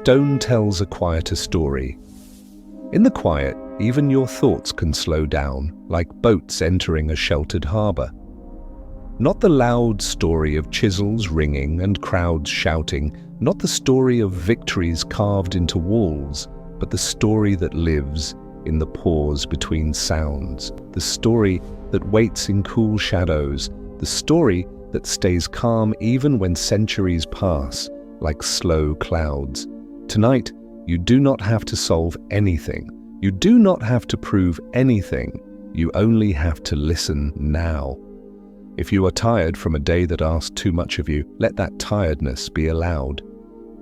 stone tells a quieter story. In the quiet, even your thoughts can slow down, like boats entering a sheltered harbor. Not the loud story of chisels ringing and crowds shouting, not the story of victories carved into walls, but the story that lives in the pause between sounds, the story that waits in cool shadows, the story that stays calm even when centuries pass, like slow clouds. Tonight, you do not have to solve anything. You do not have to prove anything. You only have to listen now. If you are tired from a day that asked too much of you, let that tiredness be allowed.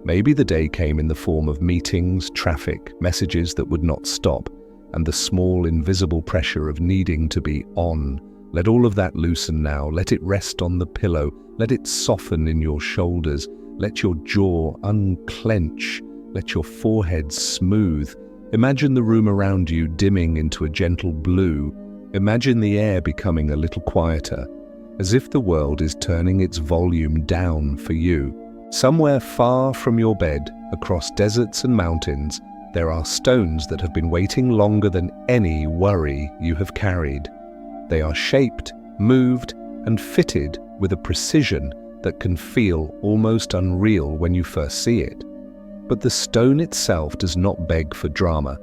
Maybe the day came in the form of meetings, traffic, messages that would not stop, and the small invisible pressure of needing to be on. Let all of that loosen now. Let it rest on the pillow. Let it soften in your shoulders. Let your jaw unclench. Let your forehead smooth. Imagine the room around you dimming into a gentle blue. Imagine the air becoming a little quieter, as if the world is turning its volume down for you. Somewhere far from your bed, across deserts and mountains, there are stones that have been waiting longer than any worry you have carried. They are shaped, moved, and fitted with a precision that can feel almost unreal when you first see it. But the stone itself does not beg for drama.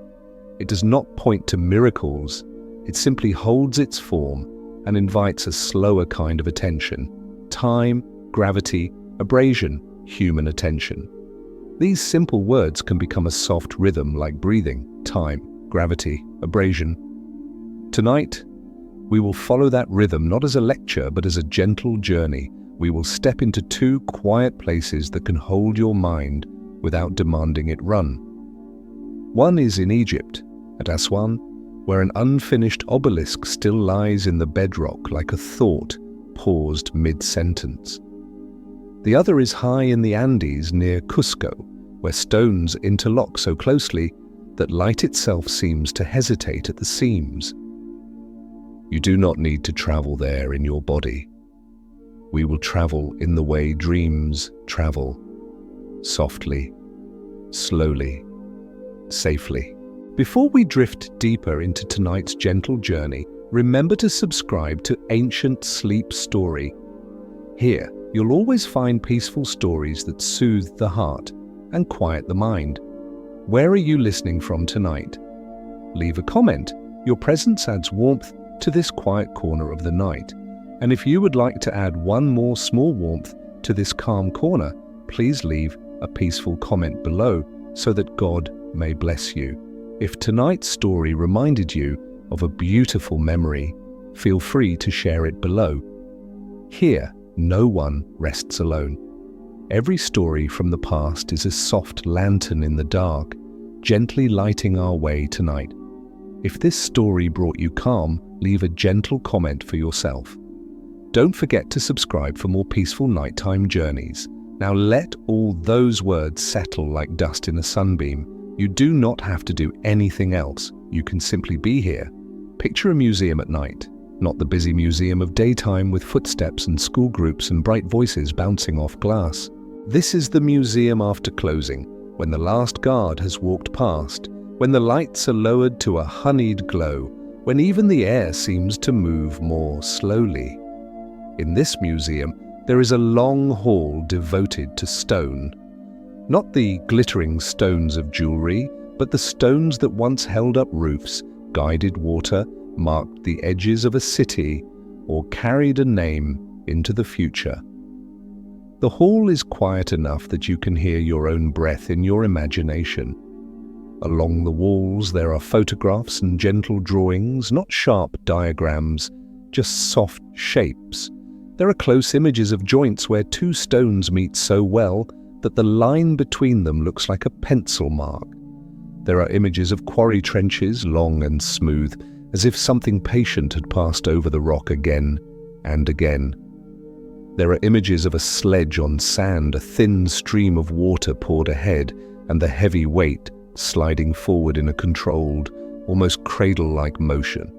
It does not point to miracles. It simply holds its form and invites a slower kind of attention. Time, gravity, abrasion, human attention. These simple words can become a soft rhythm like breathing, time, gravity, abrasion. Tonight, we will follow that rhythm not as a lecture but as a gentle journey. We will step into two quiet places that can hold your mind without demanding it run. One is in Egypt, at Aswan, where an unfinished obelisk still lies in the bedrock like a thought paused mid-sentence. The other is high in the Andes near Cusco, where stones interlock so closely that light itself seems to hesitate at the seams. You do not need to travel there in your body. We will travel in the way dreams travel. Softly, slowly, safely. Before we drift deeper into tonight's gentle journey, remember to subscribe to Ancient Sleep Story. Here, you'll always find peaceful stories that soothe the heart and quiet the mind. Where are you listening from tonight? Leave a comment. Your presence adds warmth to this quiet corner of the night. And if you would like to add one more small warmth to this calm corner, please leave a peaceful comment below so that God may bless you. If tonight's story reminded you of a beautiful memory, feel free to share it below. Here, no one rests alone. Every story from the past is a soft lantern in the dark, gently lighting our way tonight. If this story brought you calm, leave a gentle comment for yourself. Don't forget to subscribe for more peaceful nighttime journeys. Now let all those words settle like dust in a sunbeam. You do not have to do anything else. You can simply be here. Picture a museum at night, not the busy museum of daytime with footsteps and school groups and bright voices bouncing off glass. This is the museum after closing, when the last guard has walked past, when the lights are lowered to a honeyed glow, when even the air seems to move more slowly. In this museum, there is a long hall devoted to stone. Not the glittering stones of jewelry, but the stones that once held up roofs, guided water, marked the edges of a city, or carried a name into the future. The hall is quiet enough that you can hear your own breath in your imagination. Along the walls there are photographs and gentle drawings, not sharp diagrams, just soft shapes. There are close images of joints where two stones meet so well that the line between them looks like a pencil mark. There are images of quarry trenches, long and smooth, as if something patient had passed over the rock again and again. There are images of a sledge on sand, a thin stream of water poured ahead, and the heavy weight sliding forward in a controlled, almost cradle-like motion.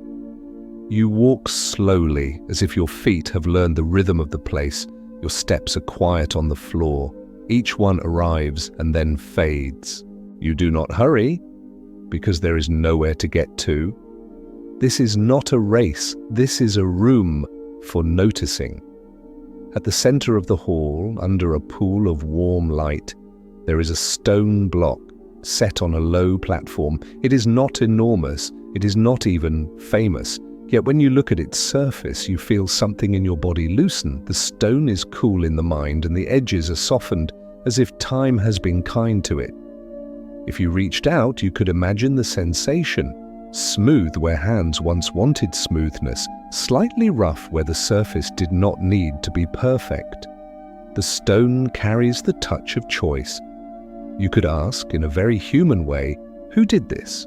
You walk slowly, as if your feet have learned the rhythm of the place. Your steps are quiet on the floor, Each one arrives and then fades. You do not hurry, because there is nowhere to get to. This is not a race, this is a room for noticing. At the center of the hall, under a pool of warm light, there is a stone block set on a low platform. It is not enormous, it is not even famous, yet when you look at its surface, you feel something in your body loosen. The stone is cool in the mind and the edges are softened, as if time has been kind to it. If you reached out, you could imagine the sensation. Smooth where hands once wanted smoothness, slightly rough where the surface did not need to be perfect. The stone carries the touch of choice. You could ask, in a very human way, who did this?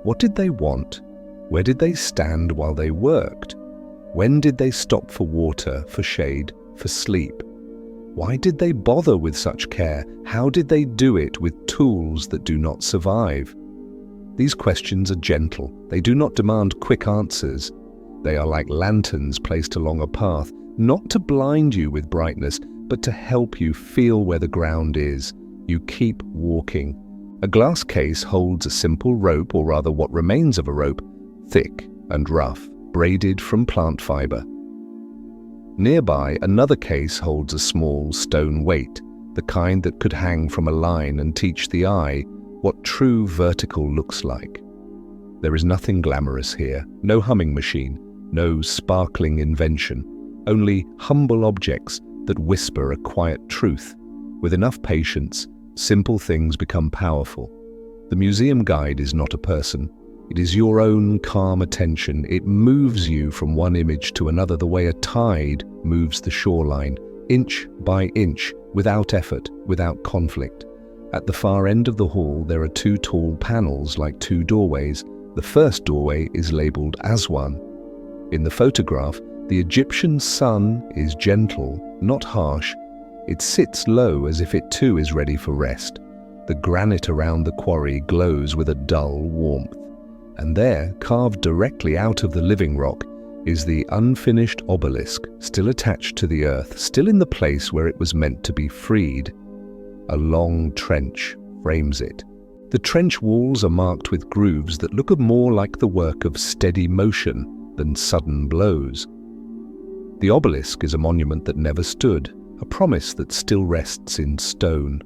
What did they want? Where did they stand while they worked? When did they stop for water, for shade, for sleep? Why did they bother with such care? How did they do it with tools that do not survive? These questions are gentle. They do not demand quick answers. They are like lanterns placed along a path, not to blind you with brightness, but to help you feel where the ground is. You keep walking. A glass case holds a simple rope, or rather what remains of a rope, thick and rough, braided from plant fiber. Nearby, another case holds a small stone weight, the kind that could hang from a line and teach the eye what true vertical looks like. There is nothing glamorous here, no humming machine, no sparkling invention, only humble objects that whisper a quiet truth. With enough patience, simple things become powerful. The museum guide is not a person. It is your own calm attention. It moves you from one image to another the way a tide moves the shoreline, inch by inch, without effort, without conflict. At the far end of the hall, there are two tall panels like two doorways. The first doorway is labeled Aswan. In the photograph, the Egyptian sun is gentle, not harsh. It sits low as if it too is ready for rest. The granite around the quarry glows with a dull warmth. And there, carved directly out of the living rock, is the unfinished obelisk, still attached to the earth, still in the place where it was meant to be freed. A long trench frames it. The trench walls are marked with grooves that look more like the work of steady motion than sudden blows. The obelisk is a monument that never stood, a promise that still rests in stone.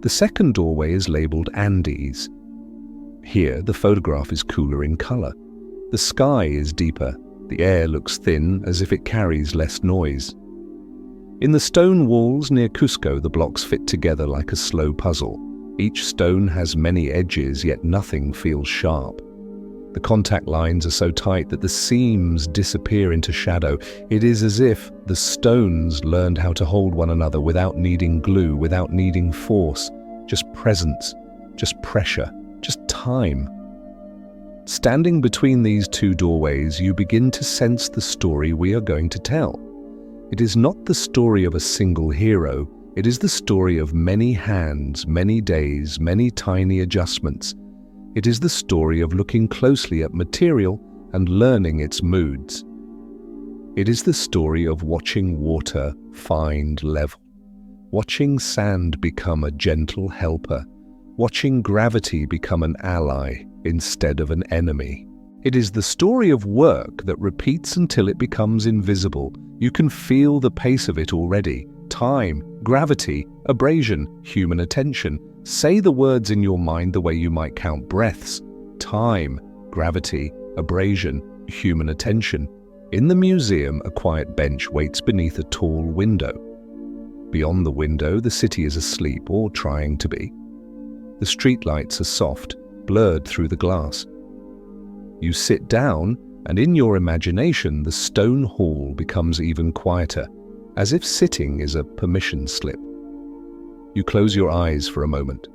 The second doorway is labeled Andes. Here, the photograph is cooler in color. The sky is deeper. The air looks thin, as if it carries less noise. In the stone walls near Cusco, the blocks fit together like a slow puzzle. Each stone has many edges, yet nothing feels sharp. The contact lines are so tight that the seams disappear into shadow. It is as if the stones learned how to hold one another without needing glue, without needing force. Just presence, just pressure, just time. Standing between these two doorways, you begin to sense the story we are going to tell. It is not the story of a single hero. It is the story of many hands, many days, many tiny adjustments. It is the story of looking closely at material and learning its moods. It is the story of watching water find level, watching sand become a gentle helper, watching gravity become an ally instead of an enemy. It is the story of work that repeats until it becomes invisible. You can feel the pace of it already. Time, gravity, abrasion, human attention. Say the words in your mind the way you might count breaths. Time, gravity, abrasion, human attention. In the museum, a quiet bench waits beneath a tall window. Beyond the window, the city is asleep, or trying to be. The streetlights are soft, blurred through the glass. You sit down, and in your imagination, the stone hall becomes even quieter, as if sitting is a permission slip. You close your eyes for a moment.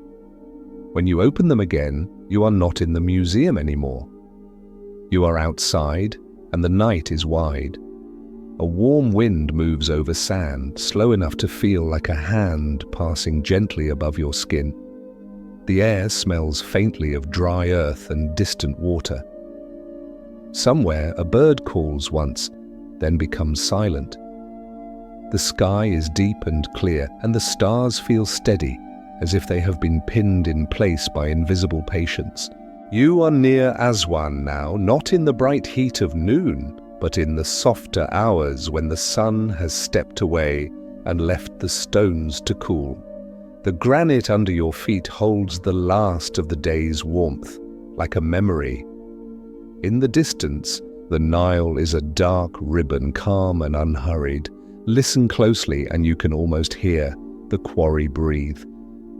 When you open them again, you are not in the museum anymore. You are outside, and the night is wide. A warm wind moves over sand, slow enough to feel like a hand passing gently above your skin. The air smells faintly of dry earth and distant water. Somewhere a bird calls once, then becomes silent. The sky is deep and clear, and the stars feel steady, as if they have been pinned in place by invisible patience. You are near Aswan now, not in the bright heat of noon, but in the softer hours when the sun has stepped away and left the stones to cool. The granite under your feet holds the last of the day's warmth, like a memory. In the distance, the Nile is a dark ribbon, calm and unhurried. Listen closely and you can almost hear the quarry breathe.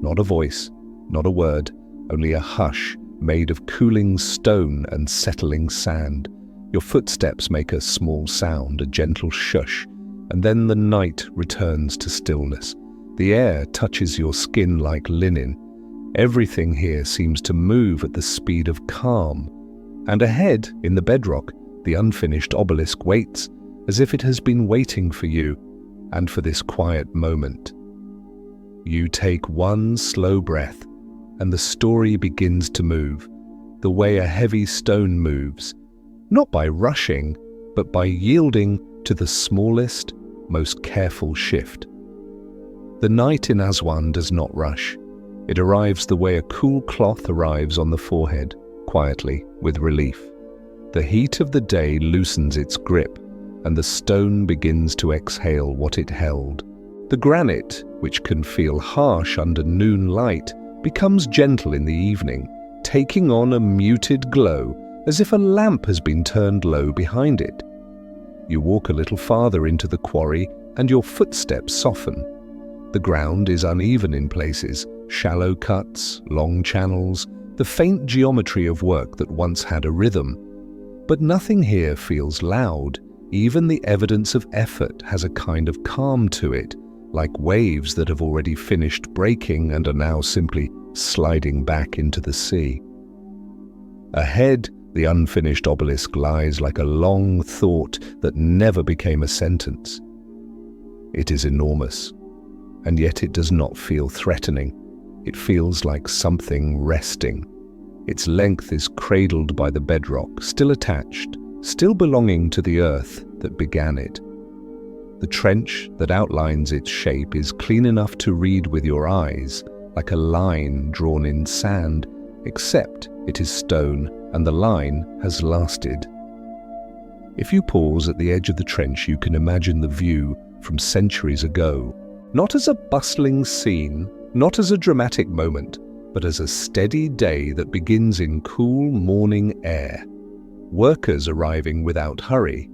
Not a voice, not a word, only a hush made of cooling stone and settling sand. Your footsteps make a small sound, a gentle shush, and then the night returns to stillness. The air touches your skin like linen. Everything here seems to move at the speed of calm. And ahead, in the bedrock, the unfinished obelisk waits, as if it has been waiting for you and for this quiet moment. You take one slow breath, and the story begins to move, the way a heavy stone moves, not by rushing, but by yielding to the smallest, most careful shift. The night in Aswan does not rush. It arrives the way a cool cloth arrives on the forehead, quietly, with relief. The heat of the day loosens its grip, and the stone begins to exhale what it held. The granite, which can feel harsh under noon light, becomes gentle in the evening, taking on a muted glow, as if a lamp has been turned low behind it. You walk a little farther into the quarry, and your footsteps soften. The ground is uneven in places, shallow cuts, long channels, the faint geometry of work that once had a rhythm. But nothing here feels loud. Even the evidence of effort has a kind of calm to it, like waves that have already finished breaking and are now simply sliding back into the sea. Ahead, the unfinished obelisk lies like a long thought that never became a sentence. It is enormous, and yet it does not feel threatening. It feels like something resting. Its length is cradled by the bedrock, still attached, still belonging to the earth that began it. The trench that outlines its shape is clean enough to read with your eyes, like a line drawn in sand, except it is stone and the line has lasted. If you pause at the edge of the trench, you can imagine the view from centuries ago, not as a bustling scene, not as a dramatic moment, but as a steady day that begins in cool morning air. Workers arriving without hurry.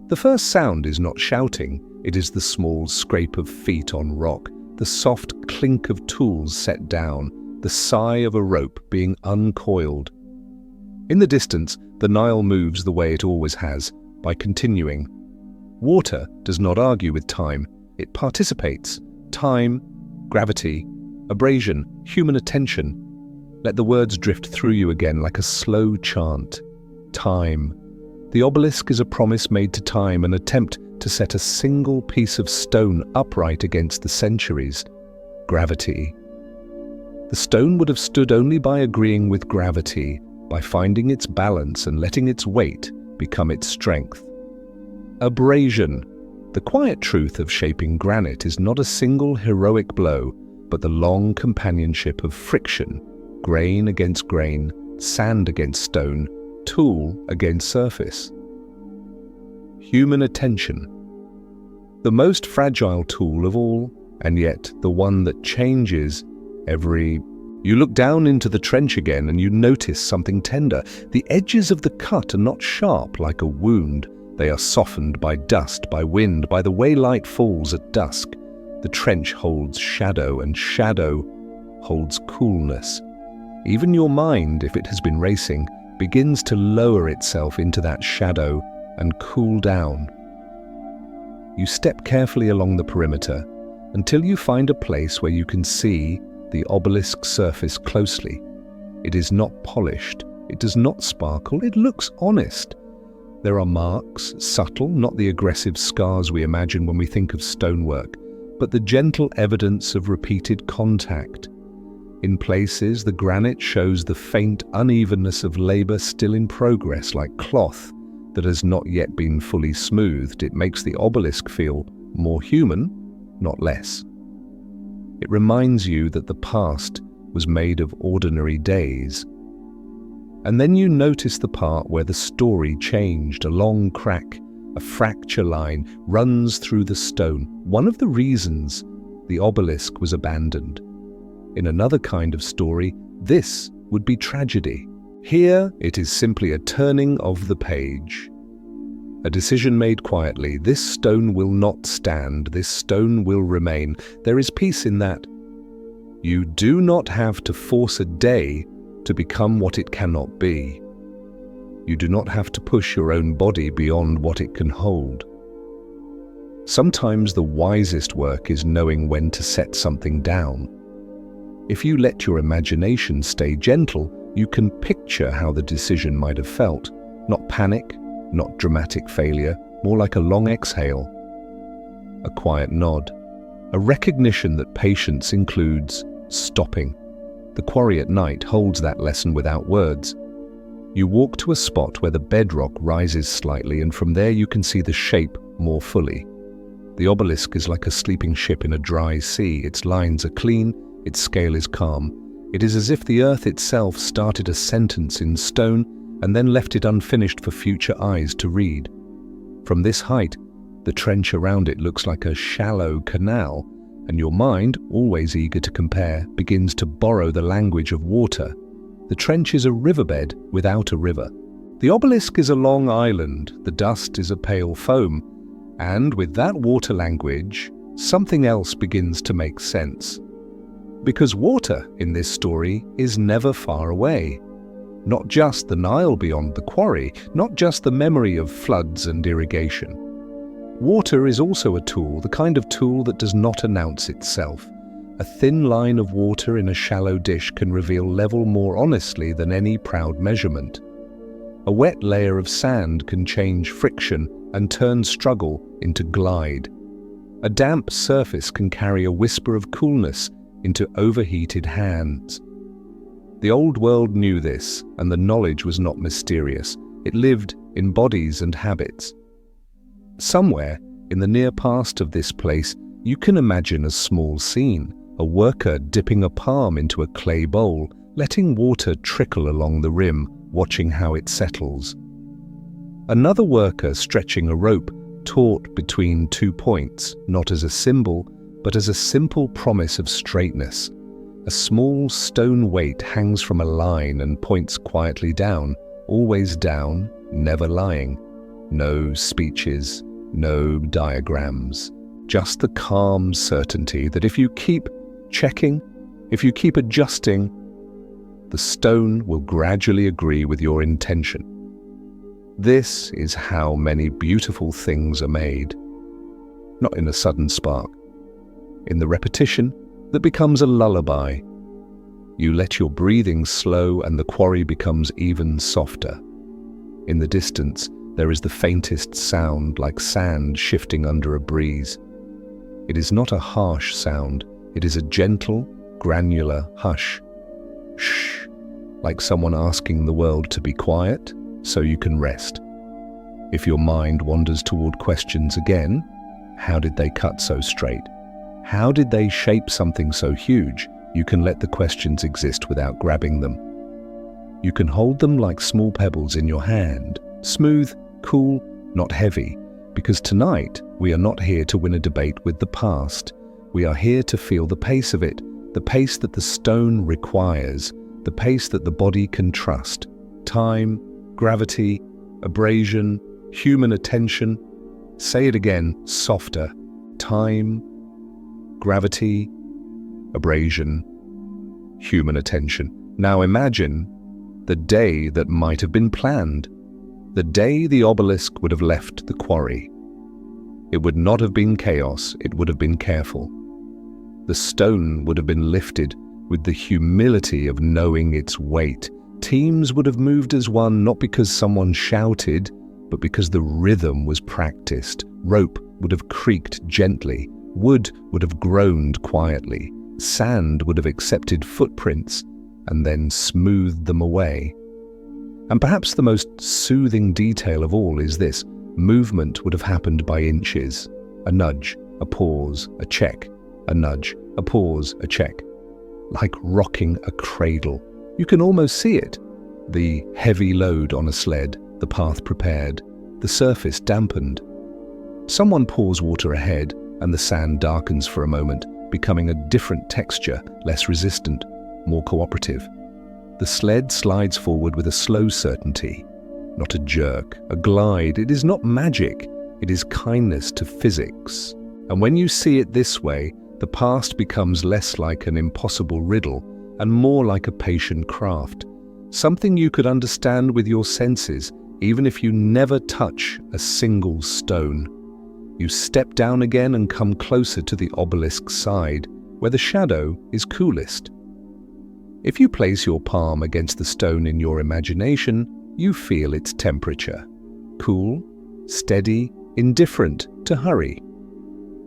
The first sound is not shouting, it is the small scrape of feet on rock, the soft clink of tools set down, the sigh of a rope being uncoiled. In the distance, the Nile moves the way it always has, by continuing. Water does not argue with time, it participates. Time, gravity, abrasion, human attention. Let the words drift through you again like a slow chant. Time. The obelisk is a promise made to time, an attempt to set a single piece of stone upright against the centuries. Gravity. The stone would have stood only by agreeing with gravity, by finding its balance and letting its weight become its strength. Abrasion. The quiet truth of shaping granite is not a single heroic blow, but the long companionship of friction, grain against grain, sand against stone, tool against surface. Human attention. The most fragile tool of all, and yet the one that changes every... You look down into the trench again and you notice something tender. The edges of the cut are not sharp like a wound. They are softened by dust, by wind, by the way light falls at dusk. The trench holds shadow, and shadow holds coolness. Even your mind, if it has been racing, begins to lower itself into that shadow and cool down. You step carefully along the perimeter until you find a place where you can see the obelisk surface closely. It is not polished, it does not sparkle, it looks honest. There are marks, subtle, not the aggressive scars we imagine when we think of stonework, but the gentle evidence of repeated contact. In places, the granite shows the faint unevenness of labor still in progress, like cloth that has not yet been fully smoothed. It makes the obelisk feel more human, not less. It reminds you that the past was made of ordinary days. And then you notice the part where the story changed. A long crack, a fracture line runs through the stone. One of the reasons the obelisk was abandoned. In another kind of story, this would be tragedy. Here, it is simply a turning of the page. A decision made quietly. This stone will not stand. This stone will remain. There is peace in that. You do not have to force a day to become what it cannot be. You do not have to push your own body beyond what it can hold. Sometimes the wisest work is knowing when to set something down. If you let your imagination stay gentle, you can picture how the decision might have felt. Not panic, not dramatic failure, more like a long exhale. A quiet nod. A recognition that patience includes stopping. The quarry at night holds that lesson without words. You walk to a spot where the bedrock rises slightly, and from there you can see the shape more fully. The obelisk is like a sleeping ship in a dry sea. Its lines are clean, its scale is calm. It is as if the earth itself started a sentence in stone and then left it unfinished for future eyes to read. From this height, the trench around it looks like a shallow canal, and your mind, always eager to compare, begins to borrow the language of water. The trench is a riverbed without a river. The obelisk is a long island, the dust is a pale foam, and with that water language, something else begins to make sense. Because water, in this story, is never far away. Not just the Nile beyond the quarry, not just the memory of floods and irrigation. Water is also a tool, the kind of tool that does not announce itself. A thin line of water in a shallow dish can reveal level more honestly than any proud measurement. A wet layer of sand can change friction and turn struggle into glide. A damp surface can carry a whisper of coolness into overheated hands. The old world knew this, and the knowledge was not mysterious. It lived in bodies and habits. Somewhere in the near past of this place, you can imagine a small scene, a worker dipping a palm into a clay bowl, letting water trickle along the rim, watching how it settles. Another worker stretching a rope, taut between 2 points, not as a symbol, but as a simple promise of straightness. A small stone weight hangs from a line and points quietly down, always down, never lying. No speeches, no diagrams, just the calm certainty that if you keep checking, if you keep adjusting, the stone will gradually agree with your intention. This is how many beautiful things are made. Not in a sudden spark, in the repetition that becomes a lullaby. You let your breathing slow and the quarry becomes even softer. In the distance, there is the faintest sound, like sand shifting under a breeze. It is not a harsh sound, it is a gentle, granular hush. Shh, like someone asking the world to be quiet so you can rest. If your mind wanders toward questions again, how did they cut so straight? How did they shape something so huge? You can let the questions exist without grabbing them. You can hold them like small pebbles in your hand, smooth, cool, not heavy, because tonight we are not here to win a debate with the past. We are here to feel the pace of it, the pace that the stone requires, the pace that the body can trust. Time, gravity, abrasion, human attention. Say it again, softer. Time, gravity, abrasion, human attention. Now imagine the day that might have been planned. The day the obelisk would have left the quarry. It would not have been chaos, it would have been careful. The stone would have been lifted with the humility of knowing its weight. Teams would have moved as one, not because someone shouted, but because the rhythm was practiced. Rope would have creaked gently. Wood would have groaned quietly. Sand would have accepted footprints and then smoothed them away. And perhaps the most soothing detail of all is this: movement would have happened by inches. A nudge, a pause, a check, a nudge, a pause, a check. Like rocking a cradle. You can almost see it. The heavy load on a sled, the path prepared, the surface dampened. Someone pours water ahead, and the sand darkens for a moment, becoming a different texture, less resistant, more cooperative. The sled slides forward with a slow certainty, not a jerk, a glide. It is not magic, it is kindness to physics. And when you see it this way, the past becomes less like an impossible riddle and more like a patient craft, something you could understand with your senses, even if you never touch a single stone. You step down again and come closer to the obelisk's side, where the shadow is coolest. If you place your palm against the stone in your imagination, you feel its temperature. Cool, steady, indifferent to hurry.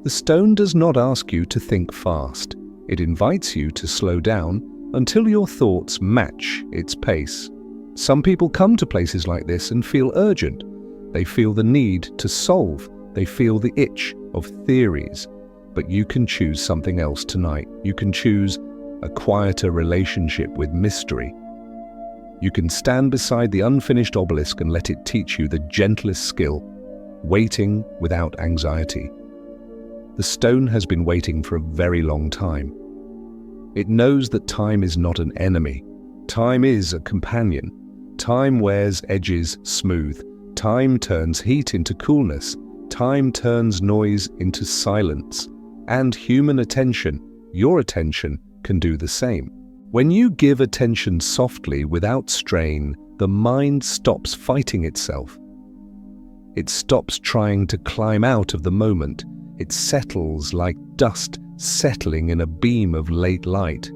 The stone does not ask you to think fast. It invites you to slow down until your thoughts match its pace. Some people come to places like this and feel urgent. They feel the need to solve. They feel the itch of theories. But you can choose something else tonight. You can choose a quieter relationship with mystery. You can stand beside the unfinished obelisk and let it teach you the gentlest skill, waiting without anxiety. The stone has been waiting for a very long time. It knows that time is not an enemy. Time is a companion. Time wears edges smooth. Time turns heat into coolness. Time turns noise into silence. And human attention, your attention, can do the same. When you give attention softly without strain, the mind stops fighting itself. It stops trying to climb out of the moment. It settles like dust settling in a beam of late light.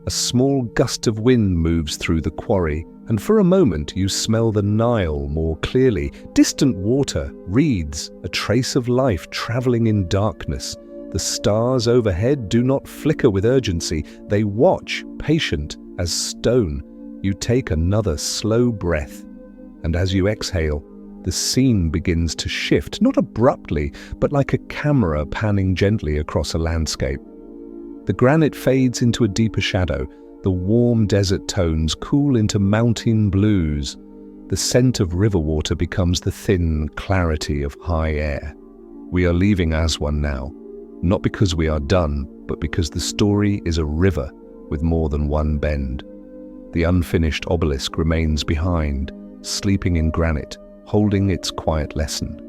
A small gust of wind moves through the quarry, and for a moment you smell the Nile more clearly. Distant water, reeds, a trace of life traveling in darkness. The stars overhead do not flicker with urgency. They watch, patient as stone. You take another slow breath, and as you exhale, the scene begins to shift, not abruptly, but like a camera panning gently across a landscape. The granite fades into a deeper shadow. The warm desert tones cool into mountain blues. The scent of river water becomes the thin clarity of high air. We are leaving Aswan now, not because we are done, but because the story is a river with more than one bend. The unfinished obelisk remains behind, sleeping in granite, holding its quiet lesson.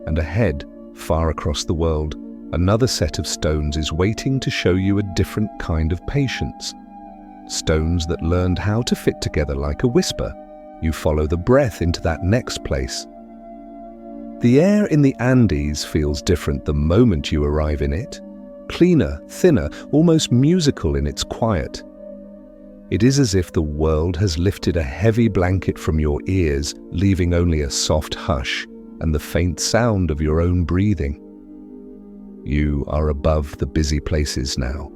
And ahead, far across the world, another set of stones is waiting to show you a different kind of patience. Stones that learned how to fit together like a whisper. You follow the breath into that next place. The air in the Andes feels different the moment you arrive in it. Cleaner, thinner, almost musical in its quiet. It is as if the world has lifted a heavy blanket from your ears, leaving only a soft hush and the faint sound of your own breathing. You are above the busy places now,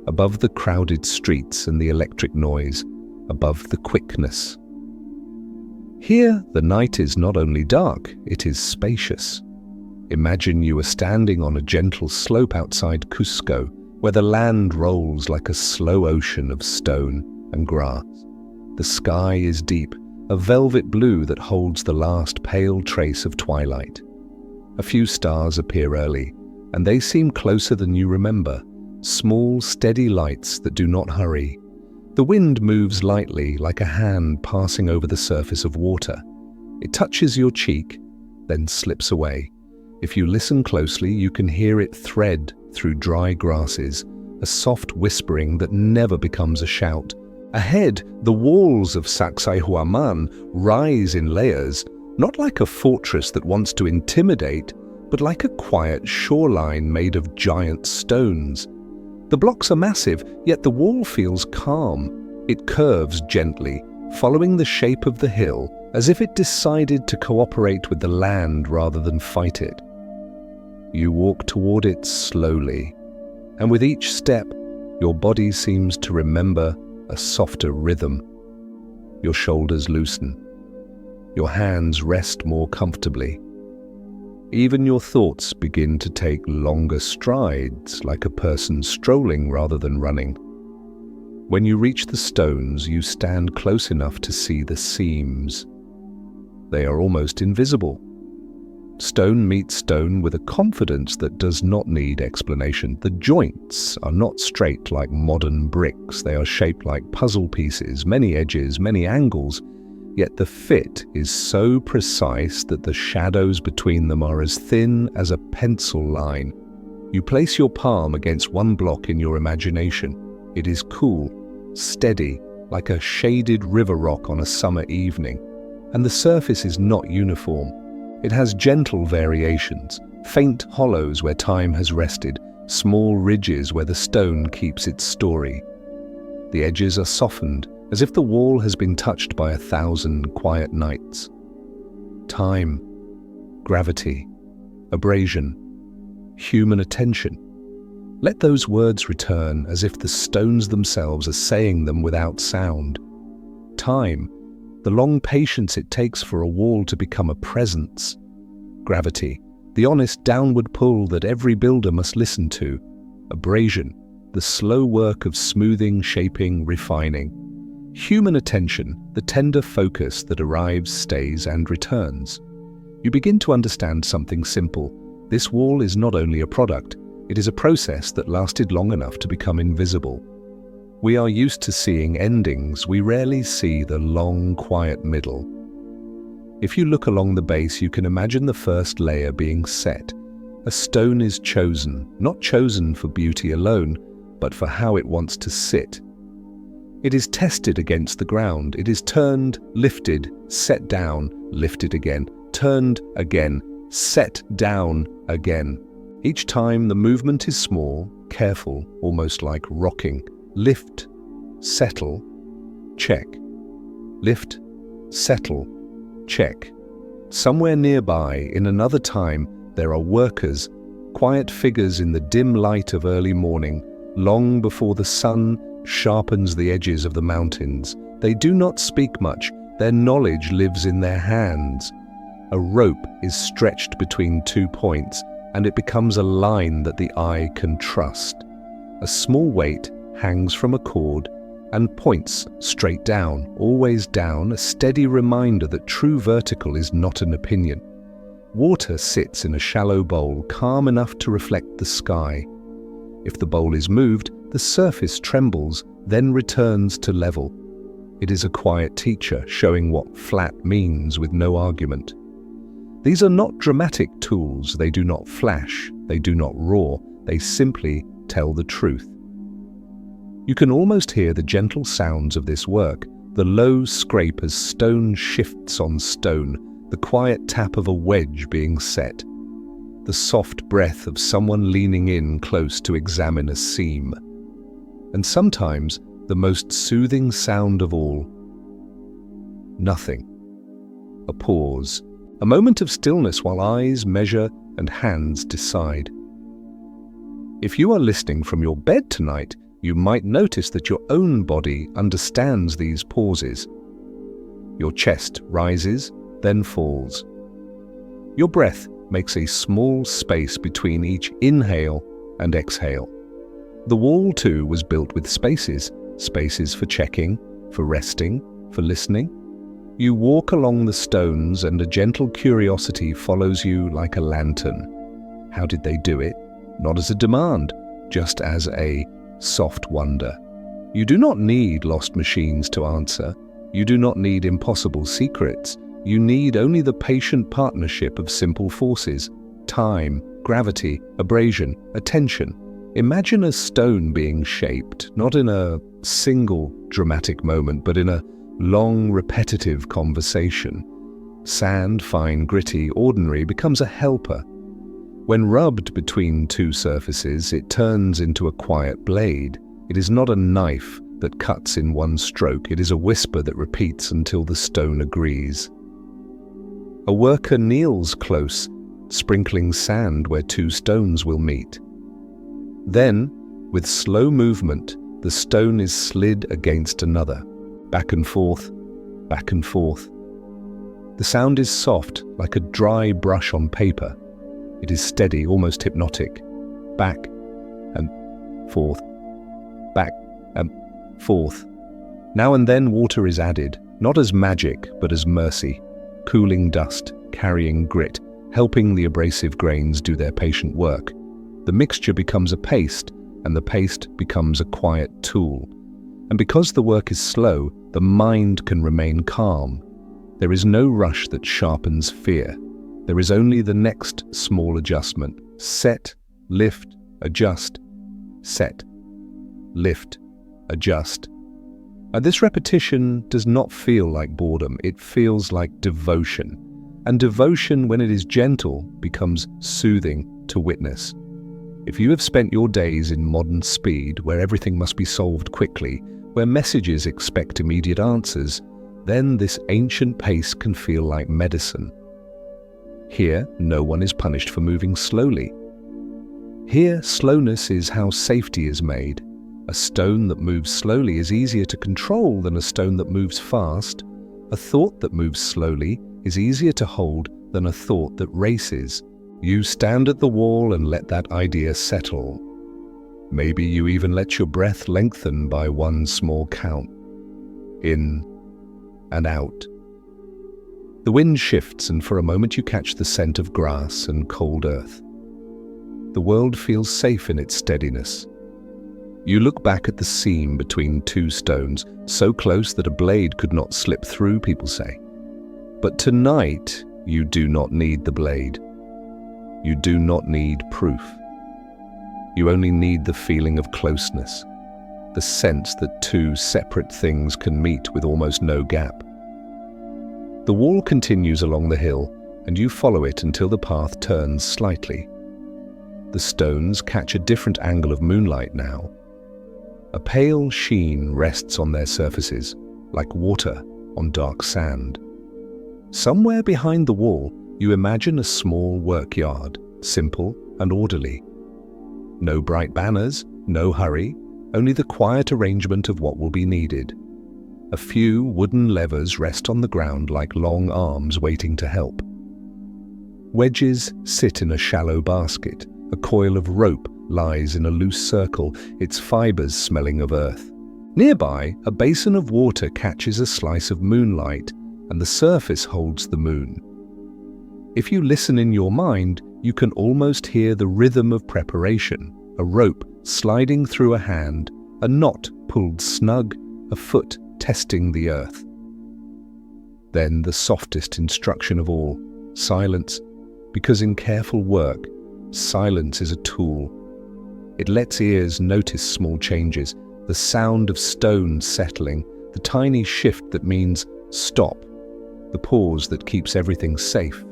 above the crowded streets and the electric noise, above the quickness. Here, the night is not only dark, it is spacious. Imagine you are standing on a gentle slope outside Cusco, where the land rolls like a slow ocean of stone and grass. The sky is deep, a velvet blue that holds the last pale trace of twilight. A few stars appear early, and they seem closer than you remember, small, steady lights that do not hurry. The wind moves lightly, like a hand passing over the surface of water. It touches your cheek, then slips away. If you listen closely, you can hear it thread through dry grasses, a soft whispering that never becomes a shout. Ahead, the walls of Sacsayhuaman rise in layers, not like a fortress that wants to intimidate, but like a quiet shoreline made of giant stones. The blocks are massive, yet the wall feels calm. It curves gently, following the shape of the hill, as if it decided to cooperate with the land rather than fight it. You walk toward it slowly, and with each step, your body seems to remember a softer rhythm. Your shoulders loosen. Your hands rest more comfortably. Even your thoughts begin to take longer strides, like a person strolling rather than running. When you reach the stones, you stand close enough to see the seams. They are almost invisible. Stone meets stone with a confidence that does not need explanation. The joints are not straight like modern bricks. They are shaped like puzzle pieces, many edges, many angles. Yet the fit is so precise that the shadows between them are as thin as a pencil line. You place your palm against one block in your imagination. It is cool, steady, like a shaded river rock on a summer evening. And the surface is not uniform. It has gentle variations, faint hollows where time has rested, small ridges where the stone keeps its story. The edges are softened, as if the wall has been touched by 1,000 quiet nights. Time, gravity, abrasion, human attention. Let those words return as if the stones themselves are saying them without sound. Time, the long patience it takes for a wall to become a presence. Gravity, the honest downward pull that every builder must listen to. Abrasion, the slow work of smoothing, shaping, refining. Human attention, the tender focus that arrives, stays, and returns. You begin to understand something simple. This wall is not only a product, it is a process that lasted long enough to become invisible. We are used to seeing endings, we rarely see the long, quiet middle. If you look along the base, you can imagine the first layer being set. A stone is chosen, not chosen for beauty alone, but for how it wants to sit. It is tested against the ground, it is turned, lifted, set down, lifted again, turned again, set down again. Each time the movement is small, careful, almost like rocking. Lift, settle, check. Lift, settle, check. Somewhere nearby, in another time, there are workers, quiet figures in the dim light of early morning, long before the sun sharpens the edges of the mountains. They do not speak much, their knowledge lives in their hands. A rope is stretched between 2 points, and it becomes a line that the eye can trust. A small weight hangs from a cord and points straight down, always down, a steady reminder that true vertical is not an opinion. Water sits in a shallow bowl, calm enough to reflect the sky. If the bowl is moved, the surface trembles, then returns to level. It is a quiet teacher, showing what flat means with no argument. These are not dramatic tools, they do not flash, they do not roar, they simply tell the truth. You can almost hear the gentle sounds of this work, the low scrape as stone shifts on stone, the quiet tap of a wedge being set, the soft breath of someone leaning in close to examine a seam. And sometimes, the most soothing sound of all, nothing. A pause, a moment of stillness while eyes measure and hands decide. If you are listening from your bed tonight, you might notice that your own body understands these pauses. Your chest rises, then falls. Your breath makes a small space between each inhale and exhale. The wall, too, was built with spaces for checking, for resting, for listening. You walk along the stones and a gentle curiosity follows you like a lantern. How did they do it? Not as a demand, just as a soft wonder. You do not need lost machines to answer. You do not need impossible secrets. You need only the patient partnership of simple forces: time, gravity, abrasion, attention. Imagine a stone being shaped, not in a single dramatic moment, but in a long, repetitive conversation. Sand, fine, gritty, ordinary, becomes a helper. When rubbed between two surfaces, it turns into a quiet blade. It is not a knife that cuts in one stroke. It is a whisper that repeats until the stone agrees. A worker kneels close, sprinkling sand where two stones will meet. Then, with slow movement, the stone is slid against another, back and forth, back and forth. The sound is soft, like a dry brush on paper. It is steady, almost hypnotic. Back and forth, back and forth. Now and then water is added, not as magic, but as mercy, cooling dust, carrying grit, helping the abrasive grains do their patient work. The mixture becomes a paste, and the paste becomes a quiet tool. And because the work is slow, the mind can remain calm. There is no rush that sharpens fear. There is only the next small adjustment. Set, lift, adjust, set, lift, adjust. And this repetition does not feel like boredom, it feels like devotion. And devotion, when it is gentle, becomes soothing to witness. If you have spent your days in modern speed, where everything must be solved quickly, where messages expect immediate answers, then this ancient pace can feel like medicine. Here, no one is punished for moving slowly. Here, slowness is how safety is made. A stone that moves slowly is easier to control than a stone that moves fast. A thought that moves slowly is easier to hold than a thought that races. You stand at the wall and let that idea settle. Maybe you even let your breath lengthen by one small count. In and out. The wind shifts, and for a moment you catch the scent of grass and cold earth. The world feels safe in its steadiness. You look back at the seam between two stones, so close that a blade could not slip through, people say. But tonight, you do not need the blade. You do not need proof. You only need the feeling of closeness, the sense that two separate things can meet with almost no gap. The wall continues along the hill, and you follow it until the path turns slightly. The stones catch a different angle of moonlight now. A pale sheen rests on their surfaces, like water on dark sand. Somewhere behind the wall, you imagine a small workyard, simple and orderly. No bright banners, no hurry, only the quiet arrangement of what will be needed. A few wooden levers rest on the ground like long arms waiting to help. Wedges sit in a shallow basket. A coil of rope lies in a loose circle, its fibers smelling of earth. Nearby, a basin of water catches a slice of moonlight, and the surface holds the moon. If you listen in your mind, you can almost hear the rhythm of preparation, a rope sliding through a hand, a knot pulled snug, a foot testing the earth. Then the softest instruction of all, silence, because in careful work, silence is a tool. It lets ears notice small changes, the sound of stones settling, the tiny shift that means stop, the pause that keeps everything safe.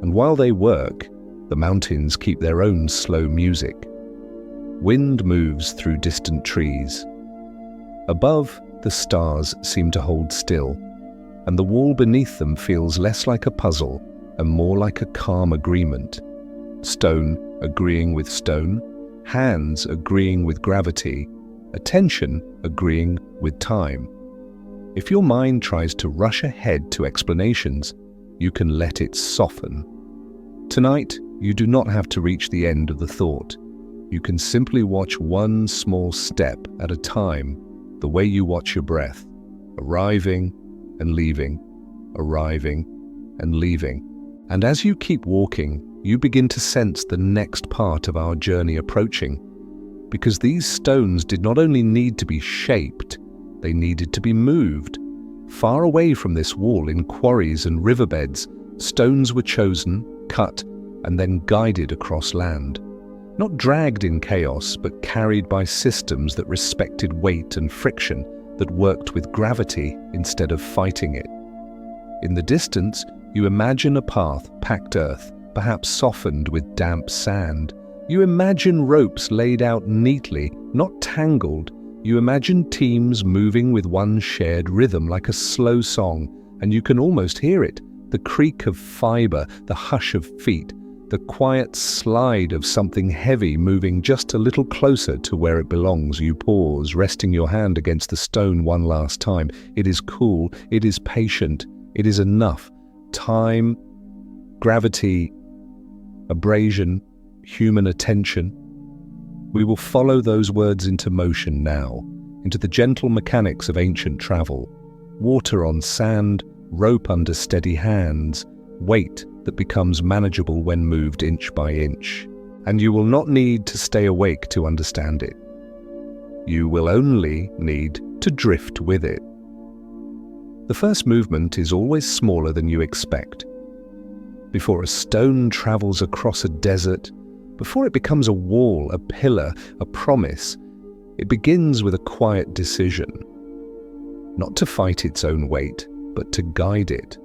And while they work, the mountains keep their own slow music. Wind moves through distant trees. Above, the stars seem to hold still, and the wall beneath them feels less like a puzzle and more like a calm agreement. Stone agreeing with stone, hands agreeing with gravity, attention agreeing with time. If your mind tries to rush ahead to explanations, you can let it soften. Tonight, you do not have to reach the end of the thought. You can simply watch one small step at a time, the way you watch your breath, arriving and leaving, arriving and leaving. And as you keep walking, you begin to sense the next part of our journey approaching, because these stones did not only need to be shaped, they needed to be moved. Far away from this wall, in quarries and riverbeds, stones were chosen, cut, and then guided across land. Not dragged in chaos, but carried by systems that respected weight and friction, that worked with gravity instead of fighting it. In the distance, you imagine a path, packed earth, perhaps softened with damp sand. You imagine ropes laid out neatly, not tangled. You imagine teams moving with one shared rhythm like a slow song, and you can almost hear it, the creak of fiber, the hush of feet, the quiet slide of something heavy moving just a little closer to where it belongs. You pause, resting your hand against the stone one last time. It is cool, it is patient, it is enough. Time, gravity, abrasion, human attention. We will follow those words into motion now, into the gentle mechanics of ancient travel. Water on sand, rope under steady hands, weight that becomes manageable when moved inch by inch. And you will not need to stay awake to understand it. You will only need to drift with it. The first movement is always smaller than you expect. Before a stone travels across a desert, before it becomes a wall, a pillar, a promise, it begins with a quiet decision. Not to fight its own weight, but to guide it.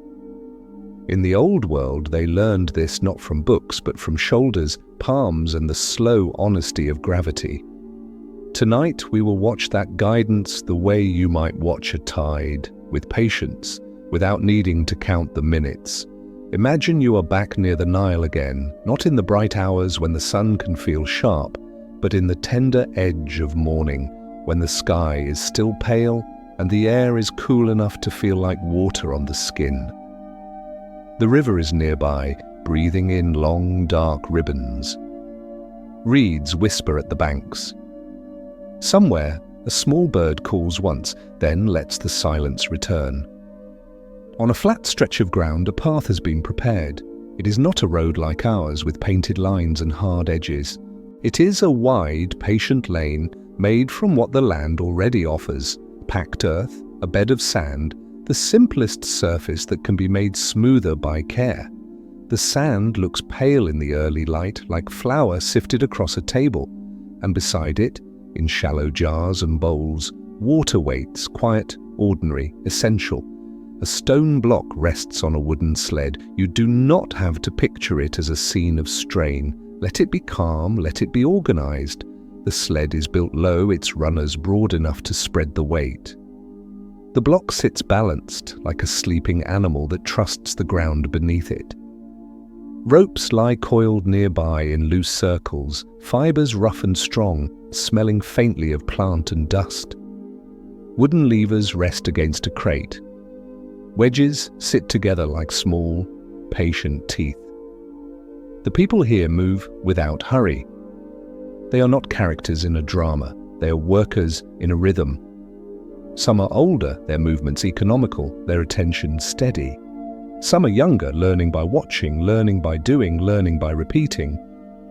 In the old world, they learned this not from books, but from shoulders, palms, and the slow honesty of gravity. Tonight, we will watch that guidance the way you might watch a tide, with patience, without needing to count the minutes. Imagine you are back near the Nile again, not in the bright hours when the sun can feel sharp, but in the tender edge of morning, when the sky is still pale and the air is cool enough to feel like water on the skin. The river is nearby, breathing in long, dark ribbons. Reeds whisper at the banks. Somewhere, a small bird calls once, then lets the silence return. On a flat stretch of ground, a path has been prepared. It is not a road like ours with painted lines and hard edges. It is a wide, patient lane made from what the land already offers: packed earth, a bed of sand, the simplest surface that can be made smoother by care. The sand looks pale in the early light, like flour sifted across a table, and beside it, in shallow jars and bowls, water waits, quiet, ordinary, essential. A stone block rests on a wooden sled. You do not have to picture it as a scene of strain. Let it be calm, let it be organized. The sled is built low, its runners broad enough to spread the weight. The block sits balanced, like a sleeping animal that trusts the ground beneath it. Ropes lie coiled nearby in loose circles, fibers rough and strong, smelling faintly of plant and dust. Wooden levers rest against a crate. Wedges sit together like small, patient teeth. The people here move without hurry. They are not characters in a drama. They are workers in a rhythm. Some are older, their movements economical, their attention steady. Some are younger, learning by watching, learning by doing, learning by repeating.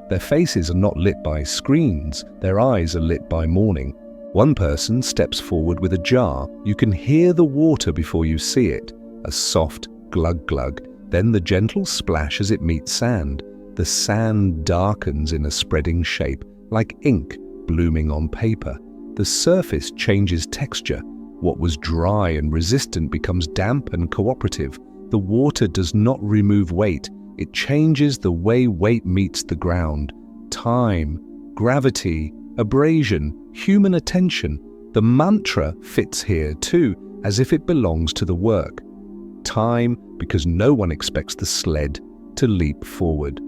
Their faces are not lit by screens, their eyes are lit by morning. One person steps forward with a jar. You can hear the water before you see it, a soft glug-glug, then the gentle splash as it meets sand. The sand darkens in a spreading shape, like ink blooming on paper. The surface changes texture. What was dry and resistant becomes damp and cooperative. The water does not remove weight. It changes the way weight meets the ground. Time, gravity, abrasion, human attention. The mantra fits here too, as if it belongs to the work. Time, because no one expects the sled to leap forward.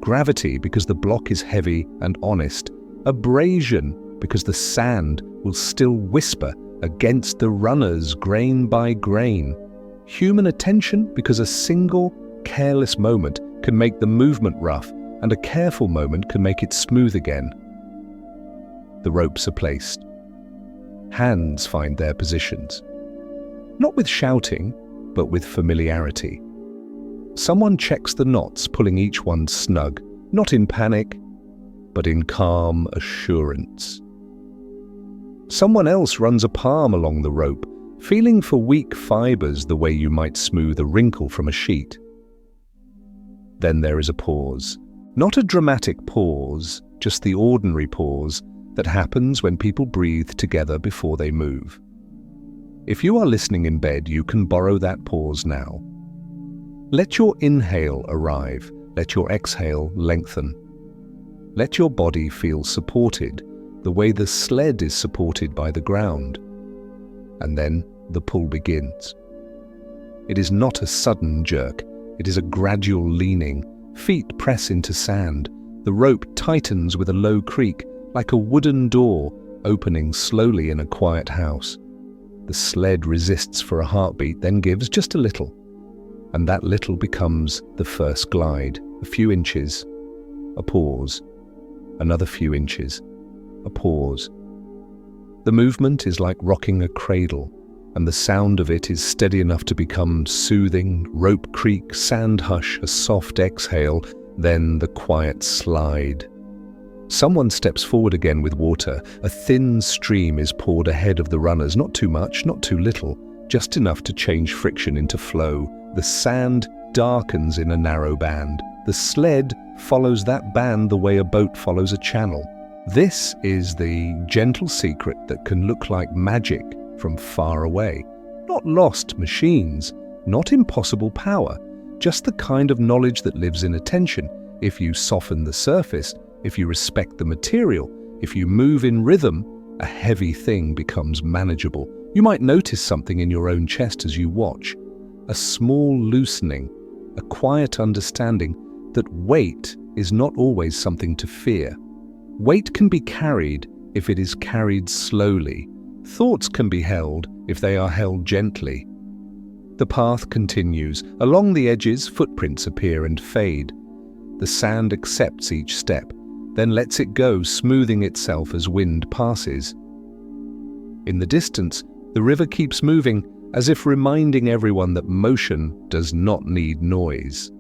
Gravity, because the block is heavy and honest. Abrasion, because the sand will still whisper against the runners grain by grain. Human attention, because a single, careless moment can make the movement rough, and a careful moment can make it smooth again. The ropes are placed. Hands find their positions. Not with shouting, but with familiarity. Someone checks the knots, pulling each one snug, not in panic, but in calm assurance. Someone else runs a palm along the rope, feeling for weak fibers the way you might smooth a wrinkle from a sheet. Then there is a pause. Not a dramatic pause, just the ordinary pause that happens when people breathe together before they move. If you are listening in bed, you can borrow that pause now. Let your inhale arrive. Let your exhale lengthen. Let your body feel supported, the way the sled is supported by the ground. And then the pull begins. It is not a sudden jerk. It is a gradual leaning. Feet press into sand. The rope tightens with a low creak, like a wooden door opening slowly in a quiet house. The sled resists for a heartbeat, then gives just a little. And that little becomes the first glide, a few inches, A pause. Another few inches. A pause. The movement is like rocking a cradle, and the sound of it is steady enough to become soothing, rope creak, sand hush, a soft exhale, then the quiet slide. Someone steps forward again with water. A thin stream is poured ahead of the runners, not too much, not too little, just enough to change friction into flow. The sand darkens in a narrow band. The sled follows that band the way a boat follows a channel. This is the gentle secret that can look like magic from far away. Not lost machines, not impossible power, just the kind of knowledge that lives in attention. If you soften the surface, if you respect the material, if you move in rhythm, a heavy thing becomes manageable. You might notice something in your own chest as you watch. A small loosening, a quiet understanding that weight is not always something to fear. Weight can be carried if it is carried slowly. Thoughts can be held if they are held gently. The path continues. Along the edges, footprints appear and fade. The sand accepts each step, then lets it go, smoothing itself as wind passes. In the distance, the river keeps moving, as if reminding everyone that motion does not need noise.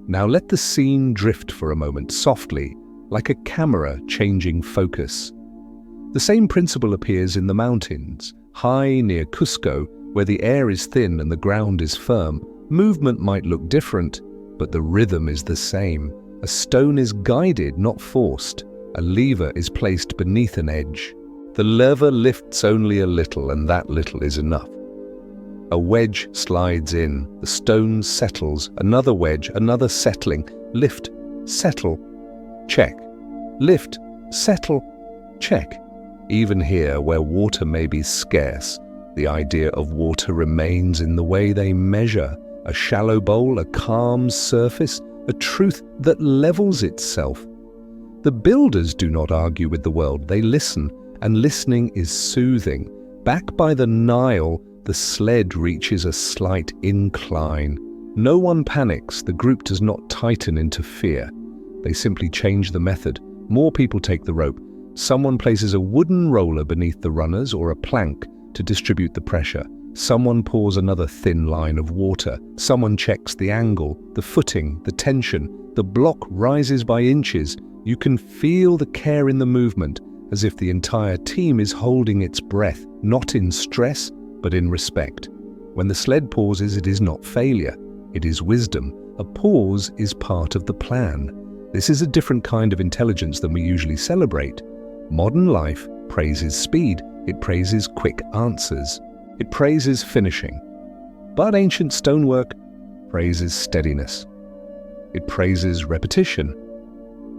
Now let the scene drift for a moment, softly, like a camera changing focus. The same principle appears in the mountains. High near Cusco, where the air is thin and the ground is firm, movement might look different, but the rhythm is the same. A stone is guided, not forced. A lever is placed beneath an edge. The lever lifts only a little, and that little is enough. A wedge slides in, the stone settles, another wedge, another settling. Lift, settle, check. Lift, settle, check. Even here, where water may be scarce, the idea of water remains in the way they measure. A shallow bowl, a calm surface, a truth that levels itself. The builders do not argue with the world, they listen, and listening is soothing. Back by the Nile, the sled reaches a slight incline. No one panics, the group does not tighten into fear. They simply change the method. More people take the rope. Someone places a wooden roller beneath the runners or a plank to distribute the pressure. Someone pours another thin line of water. Someone checks the angle, the footing, the tension. The block rises by inches. You can feel the care in the movement, as if the entire team is holding its breath, not in stress, but in respect. When the sled pauses, it is not failure, it is wisdom. A pause is part of the plan. This is a different kind of intelligence than we usually celebrate. Modern life praises speed, it praises quick answers. It praises finishing, but ancient stonework praises steadiness. It praises repetition.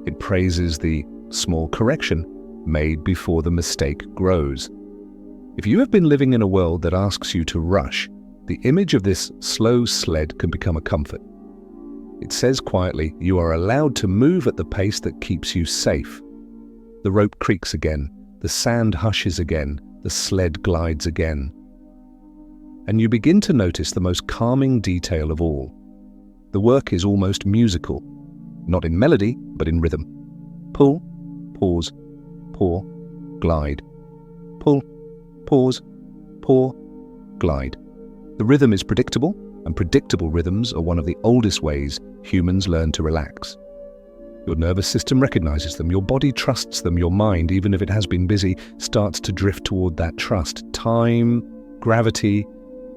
It praises the small correction made before the mistake grows. If you have been living in a world that asks you to rush, the image of this slow sled can become a comfort. It says quietly, you are allowed to move at the pace that keeps you safe. The rope creaks again, the sand hushes again, the sled glides again. And you begin to notice the most calming detail of all. The work is almost musical, not in melody, but in rhythm. Pull, pause, pour, glide. Pull, pause, pour, glide. The rhythm is predictable, and predictable rhythms are one of the oldest ways humans learn to relax. Your nervous system recognizes them, your body trusts them, your mind, even if it has been busy, starts to drift toward that trust. Time, gravity,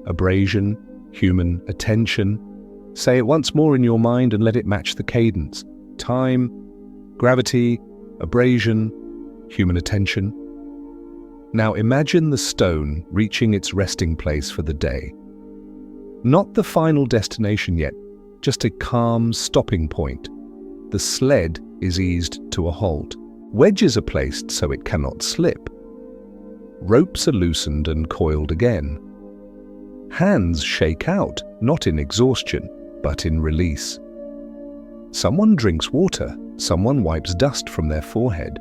abrasion, human attention. Say it once more in your mind and let it match the cadence. Time, gravity, abrasion, human attention. Now imagine the stone reaching its resting place for the day. Not the final destination yet, just a calm stopping point. The sled is eased to a halt. Wedges are placed so it cannot slip. Ropes are loosened and coiled again. Hands shake out, not in exhaustion, but in release. Someone drinks water, someone wipes dust from their forehead.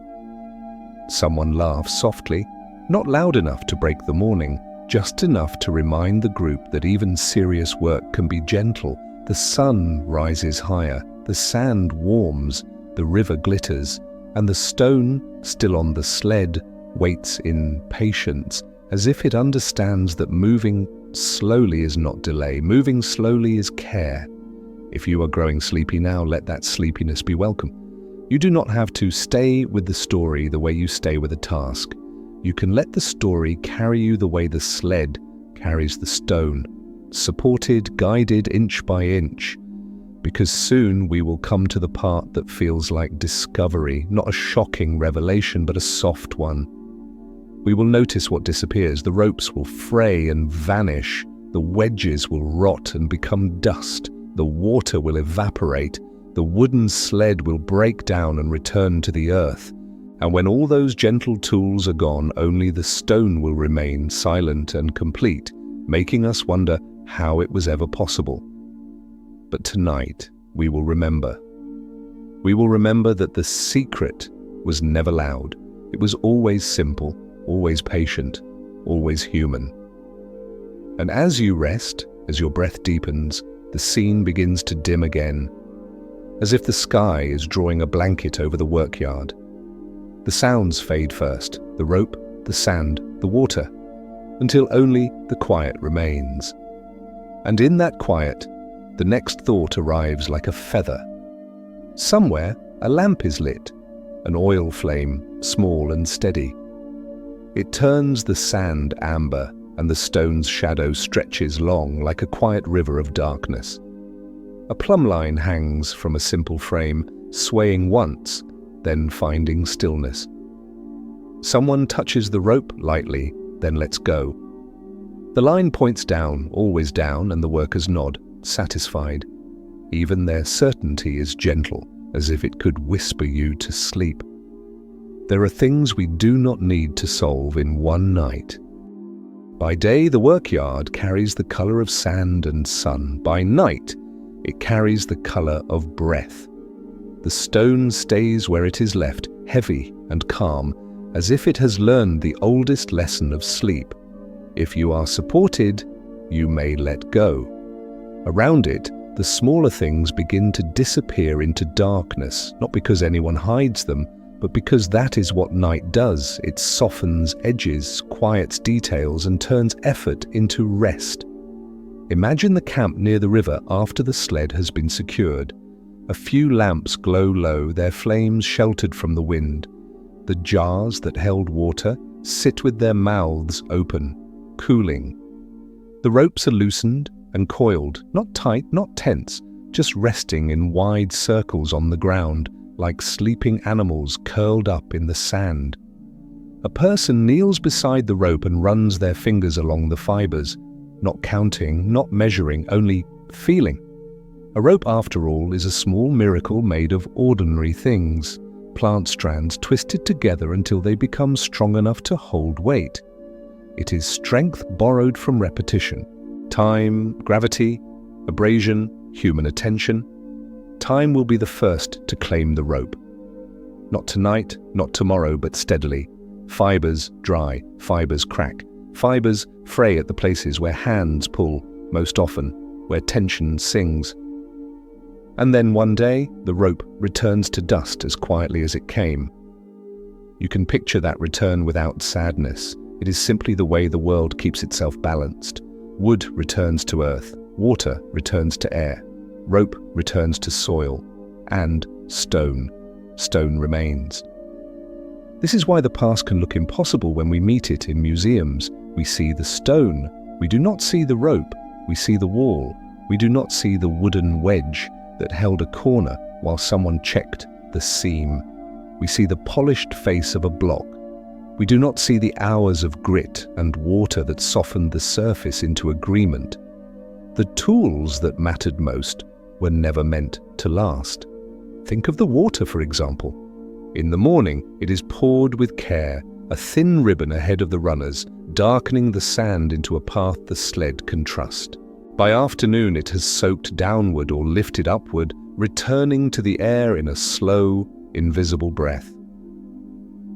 Someone laughs softly, not loud enough to break the morning, just enough to remind the group that even serious work can be gentle. The sun rises higher, the sand warms, the river glitters, and the stone, still on the sled, waits in patience, as if it understands that moving slowly is not delay, moving slowly is care. If you are growing sleepy now, let that sleepiness be welcome. You do not have to stay with the story the way you stay with a task. You can let the story carry you the way the sled carries the stone, supported, guided inch by inch, because soon we will come to the part that feels like discovery, not a shocking revelation, but a soft one. We will notice what disappears. The ropes will fray and vanish. The wedges will rot and become dust. The water will evaporate. The wooden sled will break down and return to the earth. And when all those gentle tools are gone, only the stone will remain silent and complete, making us wonder how it was ever possible. But tonight, we will remember. We will remember that the secret was never loud. It was always simple, always patient, always human. And as you rest, as your breath deepens, the scene begins to dim again, as if the sky is drawing a blanket over the workyard. The sounds fade first, the rope, the sand, the water, until only the quiet remains. And in that quiet, the next thought arrives like a feather. Somewhere, a lamp is lit, an oil flame, small and steady. It turns the sand amber, and the stone's shadow stretches long like a quiet river of darkness. A plumb line hangs from a simple frame, swaying once, then finding stillness. Someone touches the rope lightly, then lets go. The line points down, always down, and the workers nod, satisfied. Even their certainty is gentle, as if it could whisper you to sleep. There are things we do not need to solve in one night. By day, the workyard carries the color of sand and sun. By night, it carries the color of breath. The stone stays where it is left, heavy and calm, as if it has learned the oldest lesson of sleep. If you are supported, you may let go. Around it, the smaller things begin to disappear into darkness, not because anyone hides them, but because that is what night does. It softens edges, quiets details, and turns effort into rest. Imagine the camp near the river after the sled has been secured. A few lamps glow low, their flames sheltered from the wind. The jars that held water sit with their mouths open, cooling. The ropes are loosened and coiled, not tight, not tense, just resting in wide circles on the ground, like sleeping animals curled up in the sand. A person kneels beside the rope and runs their fingers along the fibers, not counting, not measuring, only feeling. A rope, after all, is a small miracle made of ordinary things, plant strands twisted together until they become strong enough to hold weight. It is strength borrowed from repetition. Time, gravity, abrasion, human attention. Time will be the first to claim the rope. Not tonight, not tomorrow, but steadily. Fibers dry, fibers crack. Fibers fray at the places where hands pull, most often, where tension sings. And then one day, the rope returns to dust as quietly as it came. You can picture that return without sadness. It is simply the way the world keeps itself balanced. Wood returns to earth, water returns to air, rope returns to soil, and stone remains. This is why the past can look impossible when we meet it in museums. We see the stone, we do not see the rope, we see the wall, we do not see the wooden wedge that held a corner while someone checked the seam. We see the polished face of a block. We do not see the hours of grit and water that softened the surface into agreement. The tools that mattered most were never meant to last. Think of the water, for example. In the morning, it is poured with care, a thin ribbon ahead of the runners, darkening the sand into a path the sled can trust. By afternoon, it has soaked downward or lifted upward, returning to the air in a slow, invisible breath.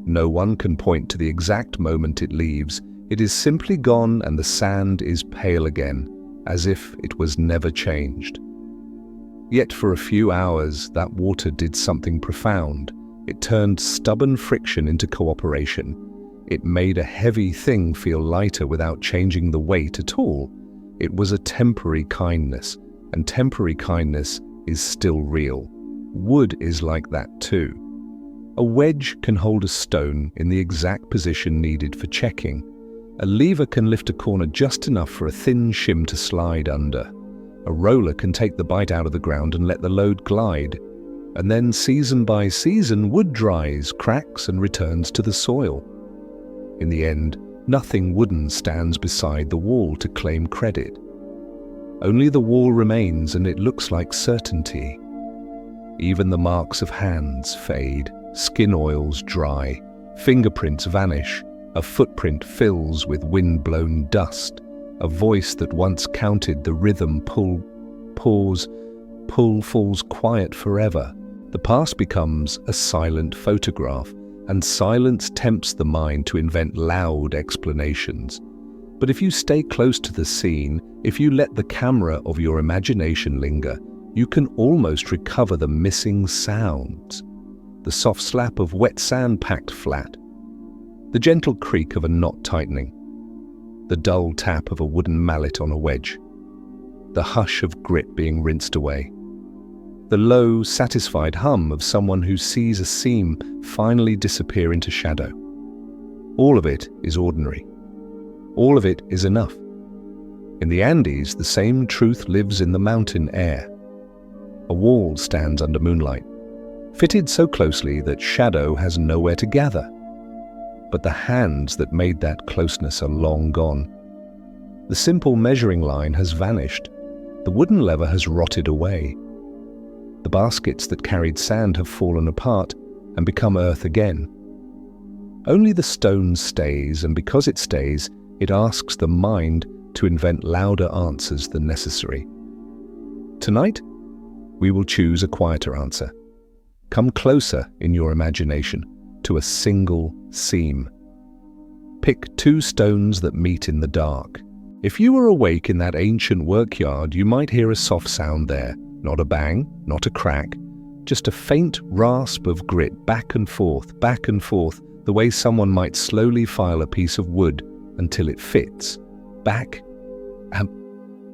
No one can point to the exact moment it leaves. It is simply gone, and the sand is pale again, as if it was never changed. Yet for a few hours, that water did something profound. It turned stubborn friction into cooperation. It made a heavy thing feel lighter without changing the weight at all. It was a temporary kindness, and temporary kindness is still real. Wood is like that too. A wedge can hold a stone in the exact position needed for checking. A lever can lift a corner just enough for a thin shim to slide under. A roller can take the bite out of the ground and let the load glide. And then season by season, wood dries, cracks, and returns to the soil. In the end, nothing wooden stands beside the wall to claim credit. Only the wall remains, and it looks like certainty. Even the marks of hands fade, skin oils dry, fingerprints vanish, a footprint fills with wind-blown dust, a voice that once counted the rhythm pull falls quiet forever. The past becomes a silent photograph, and silence tempts the mind to invent loud explanations. But if you stay close to the scene, if you let the camera of your imagination linger, you can almost recover the missing sounds. The soft slap of wet sand packed flat, the gentle creak of a knot tightening, the dull tap of a wooden mallet on a wedge, the hush of grit being rinsed away, the low, satisfied hum of someone who sees a seam finally disappear into shadow. All of it is ordinary. All of it is enough. In the Andes, the same truth lives in the mountain air. A wall stands under moonlight, fitted so closely that shadow has nowhere to gather. But the hands that made that closeness are long gone. The simple measuring line has vanished. The wooden lever has rotted away. The baskets that carried sand have fallen apart and become earth again. Only the stone stays, and because it stays, it asks the mind to invent louder answers than necessary. Tonight, we will choose a quieter answer. Come closer in your imagination to a single seam. Pick two stones that meet in the dark. If you were awake in that ancient workyard, you might hear a soft sound there. Not a bang, not a crack, just a faint rasp of grit back and forth, the way someone might slowly file a piece of wood until it fits. Back and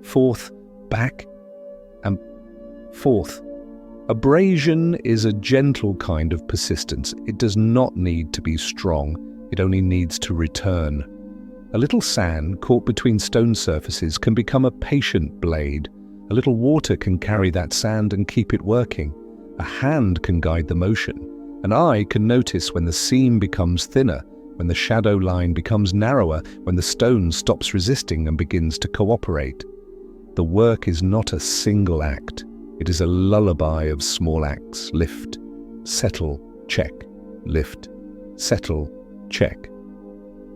forth, back and forth. Abrasion is a gentle kind of persistence. It does not need to be strong. It only needs to return. A little sand caught between stone surfaces can become a patient blade. A little water can carry that sand and keep it working. A hand can guide the motion. An eye can notice when the seam becomes thinner, when the shadow line becomes narrower, when the stone stops resisting and begins to cooperate. The work is not a single act. It is a lullaby of small acts. Lift, settle, check. Lift, settle, check.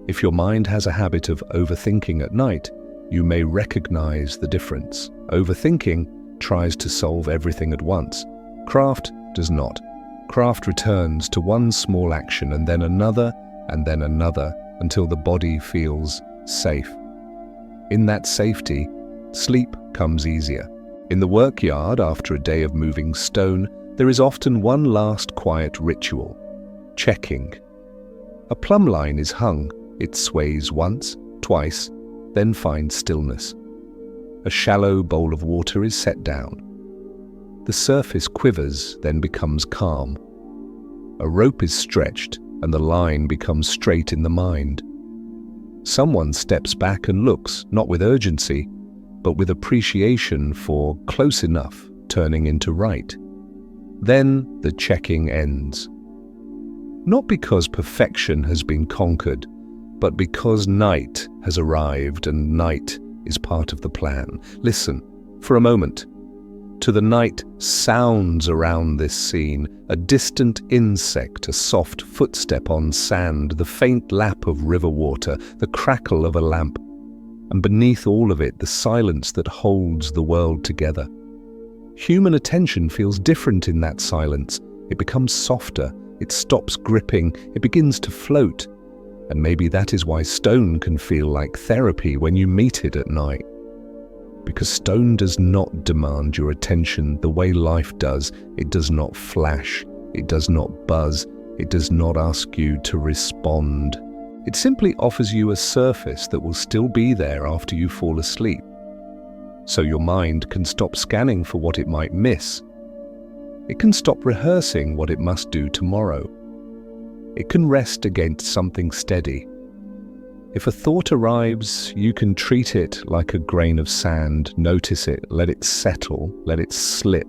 If your mind has a habit of overthinking at night, you may recognize the difference. Overthinking tries to solve everything at once. Craft does not. Craft returns to one small action and then another until the body feels safe. In that safety, sleep comes easier. In the workyard, after a day of moving stone, there is often one last quiet ritual: checking. A plumb line is hung. It sways once, twice, then finds stillness. A shallow bowl of water is set down. The surface quivers, then becomes calm. A rope is stretched, and the line becomes straight in the mind. Someone steps back and looks, not with urgency, but with appreciation for close enough turning into right. Then the checking ends. Not because perfection has been conquered, but because night has arrived, and night is part of the plan. Listen, for a moment, to the night sounds around this scene: a distant insect, a soft footstep on sand, the faint lap of river water, the crackle of a lamp, and beneath all of it, the silence that holds the world together. Human attention feels different in that silence. It becomes softer, it stops gripping, it begins to float. And maybe that is why stone can feel like therapy when you meet it at night. because stone does not demand your attention the way life does. It does not flash, it does not buzz, it does not ask you to respond. It simply offers you a surface that will still be there after you fall asleep. So your mind can stop scanning for what it might miss. It can stop rehearsing what it must do tomorrow. It can rest against something steady. If a thought arrives, you can treat it like a grain of sand, notice it, let it settle, let it slip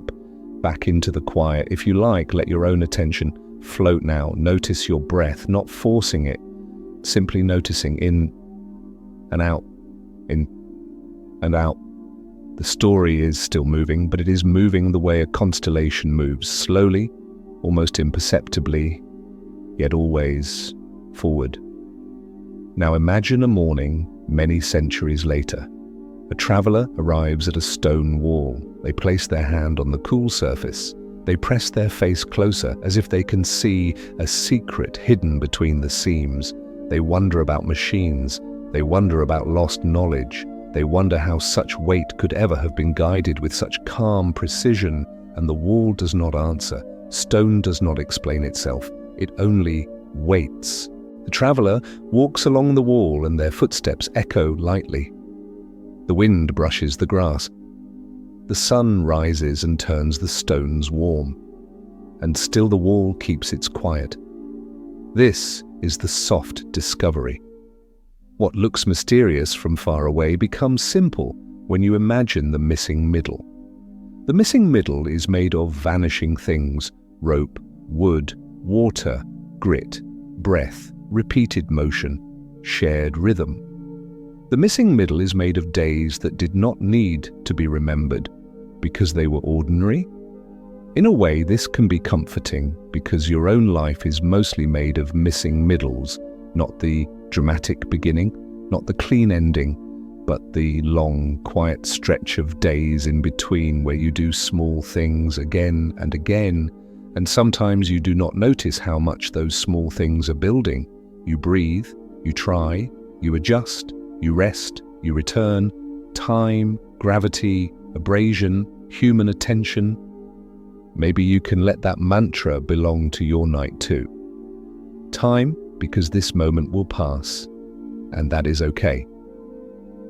back into the quiet. If you like, let your own attention float now. Notice your breath, not forcing it, simply noticing in and out, in and out. The story is still moving, but it is moving the way a constellation moves, slowly, almost imperceptibly, yet always forward. Now imagine a morning many centuries later. A traveler arrives at a stone wall. They place their hand on the cool surface. They press their face closer, as if they can see a secret hidden between the seams. They wonder about machines. They wonder about lost knowledge. They wonder how such weight could ever have been guided with such calm precision. And the wall does not answer. Stone does not explain itself. It only waits. The traveler walks along the wall and their footsteps echo lightly. The wind brushes the grass. The sun rises and turns the stones warm. And still the wall keeps its quiet. This is the soft discovery. What looks mysterious from far away becomes simple when you imagine the missing middle. The missing middle is made of vanishing things: rope, wood, water, grit, breath, repeated motion, shared rhythm. The missing middle is made of days that did not need to be remembered because they were ordinary. In a way, this can be comforting because your own life is mostly made of missing middles, not the dramatic beginning, not the clean ending, but the long, quiet stretch of days in between where you do small things again and again, and sometimes you do not notice how much those small things are building. You breathe, you try, you adjust, you rest, you return. Time, gravity, abrasion, human attention. Maybe you can let that mantra belong to your night too. Time, because this moment will pass, and that is okay.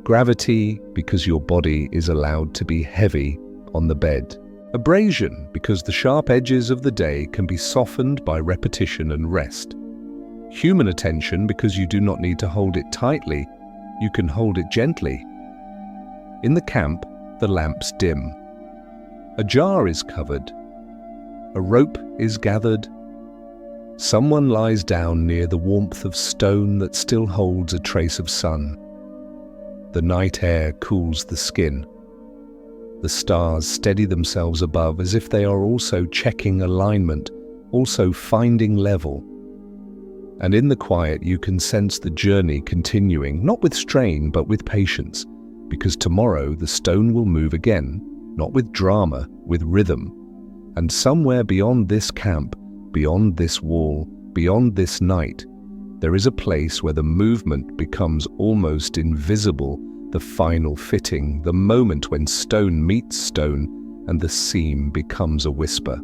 Gravity, because your body is allowed to be heavy on the bed. Abrasion, because the sharp edges of the day can be softened by repetition and rest. Human attention, because you do not need to hold it tightly, you can hold it gently. In the camp, the lamps dim. A jar is covered. A rope is gathered. Someone lies down near the warmth of stone that still holds a trace of sun. The night air cools the skin. The stars steady themselves above as if they are also checking alignment, also finding level. And in the quiet you can sense the journey continuing, not with strain but with patience, because tomorrow the stone will move again, not with drama, with rhythm. And somewhere beyond this camp, beyond this wall, beyond this night, there is a place where the movement becomes almost invisible, the final fitting, the moment when stone meets stone and the seam becomes a whisper.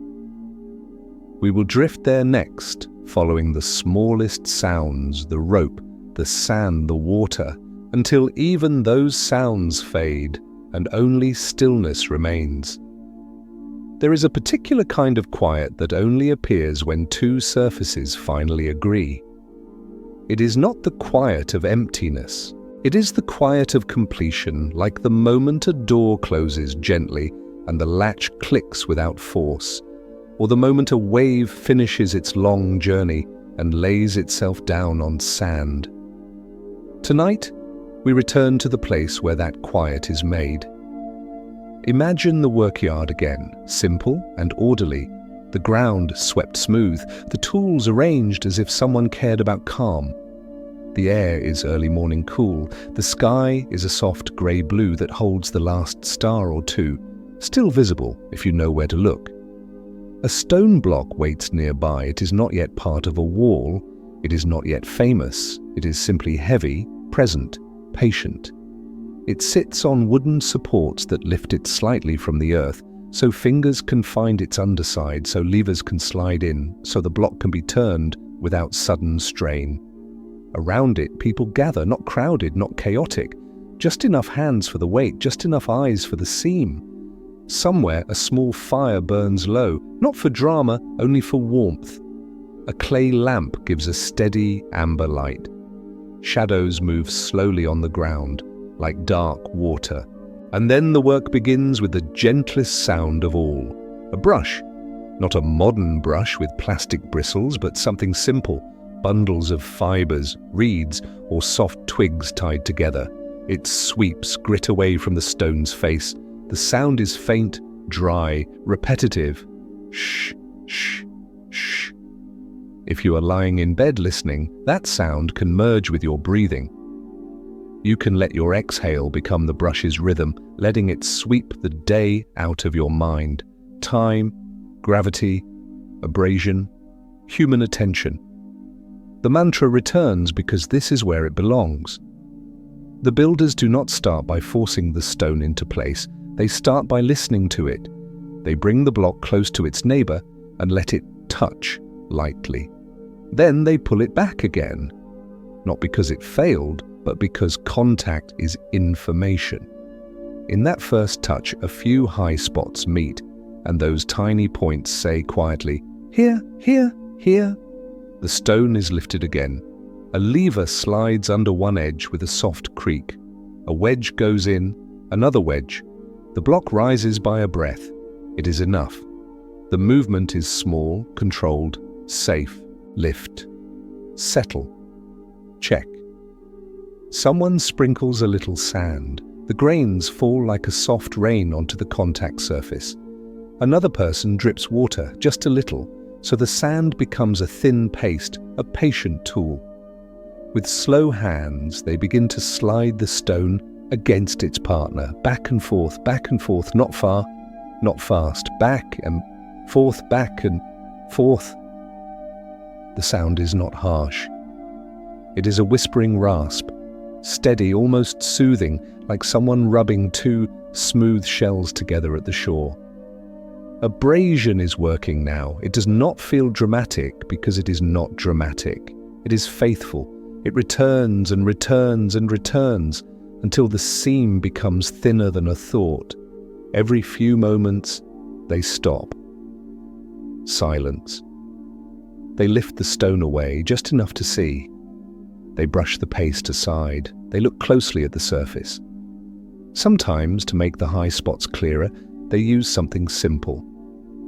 We will drift there next, following the smallest sounds, the rope, the sand, the water, until even those sounds fade and only stillness remains. There is a particular kind of quiet that only appears when two surfaces finally agree. It is not the quiet of emptiness. It is the quiet of completion, like the moment a door closes gently and the latch clicks without force, or the moment a wave finishes its long journey and lays itself down on sand. Tonight, we return to the place where that quiet is made. Imagine the workyard again, simple and orderly, the ground swept smooth, the tools arranged as if someone cared about calm. The air is early morning cool, the sky is a soft grey blue that holds the last star or two, still visible if you know where to look. A stone block waits nearby. It is not yet part of a wall, it is not yet famous, it is simply heavy, present, patient. It sits on wooden supports that lift it slightly from the earth, so fingers can find its underside, so levers can slide in, so the block can be turned without sudden strain. Around it, people gather, not crowded, not chaotic. Just enough hands for the weight, just enough eyes for the seam. Somewhere, a small fire burns low, not for drama, only for warmth. A clay lamp gives a steady amber light. Shadows move slowly on the ground, like dark water. And then the work begins with the gentlest sound of all. A brush. Not a modern brush with plastic bristles, but something simple. Bundles of fibers, reeds, or soft twigs tied together. It sweeps grit away from the stone's face. The sound is faint, dry, repetitive. Shh, shh, shh. If you are lying in bed listening, that sound can merge with your breathing. You can let your exhale become the brush's rhythm, letting it sweep the day out of your mind. Time, gravity, abrasion, human attention. The mantra returns because this is where it belongs. The builders do not start by forcing the stone into place. They start by listening to it. They bring the block close to its neighbor and let it touch lightly. Then they pull it back again. Not because it failed, but because contact is information. In that first touch, a few high spots meet, and those tiny points say quietly, "Here, here, here." The stone is lifted again. A lever slides under one edge with a soft creak. A wedge goes in, another wedge. The block rises by a breath. It is enough. The movement is small, controlled, safe. Lift. Settle. Check. Someone sprinkles a little sand. The grains fall like a soft rain onto the contact surface. Another person drips water, just a little, so the sand becomes a thin paste, a patient tool. With slow hands, they begin to slide the stone against its partner, back and forth, not far, not fast, back and forth. The sound is not harsh. It is a whispering rasp, steady, almost soothing, like someone rubbing two smooth shells together at the shore. Abrasion is working now. It does not feel dramatic because it is not dramatic. It is faithful. It returns and returns and returns until the seam becomes thinner than a thought. Every few moments, they stop. Silence. They lift the stone away, just enough to see. They brush the paste aside. They look closely at the surface. Sometimes, to make the high spots clearer, they use something simple.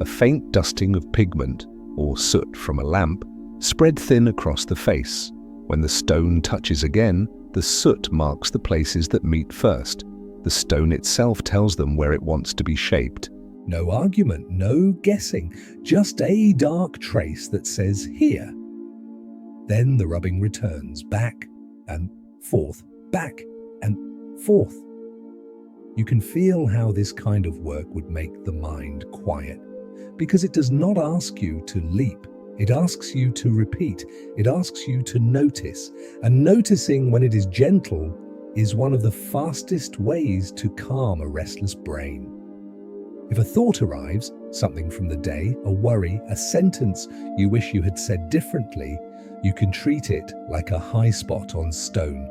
A faint dusting of pigment, or soot from a lamp, spread thin across the face. When the stone touches again, the soot marks the places that meet first. The stone itself tells them where it wants to be shaped. No argument, no guessing, just a dark trace that says here. Then the rubbing returns, back and forth, back and forth. You can feel how this kind of work would make the mind quiet, because it does not ask you to leap. It asks you to repeat. It asks you to notice. And noticing when it is gentle is one of the fastest ways to calm a restless brain. If a thought arrives, something from the day, a worry, a sentence you wish you had said differently, you can treat it like a high spot on stone.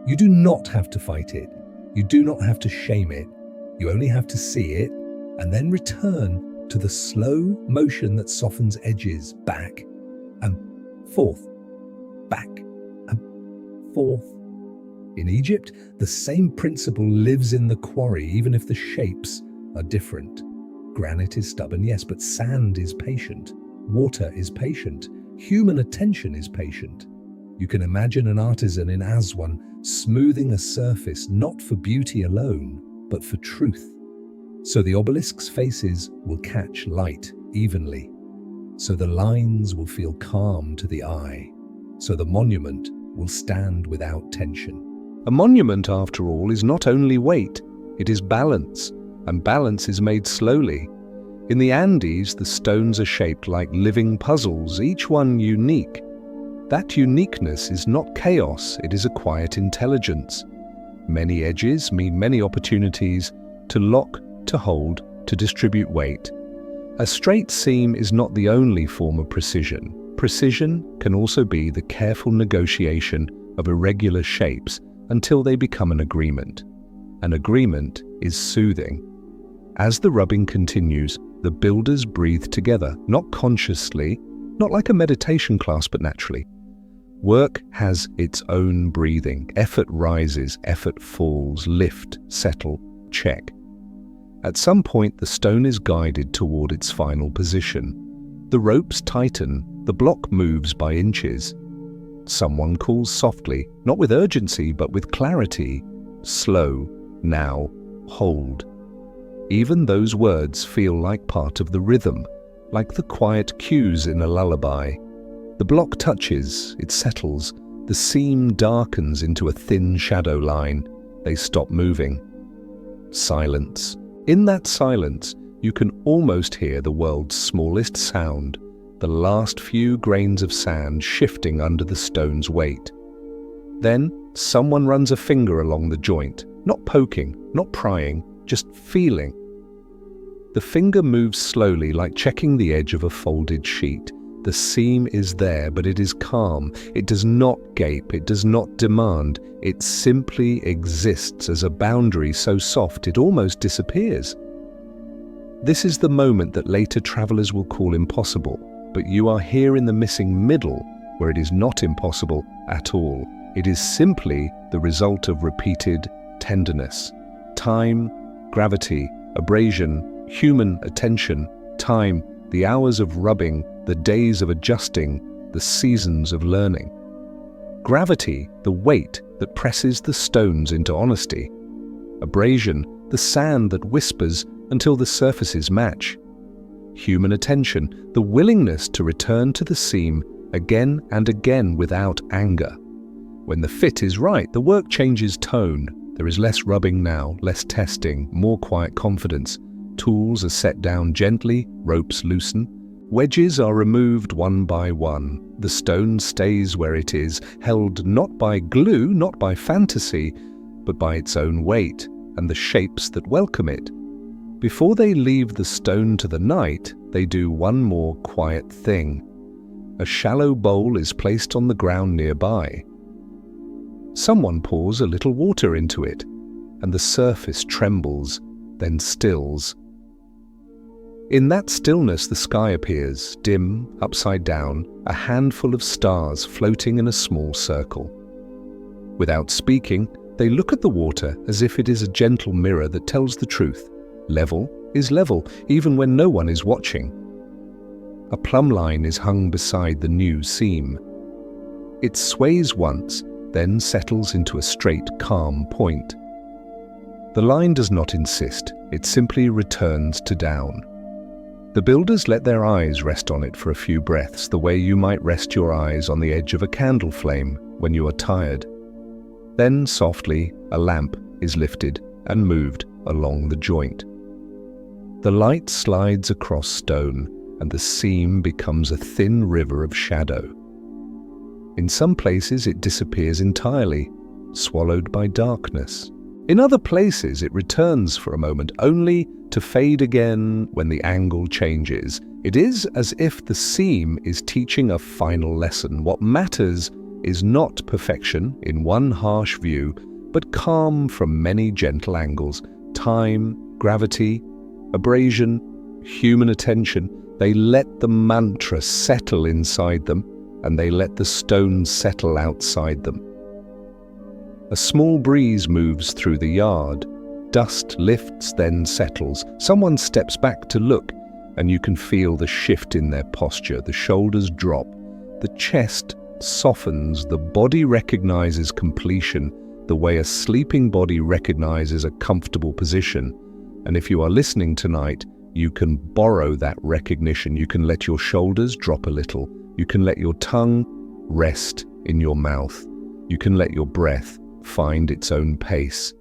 You do not have to fight it. You do not have to shame it. You only have to see it and then return to the slow motion that softens edges, back and forth, back and forth. In Egypt, the same principle lives in the quarry, even if the shapes are different. Granite is stubborn, yes, but sand is patient. Water is patient. Human attention is patient. You can imagine an artisan in Aswan smoothing a surface not for beauty alone, but for truth. So the obelisk's faces will catch light evenly. So the lines will feel calm to the eye. So the monument will stand without tension. A monument, after all, is not only weight, it is balance, and balance is made slowly. In the Andes, the stones are shaped like living puzzles, each one unique. That uniqueness is not chaos, it is a quiet intelligence. Many edges mean many opportunities to lock, to hold, to distribute weight. A straight seam is not the only form of precision. Precision can also be the careful negotiation of irregular shapes until they become an agreement. An agreement is soothing. As the rubbing continues, the builders breathe together, not consciously, not like a meditation class, but naturally. Work has its own breathing. Effort rises, effort falls, lift, settle, check. At some point, the stone is guided toward its final position. The ropes tighten, the block moves by inches. Someone calls softly, not with urgency, but with clarity. Slow, now, hold. Even those words feel like part of the rhythm, like the quiet cues in a lullaby. The block touches, it settles, the seam darkens into a thin shadow line. They stop moving. Silence. In that silence, you can almost hear the world's smallest sound, the last few grains of sand shifting under the stone's weight. Then, someone runs a finger along the joint, not poking, not prying, just feeling. The finger moves slowly, like checking the edge of a folded sheet. The seam is there, but it is calm. It does not gape, it does not demand. It simply exists as a boundary so soft it almost disappears. This is the moment that later travelers will call impossible, but you are here in the missing middle, where it is not impossible at all. It is simply the result of repeated tenderness. Time, gravity, abrasion, human attention, time, the hours of rubbing, the days of adjusting, the seasons of learning. Gravity, the weight that presses the stones into honesty. Abrasion, the sand that whispers until the surfaces match. Human attention, the willingness to return to the seam again and again without anger. When the fit is right, the work changes tone. There is less rubbing now, less testing, more quiet confidence. Tools are set down gently, ropes loosen. Wedges are removed one by one. The stone stays where it is, held not by glue, not by fantasy, but by its own weight and the shapes that welcome it. Before they leave the stone to the night, they do one more quiet thing. A shallow bowl is placed on the ground nearby. Someone pours a little water into it, and the surface trembles, then stills. In that stillness, the sky appears, dim, upside down, a handful of stars floating in a small circle. Without speaking, they look at the water as if it is a gentle mirror that tells the truth. Level is level, even when no one is watching. A plumb line is hung beside the new seam. It sways once, then settles into a straight, calm point. The line does not insist, it simply returns to down. The builders let their eyes rest on it for a few breaths, the way you might rest your eyes on the edge of a candle flame when you are tired. Then, softly, a lamp is lifted and moved along the joint. The light slides across stone, and the seam becomes a thin river of shadow. In some places it disappears entirely, swallowed by darkness. In other places it returns for a moment, only to fade again when the angle changes. It is as if the seam is teaching a final lesson. What matters is not perfection in one harsh view, but calm from many gentle angles. Time, gravity, abrasion, human attention. They let the mantra settle inside them, and they let the stones settle outside them. A small breeze moves through the yard. Dust lifts, then settles. Someone steps back to look, and you can feel the shift in their posture. The shoulders drop. The chest softens. The body recognizes completion, the way a sleeping body recognizes a comfortable position. And if you are listening tonight, you can borrow that recognition. You can let your shoulders drop a little. You can let your tongue rest in your mouth. You can let your breath find its own pace.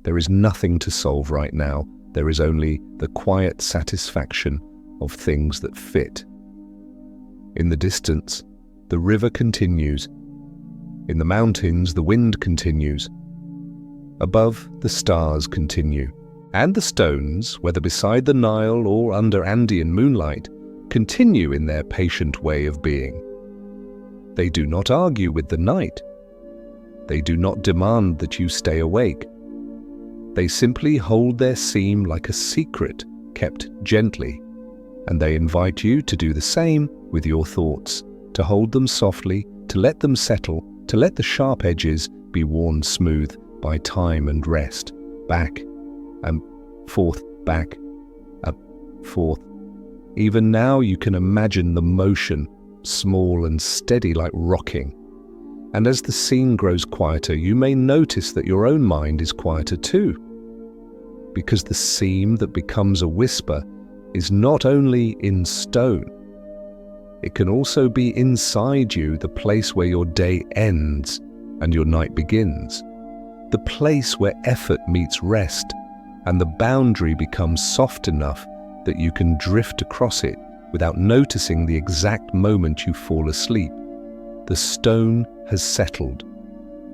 There is nothing to solve right now. There is only the quiet satisfaction of things that fit. In the distance, the river continues. In the mountains, the wind continues. Above, the stars continue, and the stones, whether beside the Nile or under Andean moonlight, continue in their patient way of being. They do not argue with the night. They do not demand that you stay awake. They simply hold their seam like a secret kept gently, and they invite you to do the same with your thoughts, to hold them softly, to let them settle, to let the sharp edges be worn smooth by time and rest, back and forth, back, up, forth. Even now you can imagine the motion, small and steady like rocking. And as the scene grows quieter, you may notice that your own mind is quieter too, because the seam that becomes a whisper is not only in stone, it can also be inside you, the place where your day ends and your night begins, the place where effort meets rest, and the boundary becomes soft enough that you can drift across it without noticing the exact moment you fall asleep. The stone has settled,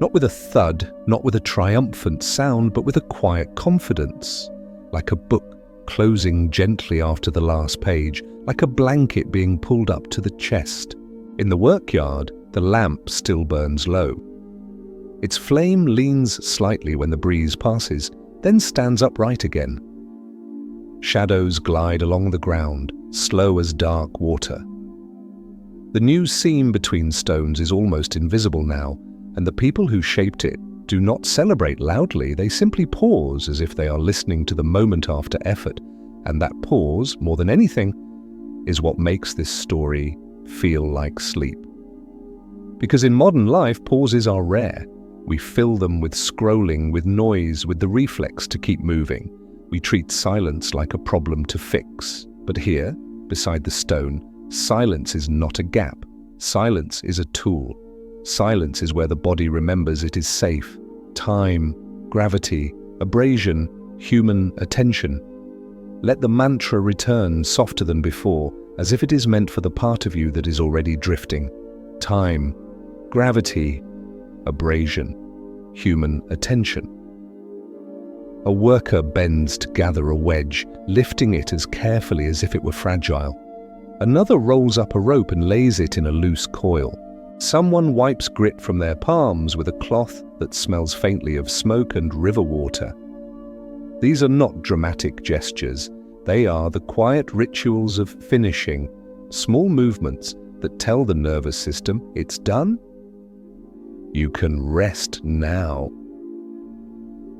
not with a thud, not with a triumphant sound, but with a quiet confidence, like a book closing gently after the last page, like a blanket being pulled up to the chest. In the workyard, the lamp still burns low. Its flame leans slightly when the breeze passes, then stands upright again. Shadows glide along the ground, slow as dark water. The new seam between stones is almost invisible now, and the people who shaped it do not celebrate loudly. They simply pause as if they are listening to the moment after effort, and that pause, more than anything, is what makes this story feel like sleep. Because in modern life, pauses are rare. We fill them with scrolling, with noise, with the reflex to keep moving. We treat silence like a problem to fix. But here, beside the stone, silence is not a gap. Silence is a tool. Silence is where the body remembers it is safe. Time, gravity, abrasion, human attention. Let the mantra return softer than before, as if it is meant for the part of you that is already drifting. Time, gravity, abrasion, human attention. A worker bends to gather a wedge, lifting it as carefully as if it were fragile. Another rolls up a rope and lays it in a loose coil. Someone wipes grit from their palms with a cloth that smells faintly of smoke and river water. These are not dramatic gestures. They are the quiet rituals of finishing, small movements that tell the nervous system it's done. You can rest now.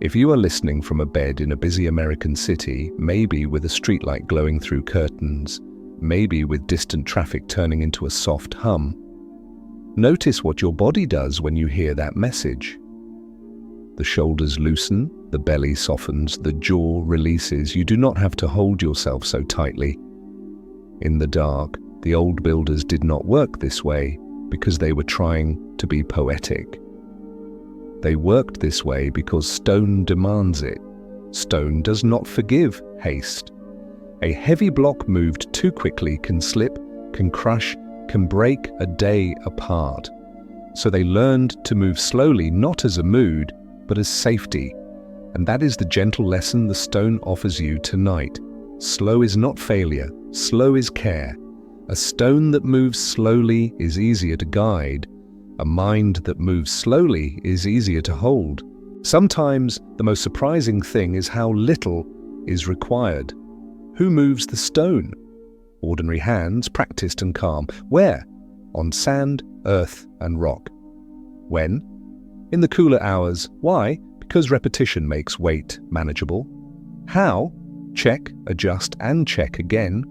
If you are listening from a bed in a busy American city, maybe with a streetlight glowing through curtains, maybe with distant traffic turning into a soft hum, notice what your body does when you hear that message. The shoulders loosen, the belly softens, the jaw releases. You do not have to hold yourself so tightly. In the dark, the old builders did not work this way because they were trying to be poetic. They worked this way because stone demands it. Stone does not forgive haste. A heavy block moved too quickly can slip, can crush, can break a day apart. So they learned to move slowly, not as a mood, but as safety. And that is the gentle lesson the stone offers you tonight. Slow is not failure, slow is care. A stone that moves slowly is easier to guide. A mind that moves slowly is easier to hold. Sometimes the most surprising thing is how little is required. Who moves the stone? Ordinary hands, practiced and calm. Where? On sand, earth, and rock. When? In the cooler hours. Why? Because repetition makes weight manageable. How? Check, adjust, and check again.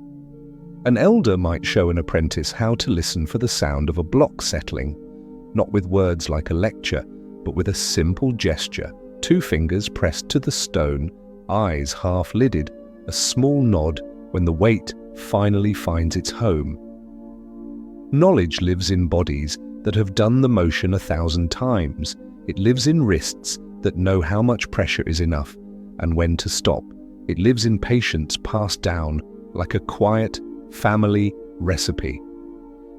An elder might show an apprentice how to listen for the sound of a block settling, not with words like a lecture, but with a simple gesture, 2 fingers pressed to the stone, eyes half-lidded, a small nod when the weight finally finds its home. Knowledge lives in bodies that have done the motion 1,000 times. It lives in wrists that know how much pressure is enough and when to stop. It lives in patience passed down like a quiet family recipe.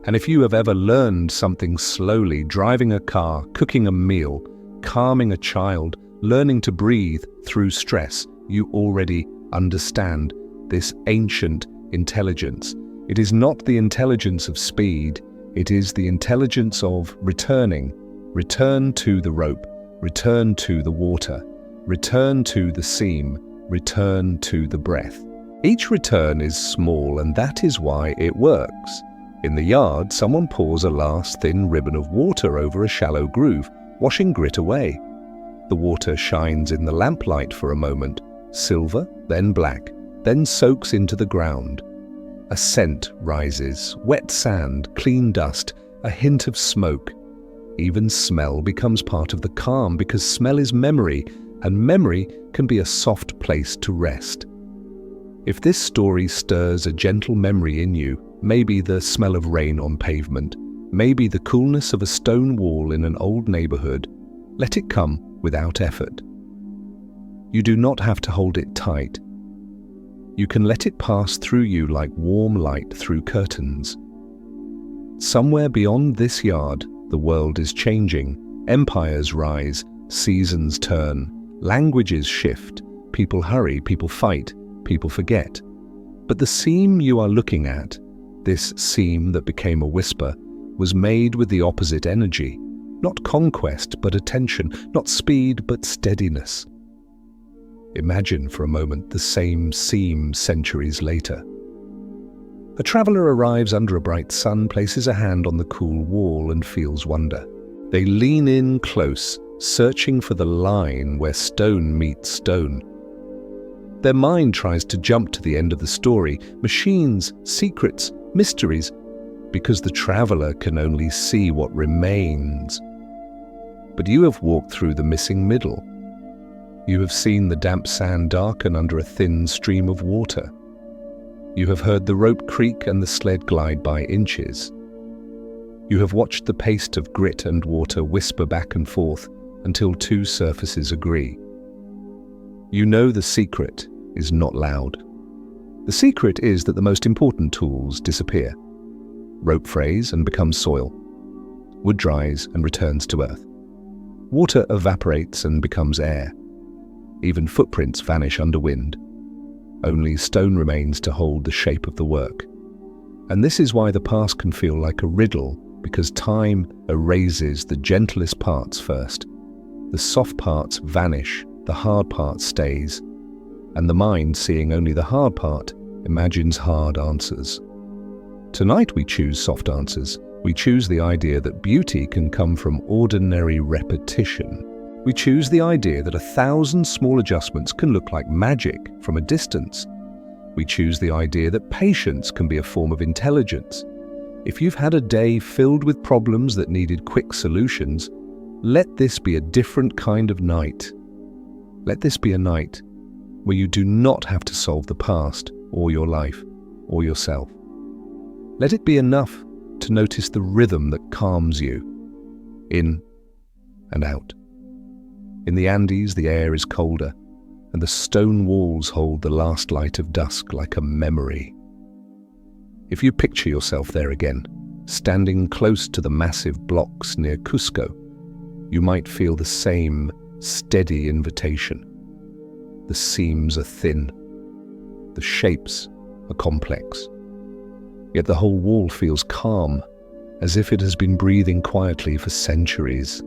And if you have ever learned something slowly, driving a car, cooking a meal, calming a child, learning to breathe through stress. You already understand this ancient intelligence. It is not the intelligence of speed, it is the intelligence of returning. Return to the rope, return to the water, return to the seam, return to the breath. Each return is small, and that is why it works. In the yard, someone pours a last thin ribbon of water over a shallow groove, washing grit away. The water shines in the lamplight for a moment, silver, then black, then soaks into the ground. A scent rises, wet sand, clean dust, a hint of smoke. Even smell becomes part of the calm, because smell is memory, and memory can be a soft place to rest. If this story stirs a gentle memory in you, maybe the smell of rain on pavement, maybe the coolness of a stone wall in an old neighborhood, let it come without effort. You do not have to hold it tight. You can let it pass through you like warm light through curtains. Somewhere beyond this yard, the world is changing. Empires rise, seasons turn, languages shift, people hurry, people fight, people forget. But the seam you are looking at, this seam that became a whisper, was made with the opposite energy. Not conquest, but attention. Not speed, but steadiness. Imagine for a moment the same seam centuries later. A traveler arrives under a bright sun, places a hand on the cool wall and feels wonder. They lean in close, searching for the line where stone meets stone. Their mind tries to jump to the end of the story, machines, secrets, mysteries, because the traveler can only see what remains. But you have walked through the missing middle. You have seen the damp sand darken under a thin stream of water. You have heard the rope creak and the sled glide by inches. You have watched the paste of grit and water whisper back and forth until two surfaces agree. You know the secret is not loud. The secret is that the most important tools disappear. Rope frays and becomes soil. Wood dries and returns to earth. Water evaporates and becomes air. Even footprints vanish under wind. Only stone remains to hold the shape of the work. And this is why the past can feel like a riddle, because time erases the gentlest parts first. The soft parts vanish, the hard part stays. And the mind, seeing only the hard part, imagines hard answers. Tonight we choose soft answers. We choose the idea that beauty can come from ordinary repetition. We choose the idea that 1,000 small adjustments can look like magic from a distance. We choose the idea that patience can be a form of intelligence. If you've had a day filled with problems that needed quick solutions, let this be a different kind of night. Let this be a night where you do not have to solve the past or your life or yourself. Let it be enough to notice the rhythm that calms you, in and out. In the Andes, the air is colder, and the stone walls hold the last light of dusk like a memory. If you picture yourself there again, standing close to the massive blocks near Cusco, you might feel the same steady invitation. The seams are thin, the shapes are complex, yet the whole wall feels calm, as if it has been breathing quietly for centuries.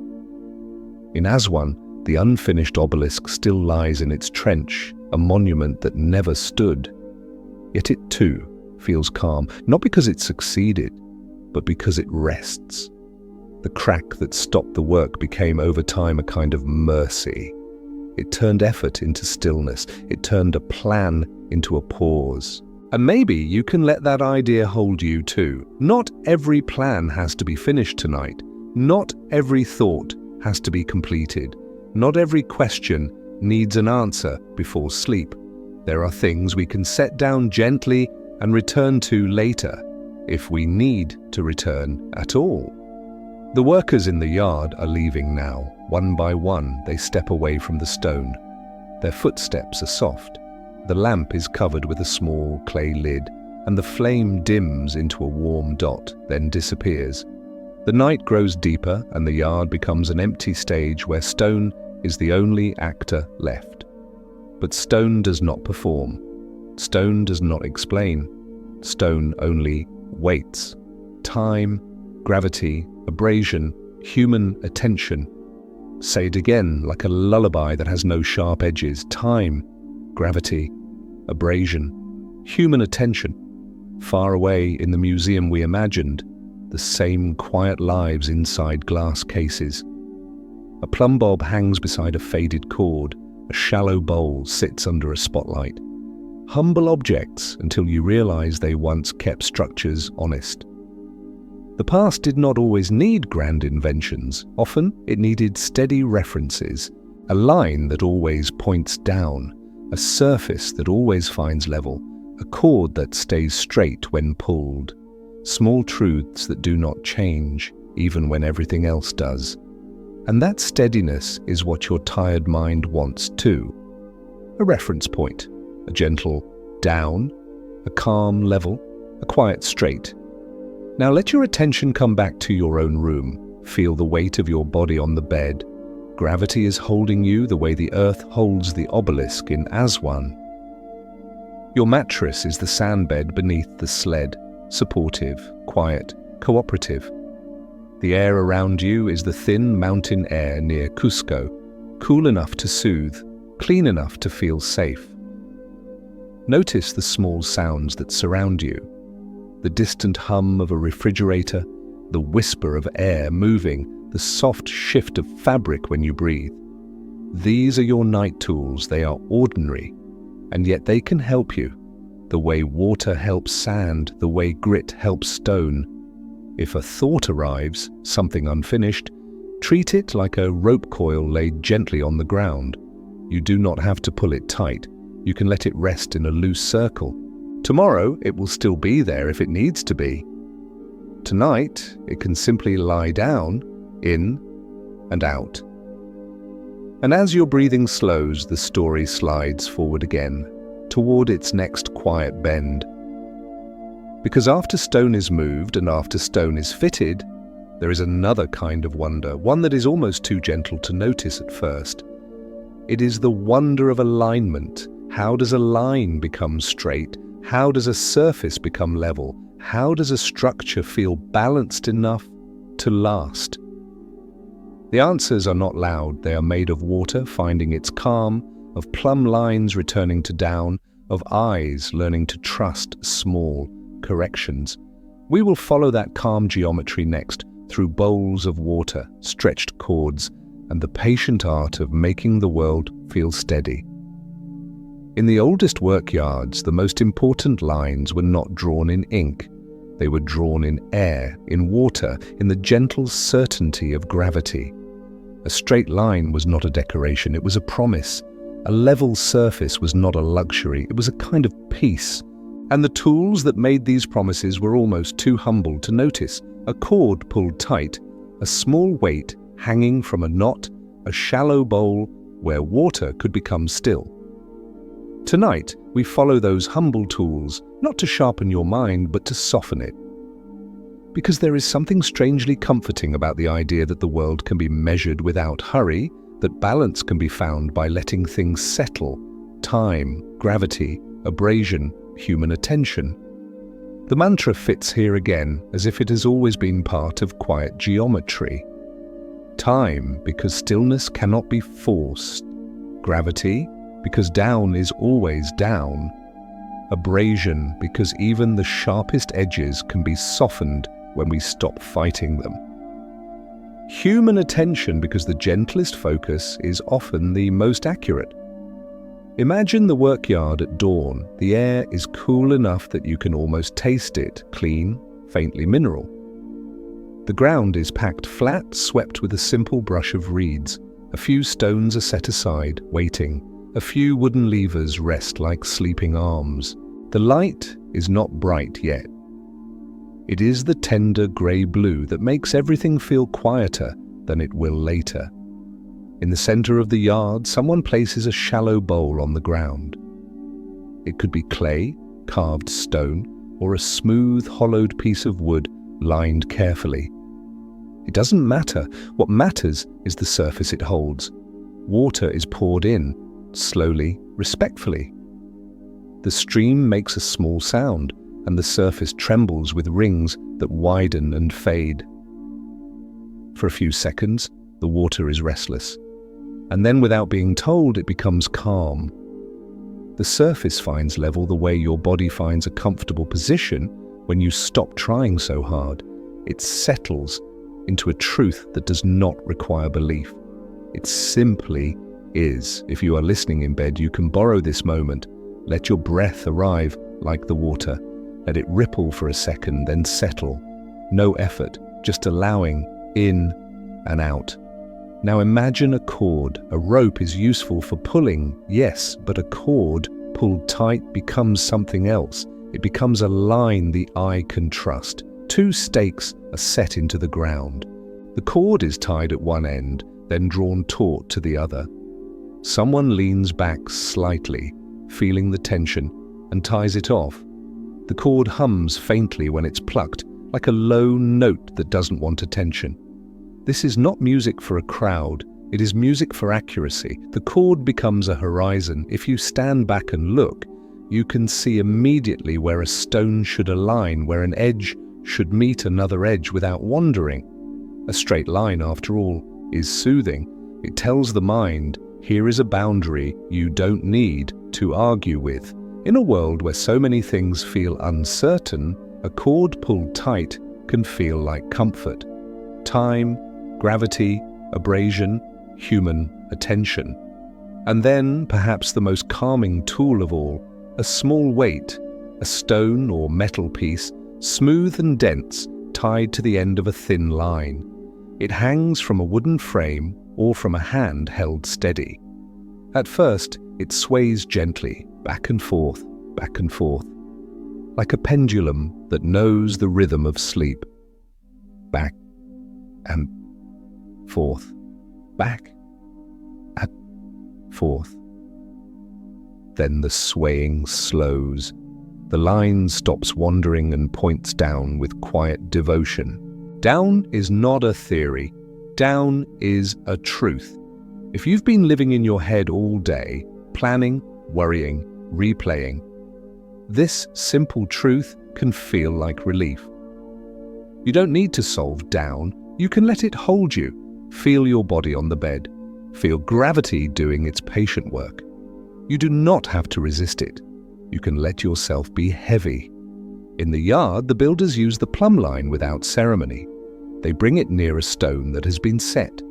In Aswan, the unfinished obelisk still lies in its trench, a monument that never stood. Yet it too feels calm, not because it succeeded, but because it rests. The crack that stopped the work became over time a kind of mercy. It turned effort into stillness. It turned a plan into a pause. And maybe you can let that idea hold you too. Not every plan has to be finished tonight. Not every thought has to be completed. Not every question needs an answer before sleep. There are things we can set down gently and return to later, if we need to return at all. The workers in the yard are leaving now. One by one, they step away from the stone. Their footsteps are soft. The lamp is covered with a small clay lid, and the flame dims into a warm dot, then disappears. The night grows deeper, and the yard becomes an empty stage where stone is the only actor left. But stone does not perform. Stone does not explain. Stone only waits. Time, gravity, abrasion, human attention. Say it again, like a lullaby that has no sharp edges. Time, gravity, abrasion, human attention. Far away in the museum we imagined, the same quiet lives inside glass cases. A plumb bob hangs beside a faded cord. A shallow bowl sits under a spotlight. Humble objects until you realize they once kept structures honest. The past did not always need grand inventions. Often it needed steady references, a line that always points down, a surface that always finds level, a cord that stays straight when pulled. Small truths that do not change, even when everything else does. And that steadiness is what your tired mind wants too. A reference point, a gentle down, a calm level, a quiet straight. Now let your attention come back to your own room. Feel the weight of your body on the bed. Gravity is holding you the way the earth holds the obelisk in Aswan. Your mattress is the sandbed beneath the sled, supportive, quiet, cooperative. The air around you is the thin mountain air near Cusco, cool enough to soothe, clean enough to feel safe. Notice the small sounds that surround you. The distant hum of a refrigerator, the whisper of air moving, the soft shift of fabric when you breathe. These are your night tools. They are ordinary, and yet they can help you. The way water helps sand, the way grit helps stone. If a thought arrives, something unfinished, treat it like a rope coil laid gently on the ground. You do not have to pull it tight. You can let it rest in a loose circle. Tomorrow, it will still be there if it needs to be. Tonight, it can simply lie down, in and out. And as your breathing slows, the story slides forward again, toward its next quiet bend. Because after stone is moved and after stone is fitted, there is another kind of wonder, one that is almost too gentle to notice at first. It is the wonder of alignment. How does a line become straight? How does a surface become level? How does a structure feel balanced enough to last? The answers are not loud. They are made of water finding its calm, of plumb lines returning to down, of eyes learning to trust small corrections. We will follow that calm geometry next, through bowls of water, stretched cords, and the patient art of making the world feel steady. In the oldest workyards, the most important lines were not drawn in ink. They were drawn in air, in water, in the gentle certainty of gravity. A straight line was not a decoration, it was a promise. A level surface was not a luxury, it was a kind of peace. And the tools that made these promises were almost too humble to notice. A cord pulled tight, a small weight hanging from a knot, a shallow bowl where water could become still. Tonight, we follow those humble tools, not to sharpen your mind, but to soften it. Because there is something strangely comforting about the idea that the world can be measured without hurry, that balance can be found by letting things settle, time, gravity, abrasion, human attention. The mantra fits here again, as if it has always been part of quiet geometry. Time, because stillness cannot be forced. Gravity, because down is always down. Abrasion, because even the sharpest edges can be softened when we stop fighting them. Human attention, because the gentlest focus is often the most accurate. Imagine the workyard at dawn. The air is cool enough that you can almost taste it, clean, faintly mineral. The ground is packed flat, swept with a simple brush of reeds. A few stones are set aside, waiting. A few wooden levers rest like sleeping arms. The light is not bright yet. It is the tender grey-blue that makes everything feel quieter than it will later. In the center of the yard, someone places a shallow bowl on the ground. It could be clay, carved stone, or a smooth, hollowed piece of wood lined carefully. It doesn't matter. What matters is the surface it holds. Water is poured in, slowly, respectfully. The stream makes a small sound, and the surface trembles with rings that widen and fade. For a few seconds, the water is restless, and then without being told, it becomes calm. The surface finds level the way your body finds a comfortable position when you stop trying so hard. It settles into a truth that does not require belief. It simply is. If you are listening in bed, you can borrow this moment. Let your breath arrive like the water. Let it ripple for a second, then settle. No effort, just allowing in and out. Now imagine a cord. A rope is useful for pulling, yes, but a cord pulled tight becomes something else. It becomes a line the eye can trust. Two stakes are set into the ground. The cord is tied at one end, then drawn taut to the other. Someone leans back slightly, feeling the tension, and ties it off. The cord hums faintly when it's plucked, like a low note that doesn't want attention. This is not music for a crowd, it is music for accuracy. The cord becomes a horizon. If you stand back and look, you can see immediately where a stone should align, where an edge should meet another edge without wandering. A straight line, after all, is soothing. It tells the mind, here is a boundary you don't need to argue with. In a world where so many things feel uncertain, a cord pulled tight can feel like comfort. Time, gravity, abrasion, human attention. And then, perhaps the most calming tool of all, a small weight, a stone or metal piece, smooth and dense, tied to the end of a thin line. It hangs from a wooden frame or from a hand held steady. At first, it sways gently, back and forth, like a pendulum that knows the rhythm of sleep. Back and forth, back and forth. Then the swaying slows. The line stops wandering and points down with quiet devotion. Down is not a theory. Down is a truth. If you've been living in your head all day, planning, worrying, replaying, this simple truth can feel like relief. You don't need to solve down. You can let it hold you. Feel your body on the bed. Feel gravity doing its patient work. You do not have to resist it. You can let yourself be heavy. In the yard, the builders use the plumb line without ceremony. They bring it near a stone that has been set.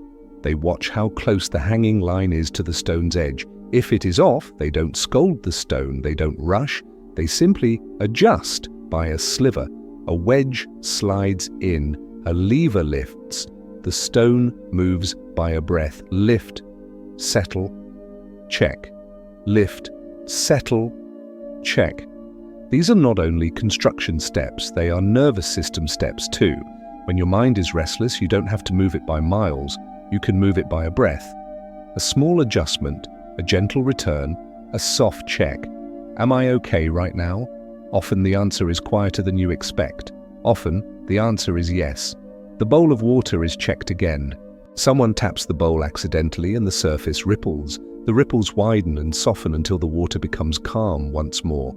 They watch how close the hanging line is to the stone's edge. If it is off, they don't scold the stone, they don't rush, they simply adjust by a sliver. A wedge slides in, a lever lifts. The stone moves by a breath. Lift, settle, check. Lift, settle, check. These are not only construction steps, they are nervous system steps too. When your mind is restless, you don't have to move it by miles. You can move it by a breath. A small adjustment, a gentle return, a soft check. Am I okay right now? Often the answer is quieter than you expect. Often the answer is yes. The bowl of water is checked again. Someone taps the bowl accidentally and the surface ripples. The ripples widen and soften until the water becomes calm once more.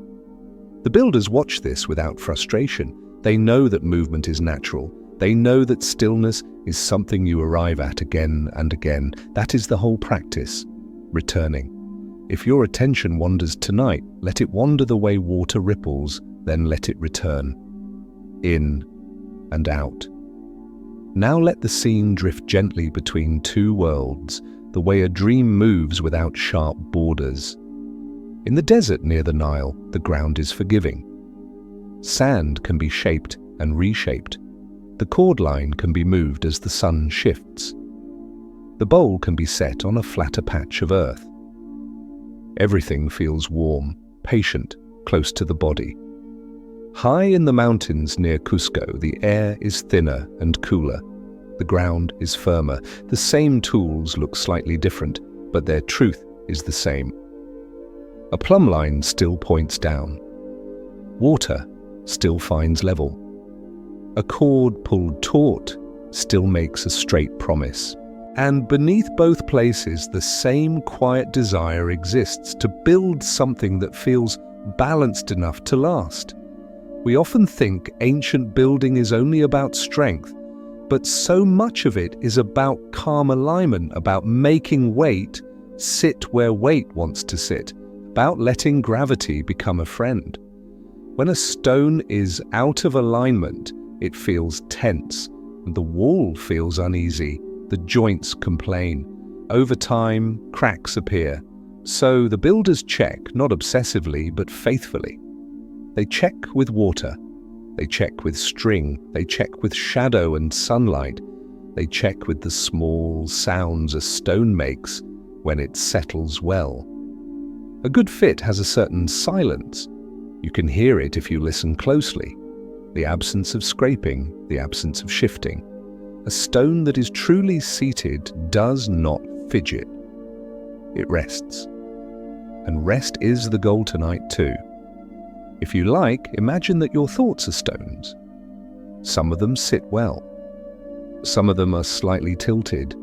The builders watch this without frustration. They know that movement is natural. They know that stillness is something you arrive at again and again. That is the whole practice, returning. If your attention wanders tonight, let it wander the way water ripples, then let it return. In and out. Now let the scene drift gently between two worlds, the way a dream moves without sharp borders. In the desert near the Nile, the ground is forgiving. Sand can be shaped and reshaped. The cord line can be moved as the sun shifts. The bowl can be set on a flatter patch of earth. Everything feels warm, patient, close to the body. High in the mountains near Cusco, the air is thinner and cooler. The ground is firmer. The same tools look slightly different, but their truth is the same. A plumb line still points down. Water still finds level. A cord pulled taut still makes a straight promise. And beneath both places, the same quiet desire exists to build something that feels balanced enough to last. We often think ancient building is only about strength, but so much of it is about calm alignment, about making weight sit where weight wants to sit, about letting gravity become a friend. When a stone is out of alignment, it feels tense, and the wall feels uneasy, the joints complain. Over time, cracks appear. So the builders check, not obsessively, but faithfully. They check with water. They check with string. They check with shadow and sunlight. They check with the small sounds a stone makes when it settles well. A good fit has a certain silence. You can hear it if you listen closely. The absence of scraping, the absence of shifting. A stone that is truly seated does not fidget. It rests. And rest is the goal tonight too. If you like, imagine that your thoughts are stones. Some of them sit well. Some of them are slightly tilted,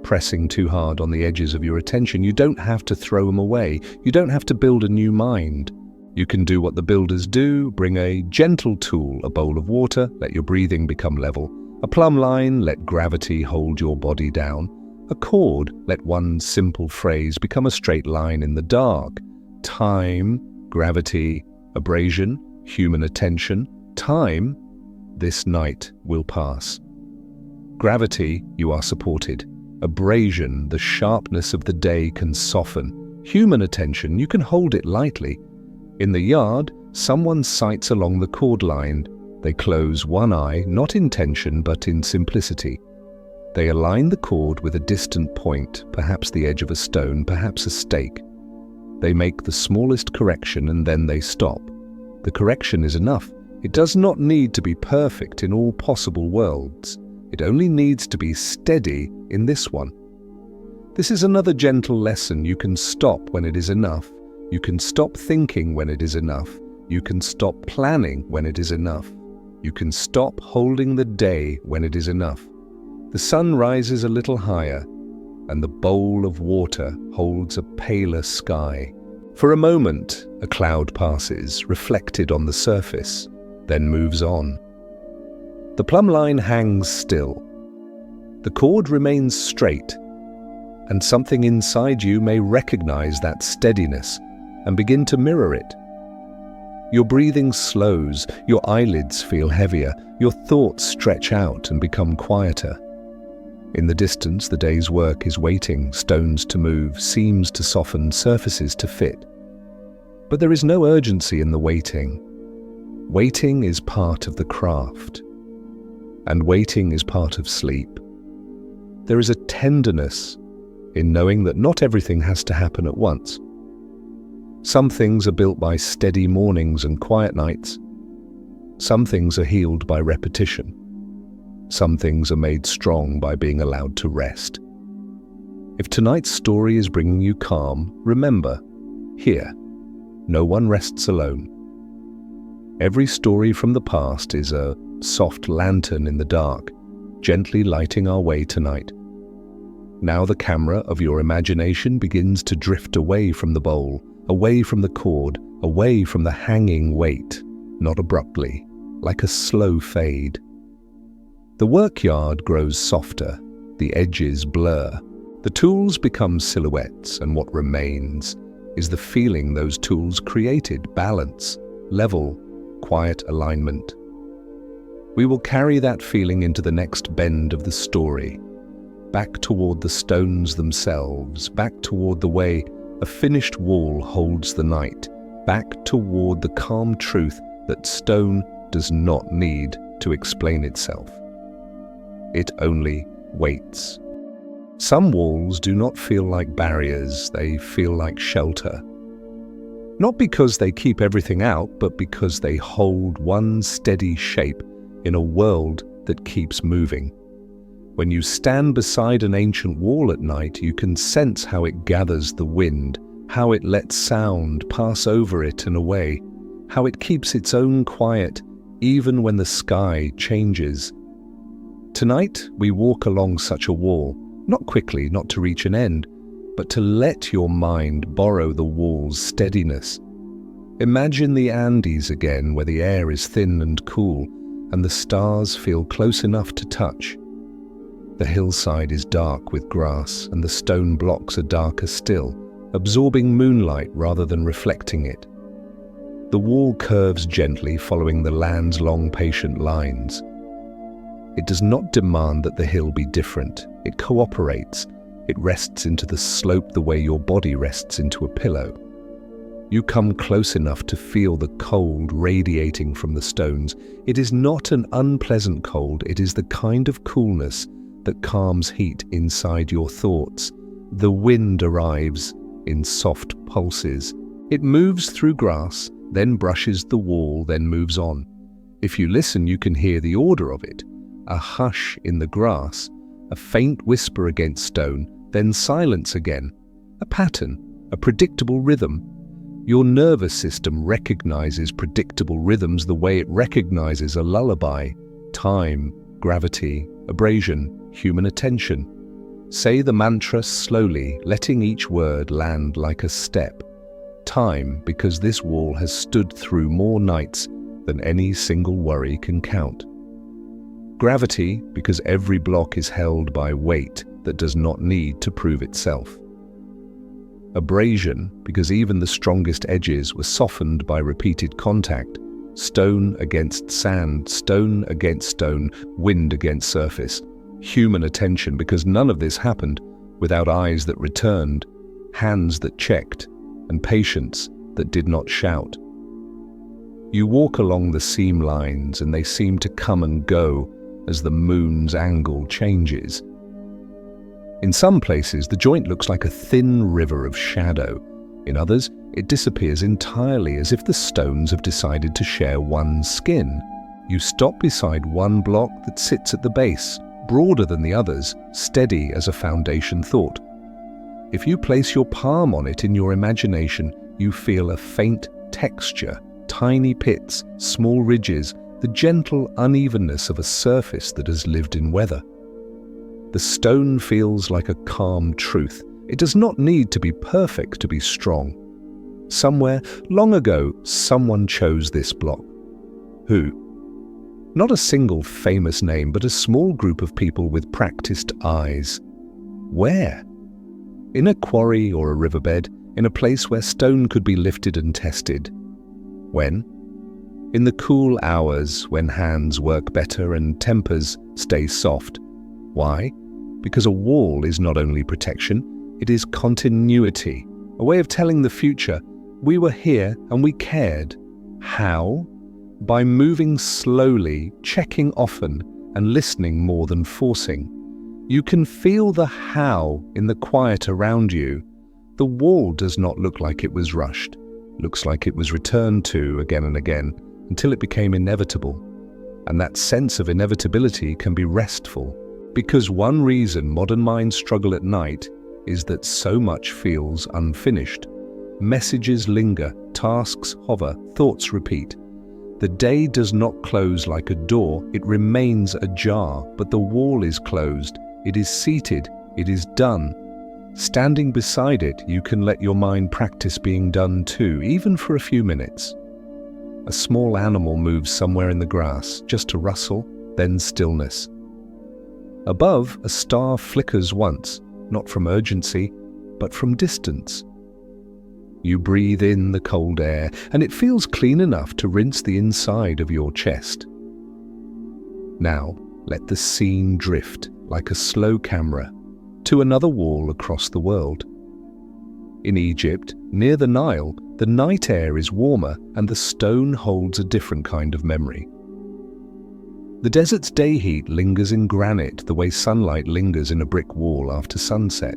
pressing too hard on the edges of your attention. You don't have to throw them away. You don't have to build a new mind. You can do what the builders do, bring a gentle tool, a bowl of water, let your breathing become level. A plumb line, let gravity hold your body down. A chord, let one simple phrase become a straight line in the dark. Time, gravity, abrasion, human attention. Time, this night will pass. Gravity, you are supported. Abrasion, the sharpness of the day can soften. Human attention, you can hold it lightly. In the yard, someone sights along the cord line. They close one eye, not in tension, but in simplicity. They align the cord with a distant point, perhaps the edge of a stone, perhaps a stake. They make the smallest correction and then they stop. The correction is enough. It does not need to be perfect in all possible worlds. It only needs to be steady in this one. This is another gentle lesson. You can stop when it is enough. You can stop thinking when it is enough. You can stop planning when it is enough. You can stop holding the day when it is enough. The sun rises a little higher, and the bowl of water holds a paler sky. For a moment, a cloud passes, reflected on the surface, then moves on. The plumb line hangs still. The cord remains straight, and something inside you may recognize that steadiness and begin to mirror it. Your breathing slows, your eyelids feel heavier, your thoughts stretch out and become quieter. In the distance, the day's work is waiting, stones to move, seams to soften, surfaces to fit. But there is no urgency in the waiting. Waiting is part of the craft, and waiting is part of sleep. There is a tenderness in knowing that not everything has to happen at once. Some things are built by steady mornings and quiet nights. Some things are healed by repetition. Some things are made strong by being allowed to rest. If tonight's story is bringing you calm, remember, here, no one rests alone. Every story from the past is a soft lantern in the dark, gently lighting our way tonight. Now the camera of your imagination begins to drift away from the bowl, away from the cord, away from the hanging weight, not abruptly, like a slow fade. The workyard grows softer, the edges blur, the tools become silhouettes, and what remains is the feeling those tools created: balance, level, quiet alignment. We will carry that feeling into the next bend of the story, back toward the stones themselves, back toward the way a finished wall holds the night, back toward the calm truth that stone does not need to explain itself. It only waits. Some walls do not feel like barriers, they feel like shelter. Not because they keep everything out, but because they hold one steady shape in a world that keeps moving. When you stand beside an ancient wall at night, you can sense how it gathers the wind, how it lets sound pass over it and away, how it keeps its own quiet even when the sky changes. Tonight, we walk along such a wall, Not quickly, not to reach an end, but to let your mind borrow the wall's steadiness. Imagine the Andes again, where the air is thin and cool, and the stars feel close enough to touch. The hillside is dark with grass, and the stone blocks are darker still, absorbing moonlight rather than reflecting it. The wall curves gently, following the land's long, patient lines. It does not demand that the hill be different. It cooperates. It rests into the slope the way your body rests into a pillow. You come close enough to feel the cold radiating from the stones. It is not an unpleasant cold. It is the kind of coolness that calms heat inside your thoughts. The wind arrives in soft pulses. It moves through grass, then brushes the wall, then moves on. If you listen, you can hear the order of it. A hush in the grass, a faint whisper against stone, then silence again. A pattern, a predictable rhythm. Your nervous system recognizes predictable rhythms the way it recognizes a lullaby, time, gravity, abrasion, human attention. Say the mantra slowly, letting each word land like a step. Time, because this wall has stood through more nights than any single worry can count. Gravity, because every block is held by weight that does not need to prove itself. Abrasion, because even the strongest edges were softened by repeated contact, stone against sand, stone against stone, wind against surface. Human attention, because none of this happened without eyes that returned, hands that checked, and patience that did not shout. You walk along the seam lines, and they seem to come and go as the moon's angle changes. In some places, the joint looks like a thin river of shadow. In others, it disappears entirely, as if the stones have decided to share one skin. You stop beside one block that sits at the base, broader than the others, steady as a foundation thought. If you place your palm on it in your imagination, you feel a faint texture, tiny pits, small ridges, the gentle unevenness of a surface that has lived in weather. The stone feels like a calm truth. It does not need to be perfect to be strong. Somewhere, long ago, someone chose this block. Who? Not a single famous name, but a small group of people with practiced eyes. Where? In a quarry or a riverbed, in a place where stone could be lifted and tested. When? In the cool hours when hands work better and tempers stay soft. Why? Because a wall is not only protection, it is continuity, a way of telling the future, we were here and we cared. How? By moving slowly, checking often, and listening more than forcing. You can feel the how in the quiet around you. The wall does not look like it was rushed. It looks like it was returned to again and again, until it became inevitable. And that sense of inevitability can be restful. Because one reason modern minds struggle at night is that so much feels unfinished. Messages linger, tasks hover, thoughts repeat. The day does not close like a door, it remains ajar, but the wall is closed. It is seated, it is done. Standing beside it, you can let your mind practice being done too, even for a few minutes. A small animal moves somewhere in the grass, just a rustle, then stillness. Above, a star flickers once, not from urgency, but from distance. You breathe in the cold air, and it feels clean enough to rinse the inside of your chest. Now, let the scene drift, like a slow camera, to another wall across the world. In Egypt, near the Nile, the night air is warmer, and the stone holds a different kind of memory. The desert's day heat lingers in granite the way sunlight lingers in a brick wall after sunset.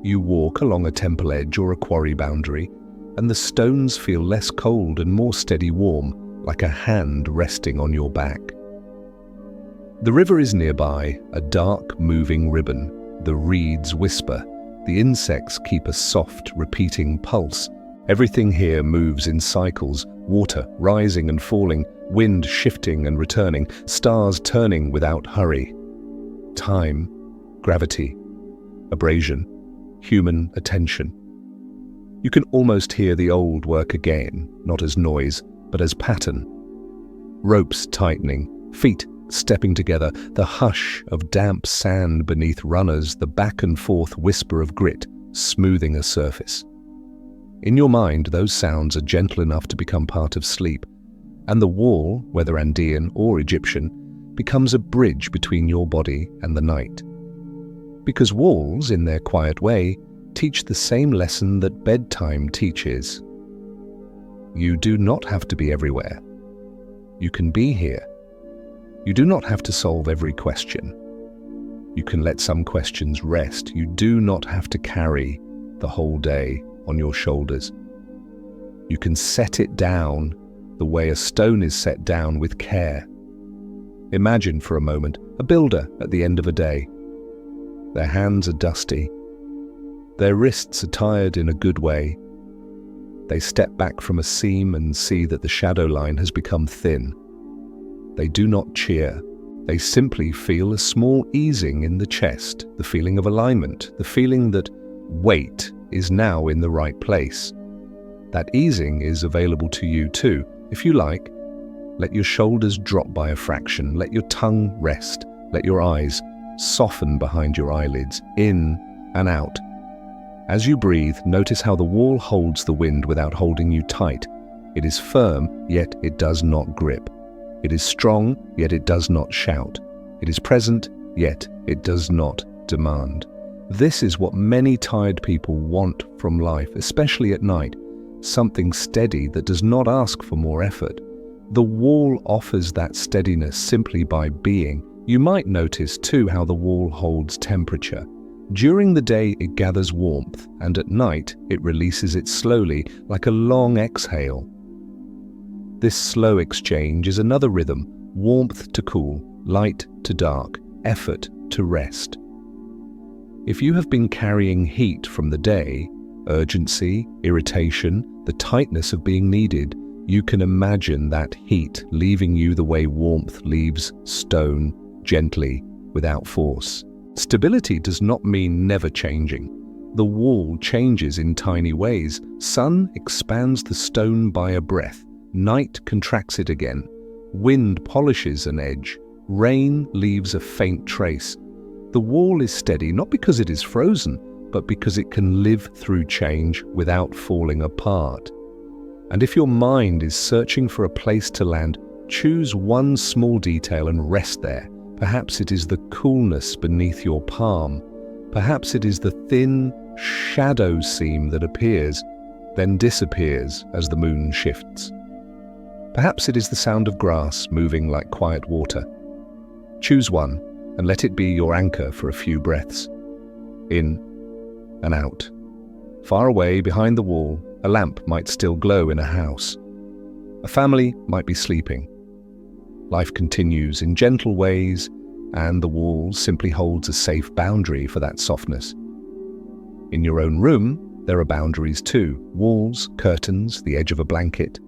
You walk along a temple edge or a quarry boundary, and the stones feel less cold and more steady warm, like a hand resting on your back. The river is nearby, a dark, moving ribbon. The reeds whisper. The insects keep a soft, repeating pulse. Everything here moves in cycles, water rising and falling, wind shifting and returning, stars turning without hurry. Time, Gravity, abrasion, human attention. You can almost hear the old work again, not as noise, but as pattern. Ropes tightening, feet stepping together, the hush of damp sand beneath runners, the back and forth whisper of grit smoothing a surface. In your mind, those sounds are gentle enough to become part of sleep, and the wall, whether Andean or Egyptian, becomes a bridge between your body and the night. Because walls, in their quiet way, teach the same lesson that bedtime teaches. You do not have to be everywhere. You can be here. You do not have to solve every question. You can let some questions rest. You do not have to carry the whole day on your shoulders. You can set it down the way a stone is set down with care. Imagine for a moment a builder at the end of a day. Their hands are dusty. Their wrists are tired in a good way. They step back from a seam and see that the shadow line has become thin. They do not cheer. They simply feel a small easing in the chest, the feeling of alignment, the feeling that weight is now in the right place. That easing is available to you too. If you like, let your shoulders drop by a fraction, let your tongue rest, let your eyes soften behind your eyelids, in and out. As you breathe, notice how the wall holds the wind without holding you tight. It is firm, yet it does not grip. It is strong, yet it does not shout. It is present, yet it does not demand. This is what many tired people want from life, especially at night. Something steady that does not ask for more effort. The wall offers that steadiness simply by being. You might notice too how the wall holds temperature. During the day it gathers warmth, and at night it releases it slowly, like a long exhale. This slow exchange is another rhythm: warmth to cool, light to dark, effort to rest. If you have been carrying heat from the day, urgency, irritation, the tightness of being needed, you can imagine that heat leaving you the way warmth leaves stone, gently, without force. Stability does not mean never changing. The wall changes in tiny ways. Sun expands the stone by a breath. Night contracts it again. Wind polishes an edge. Rain leaves a faint trace. The wall is steady not because it is frozen, but because it can live through change without falling apart. And if your mind is searching for a place to land, choose one small detail and rest there. Perhaps it is the coolness beneath your palm. Perhaps it is the thin shadow seam that appears, then disappears as the moon shifts. Perhaps it is the sound of grass moving like quiet water. Choose one and let it be your anchor for a few breaths. In and out. Far away behind the wall, a lamp might still glow in a house. A family might be sleeping. Life continues in gentle ways, and the wall simply holds a safe boundary for that softness. In your own room, there are boundaries too: walls, curtains, the edge of a blanket.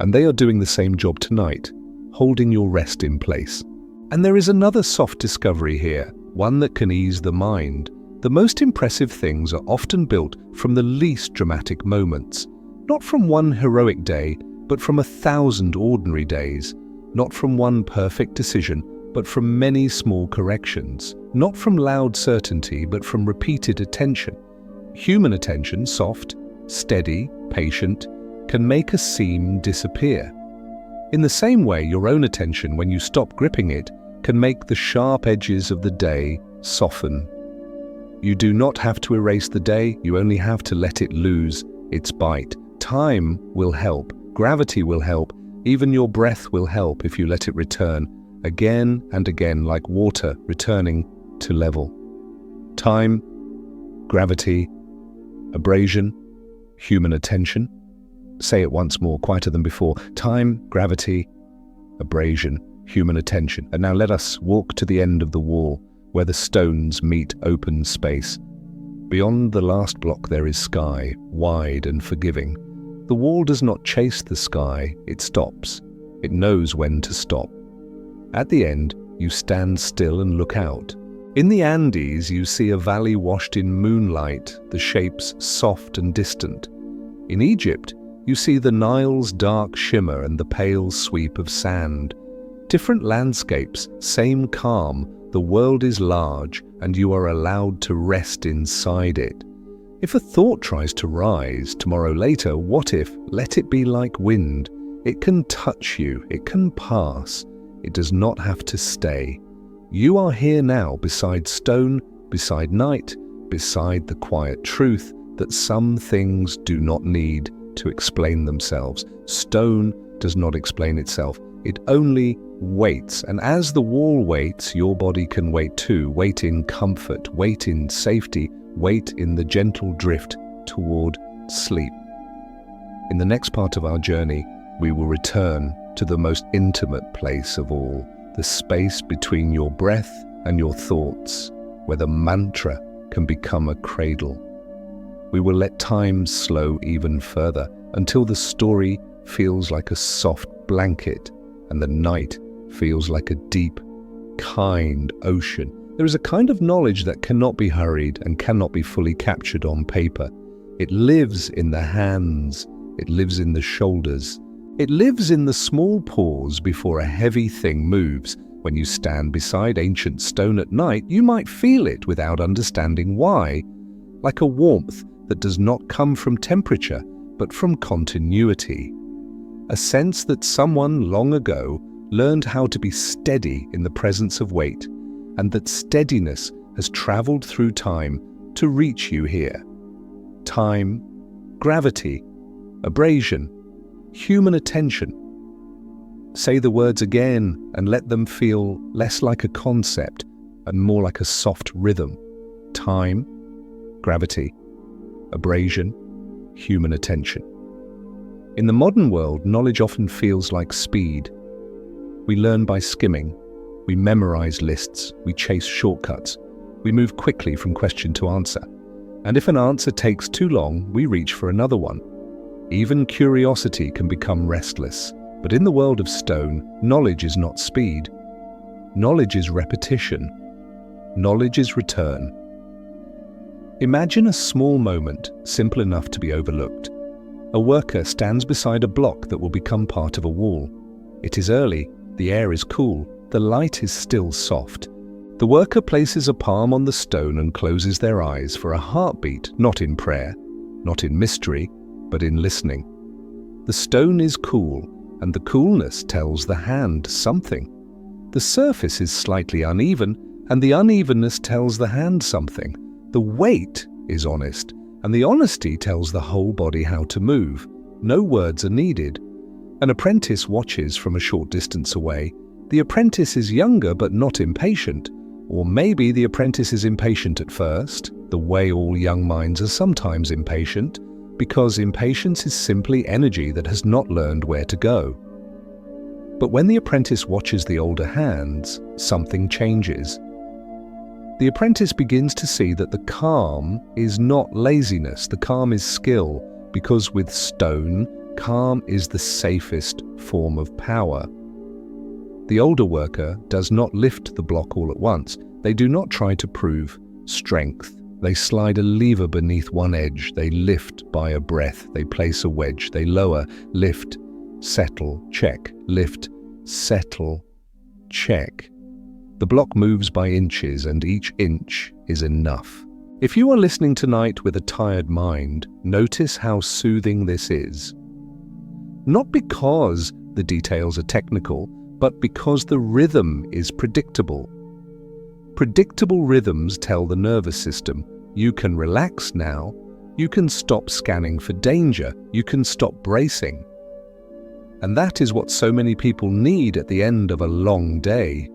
And they are doing the same job tonight, holding your rest in place. And there is another soft discovery here, one that can ease the mind. The most impressive things are often built from the least dramatic moments, not from one heroic day, but from 1,000 ordinary days, not from one perfect decision, but from many small corrections, not from loud certainty, but from repeated attention. Human attention, soft, steady, patient, can make a seam disappear. In the same way, your own attention, when you stop gripping it, can make the sharp edges of the day soften. You do not have to erase the day, you only have to let it lose its bite. Time will help, gravity will help, even your breath will help if you let it return, again and again, like water returning to level. Time, gravity, abrasion, human attention. Say it once more, quieter than before. Time, gravity, abrasion, human attention. And now let us walk to the end of the wall, where the stones meet open space. Beyond the last block there is sky, wide and forgiving. The wall does not chase the sky, it stops. It knows when to stop. At the end, you stand still and look out. In the Andes, you see a valley washed in moonlight, the shapes soft and distant. In Egypt, you see the Nile's dark shimmer and the pale sweep of sand. Different landscapes, same calm, the world is large and you are allowed to rest inside it. If a thought tries to rise tomorrow later, what if, let it be like wind? It can touch you, it can pass, it does not have to stay. You are here now beside stone, beside night, beside the quiet truth that some things do not need to explain themselves. Stone does not explain itself. It only waits, and as the wall waits, your body can wait too. Wait in comfort, wait in safety, wait in the gentle drift toward sleep. In the next part of our journey, we will return to the most intimate place of all, the space between your breath and your thoughts, where the mantra can become a cradle. We will let time slow even further until the story feels like a soft blanket and the night feels like a deep, kind ocean. There is a kind of knowledge that cannot be hurried and cannot be fully captured on paper. It lives in the hands, it lives in the shoulders, it lives in the small pause before a heavy thing moves. When you stand beside ancient stone at night, you might feel it without understanding why, like a warmth that does not come from temperature, but from continuity. A sense that someone long ago learned how to be steady in the presence of weight, and that steadiness has traveled through time to reach you here. Time, gravity, abrasion, human attention. Say the words again and let them feel less like a concept and more like a soft rhythm. Time, gravity, abrasion, human attention. In the modern world, knowledge often feels like speed. We learn by skimming. We memorize lists. We chase shortcuts. We move quickly from question to answer. And if an answer takes too long, we reach for another one. Even curiosity can become restless. But in the world of stone, knowledge is not speed. Knowledge is repetition. Knowledge is return. Imagine a small moment, simple enough to be overlooked. A worker stands beside a block that will become part of a wall. It is early, the air is cool, the light is still soft. The worker places a palm on the stone and closes their eyes for a heartbeat, not in prayer, not in mystery, but in listening. The stone is cool, and the coolness tells the hand something. The surface is slightly uneven, and the unevenness tells the hand something. The weight is honest, and the honesty tells the whole body how to move. No words are needed. An apprentice watches from a short distance away. The apprentice is younger but not impatient. Or maybe the apprentice is impatient at first, the way all young minds are sometimes impatient, because impatience is simply energy that has not learned where to go. But when the apprentice watches the older hands, something changes. The apprentice begins to see that the calm is not laziness, the calm is skill, because with stone, calm is the safest form of power. The older worker does not lift the block all at once. They do not try to prove strength. They slide a lever beneath one edge. They lift by a breath. They place a wedge. They lower, lift, settle, check, lift, settle, check. The block moves by inches, and each inch is enough. If you are listening tonight with a tired mind, notice how soothing this is. Not because the details are technical, but because the rhythm is predictable. Predictable rhythms tell the nervous system, you can relax now, you can stop scanning for danger, you can stop bracing. And that is what so many people need at the end of a long day.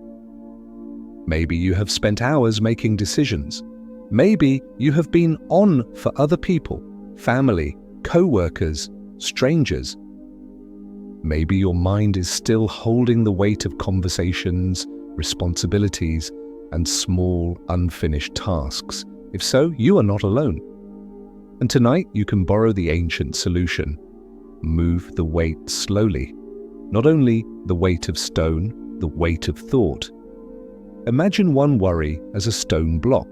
Maybe you have spent hours making decisions. Maybe you have been on for other people, family, co-workers, strangers. Maybe your mind is still holding the weight of conversations, responsibilities, and small, unfinished tasks. If so, you are not alone. And tonight you can borrow the ancient solution. Move the weight slowly. Not only the weight of stone, the weight of thought. Imagine one worry as a stone block.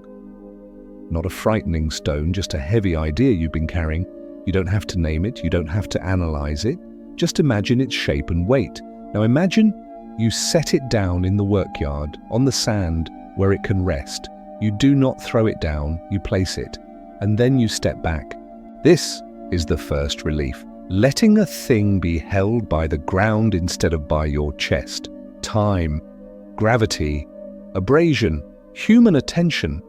Not a frightening stone, just a heavy idea you've been carrying. You don't have to name it, you don't have to analyze it. Just imagine its shape and weight. Now imagine you set it down in the workyard, on the sand, where it can rest. You do not throw it down, you place it, and then you step back. This is the first relief. Letting a thing be held by the ground instead of by your chest. Time, gravity, abrasion, human attention.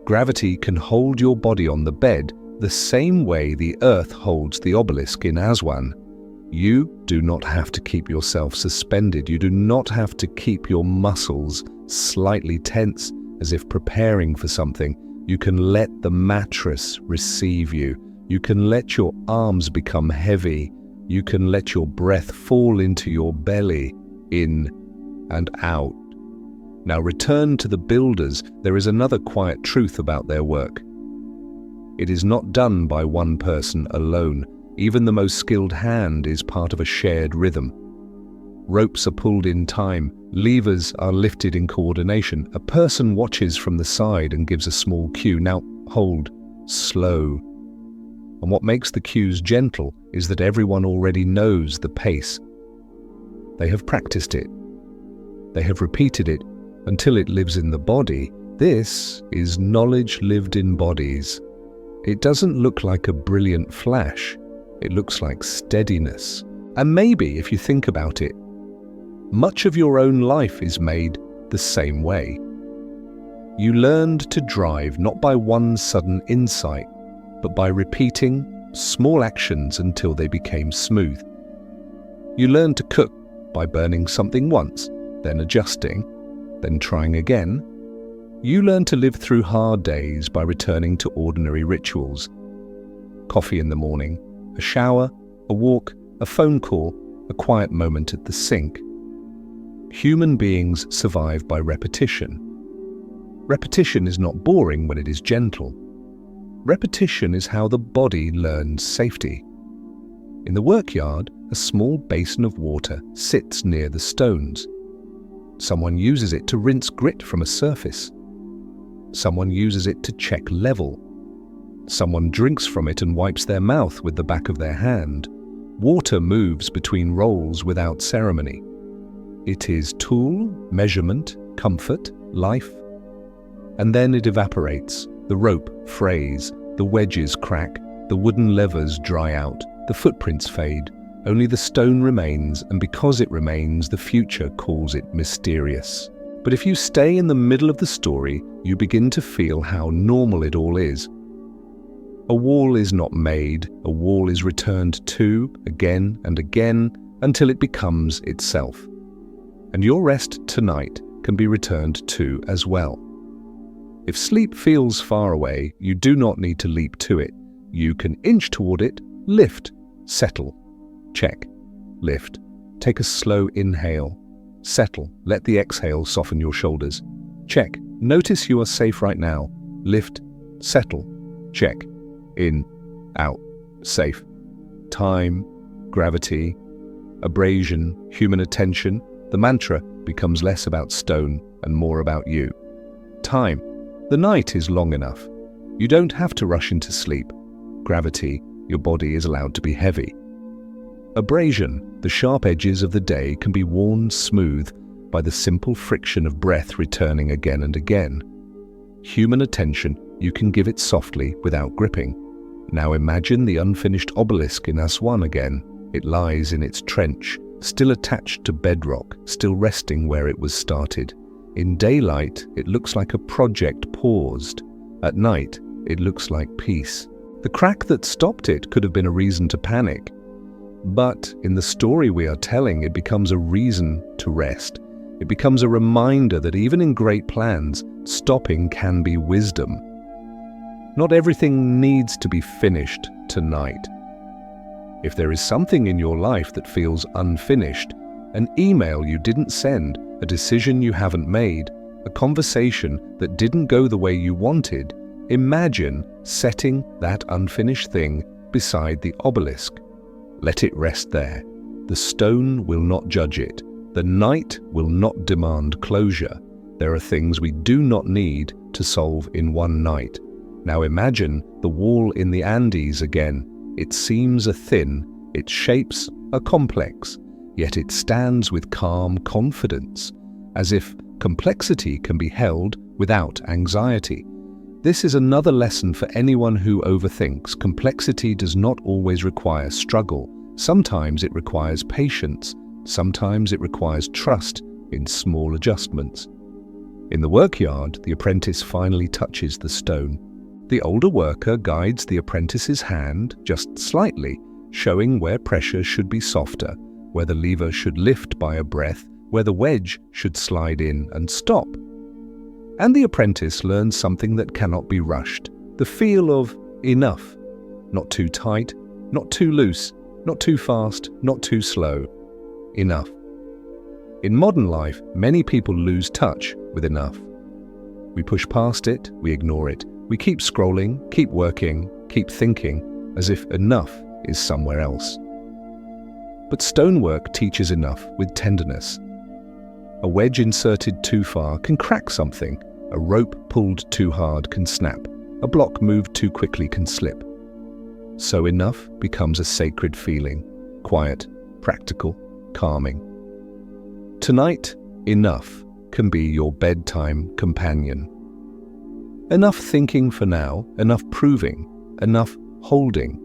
Gravity can hold your body on the bed the same way the earth holds the obelisk in Aswan. You do not have to keep yourself suspended. You do not have to keep your muscles slightly tense as if preparing for something. You can let the mattress receive you. You can let your arms become heavy. You can let your breath fall into your belly, in and out. Now return to the builders. There is another quiet truth about their work. It is not done by one person alone. Even the most skilled hand is part of a shared rhythm. Ropes are pulled in time. Levers are lifted in coordination. A person watches from the side and gives a small cue. Now hold, slow. And what makes the cues gentle is that everyone already knows the pace. They have practiced it. They have repeated it until it lives in the body. This is knowledge lived in bodies. It doesn't look like a brilliant flash. It looks like steadiness. And maybe, if you think about it, much of your own life is made the same way. You learned to drive not by one sudden insight, but by repeating small actions until they became smooth. You learned to cook by burning something once, then adjusting, then trying again. You learned to live through hard days by returning to ordinary rituals. Coffee in the morning, a shower, a walk, a phone call, a quiet moment at the sink. Human beings survive by repetition. Repetition is not boring when it is gentle. Repetition is how the body learns safety. In the workyard, a small basin of water sits near the stones. Someone uses it to rinse grit from a surface. Someone uses it to check level. Someone drinks from it and wipes their mouth with the back of their hand. Water moves between rolls without ceremony. It is tool, measurement, comfort, life. And then it evaporates. The rope frays, the wedges crack, the wooden levers dry out, the footprints fade. Only the stone remains, and because it remains, the future calls it mysterious. But if you stay in the middle of the story, you begin to feel how normal it all is. A wall is not made, a wall is returned to again and again until it becomes itself. And your rest tonight can be returned to as well. If sleep feels far away, you do not need to leap to it. You can inch toward it, lift, settle, check, lift. Take a slow inhale, settle, let the exhale soften your shoulders. Check, notice you are safe right now. Lift, settle, check, in, out, safe. Time, gravity, abrasion, human attention. The mantra becomes less about stone and more about you. Time. The night is long enough. You don't have to rush into sleep. Gravity. Your body is allowed to be heavy. Abrasion. The sharp edges of the day can be worn smooth by the simple friction of breath returning again and again. Human attention. You can give it softly without gripping. Now imagine the unfinished obelisk in Aswan again. It lies in its trench, still attached to bedrock, still resting where it was started. In daylight, it looks like a project paused. At night, it looks like peace. The crack that stopped it could have been a reason to panic. But in the story we are telling, it becomes a reason to rest. It becomes a reminder that even in great plans, stopping can be wisdom. Not everything needs to be finished tonight. If there is something in your life that feels unfinished, an email you didn't send, a decision you haven't made, a conversation that didn't go the way you wanted, imagine setting that unfinished thing beside the obelisk. Let it rest there. The stone will not judge it. The night will not demand closure. There are things we do not need to solve in one night. Now imagine the wall in the Andes again. Its seams are thin, its shapes are complex, yet it stands with calm confidence, as if complexity can be held without anxiety. This is another lesson for anyone who overthinks. Complexity does not always require struggle. Sometimes it requires patience. Sometimes it requires trust in small adjustments. In the workyard, the apprentice finally touches the stone. The older worker guides the apprentice's hand just slightly, showing where pressure should be softer, where the lever should lift by a breath, where the wedge should slide in and stop. And the apprentice learns something that cannot be rushed, the feel of enough. Not too tight, not too loose, not too fast, not too slow. Enough. In modern life, many people lose touch with enough. We push past it, we ignore it. We keep scrolling, keep working, keep thinking, as if enough is somewhere else. But stonework teaches enough with tenderness. A wedge inserted too far can crack something. A rope pulled too hard can snap. A block moved too quickly can slip. So enough becomes a sacred feeling, quiet, practical, calming. Tonight, enough can be your bedtime companion. Enough thinking for now, enough proving, enough holding.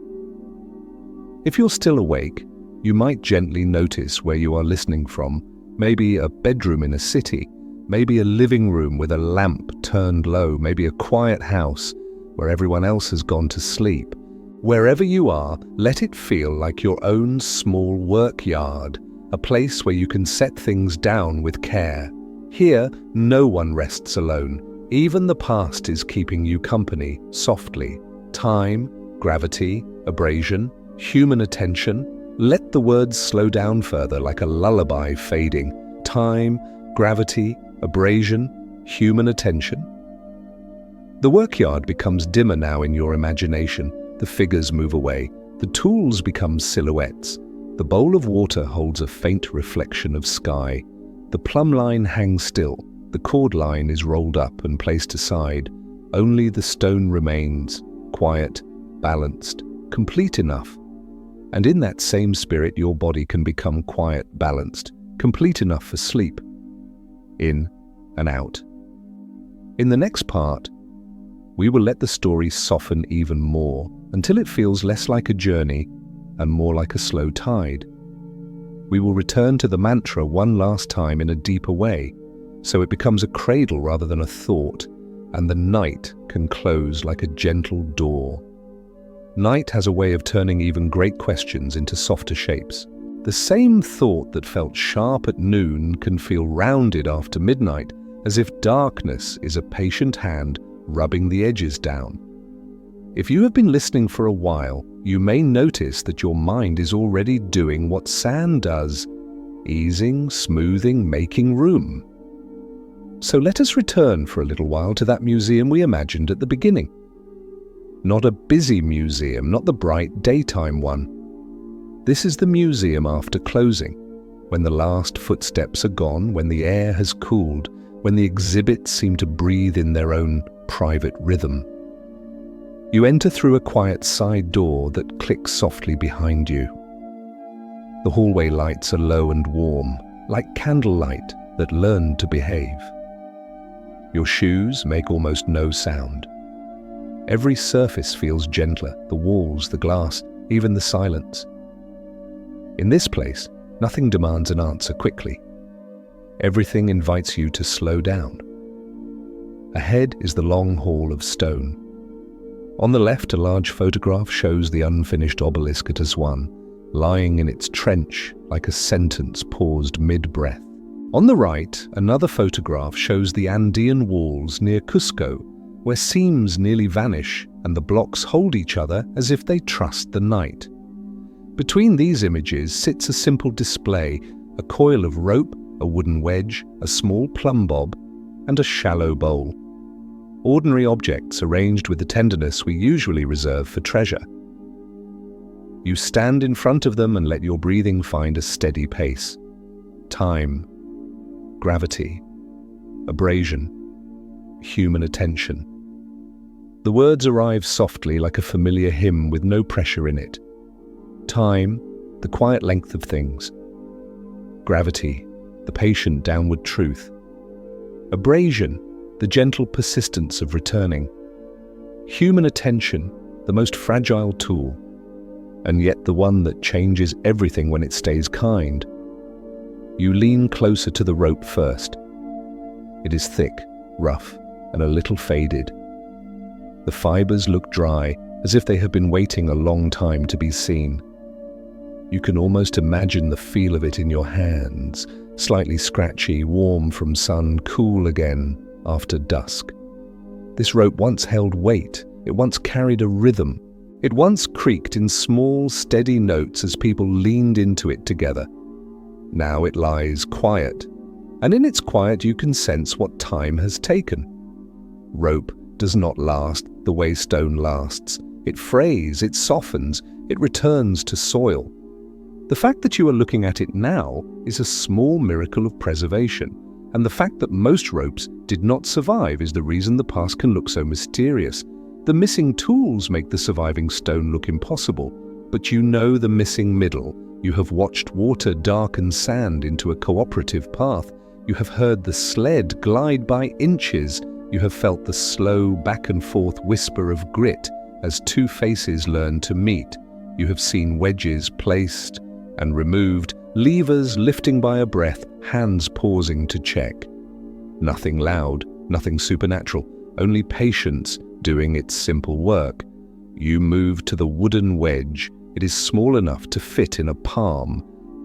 If you're still awake, you might gently notice where you are listening from. Maybe a bedroom in a city, maybe a living room with a lamp turned low, maybe a quiet house where everyone else has gone to sleep. Wherever you are, let it feel like your own small work yard, a place where you can set things down with care. Here, no one rests alone. Even the past is keeping you company, softly. Time, gravity, abrasion, human attention. Let the words slow down further like a lullaby fading. Time, gravity, abrasion, human attention. The workyard becomes dimmer now in your imagination. The figures move away. The tools become silhouettes. The bowl of water holds a faint reflection of sky. The plumb line hangs still. The cord line is rolled up and placed aside. Only the stone remains, quiet, balanced, complete enough. And in that same spirit, your body can become quiet, balanced, complete enough for sleep. In and out. In the next part, we will let the story soften even more until it feels less like a journey and more like a slow tide. We will return to the mantra one last time in a deeper way, so it becomes a cradle rather than a thought, and the night can close like a gentle door. Night has a way of turning even great questions into softer shapes. The same thought that felt sharp at noon can feel rounded after midnight, as if darkness is a patient hand rubbing the edges down. If you have been listening for a while, you may notice that your mind is already doing what sand does, easing, smoothing, making room. So let us return for a little while to that museum we imagined at the beginning. Not a busy museum, not the bright daytime one. This is the museum after closing, when the last footsteps are gone, when the air has cooled, when the exhibits seem to breathe in their own private rhythm. You enter through a quiet side door that clicks softly behind you. The hallway lights are low and warm, like candlelight that learned to behave. Your shoes make almost no sound. Every surface feels gentler, the walls, the glass, even the silence. In this place, nothing demands an answer quickly. Everything invites you to slow down. Ahead is the long hall of stone. On the left, a large photograph shows the unfinished obelisk at Aswan, lying in its trench like a sentence paused mid-breath. On the right, another photograph shows the Andean walls near Cusco, where seams nearly vanish and the blocks hold each other as if they trust the night. Between these images sits a simple display, a coil of rope, a wooden wedge, a small plumb bob, and a shallow bowl. Ordinary objects arranged with the tenderness we usually reserve for treasure. You stand in front of them and let your breathing find a steady pace. Time, gravity, abrasion, human attention. The words arrive softly like a familiar hymn with no pressure in it. Time, the quiet length of things. Gravity, the patient downward truth. Abrasion, the gentle persistence of returning. Human attention, the most fragile tool, and yet the one that changes everything when it stays kind. You lean closer to the rope first. It is thick, rough, and a little faded. The fibers look dry, as if they have been waiting a long time to be seen. You can almost imagine the feel of it in your hands, slightly scratchy, warm from sun, cool again after dusk. This rope once held weight, it once carried a rhythm, it once creaked in small, steady notes as people leaned into it together. Now it lies quiet, and in its quiet you can sense what time has taken. Rope does not last the way stone lasts. It frays, it softens, it returns to soil. The fact that you are looking at it now is a small miracle of preservation, and the fact that most ropes did not survive is the reason the past can look so mysterious. The missing tools make the surviving stone look impossible, but you know the missing middle. You have watched water darken sand into a cooperative path. You have heard the sled glide by inches. You have felt the slow back and forth whisper of grit as two faces learn to meet. You have seen wedges placed and removed, levers lifting by a breath, hands pausing to check. Nothing loud, nothing supernatural, only patience doing its simple work. You move to the wooden wedge. It is small enough to fit in a palm,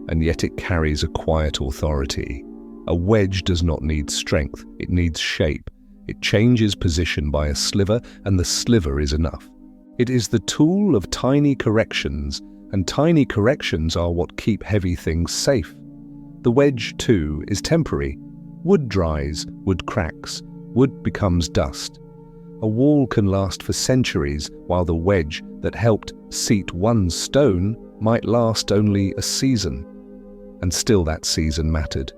and yet it carries a quiet authority. A wedge does not need strength, it needs shape. It changes position by a sliver, and the sliver is enough. It is the tool of tiny corrections, and tiny corrections are what keep heavy things safe. The wedge, too, is temporary. Wood dries, wood cracks, wood becomes dust. A wall can last for centuries, while the wedge that helped seat one stone might last only a season. And still that season mattered.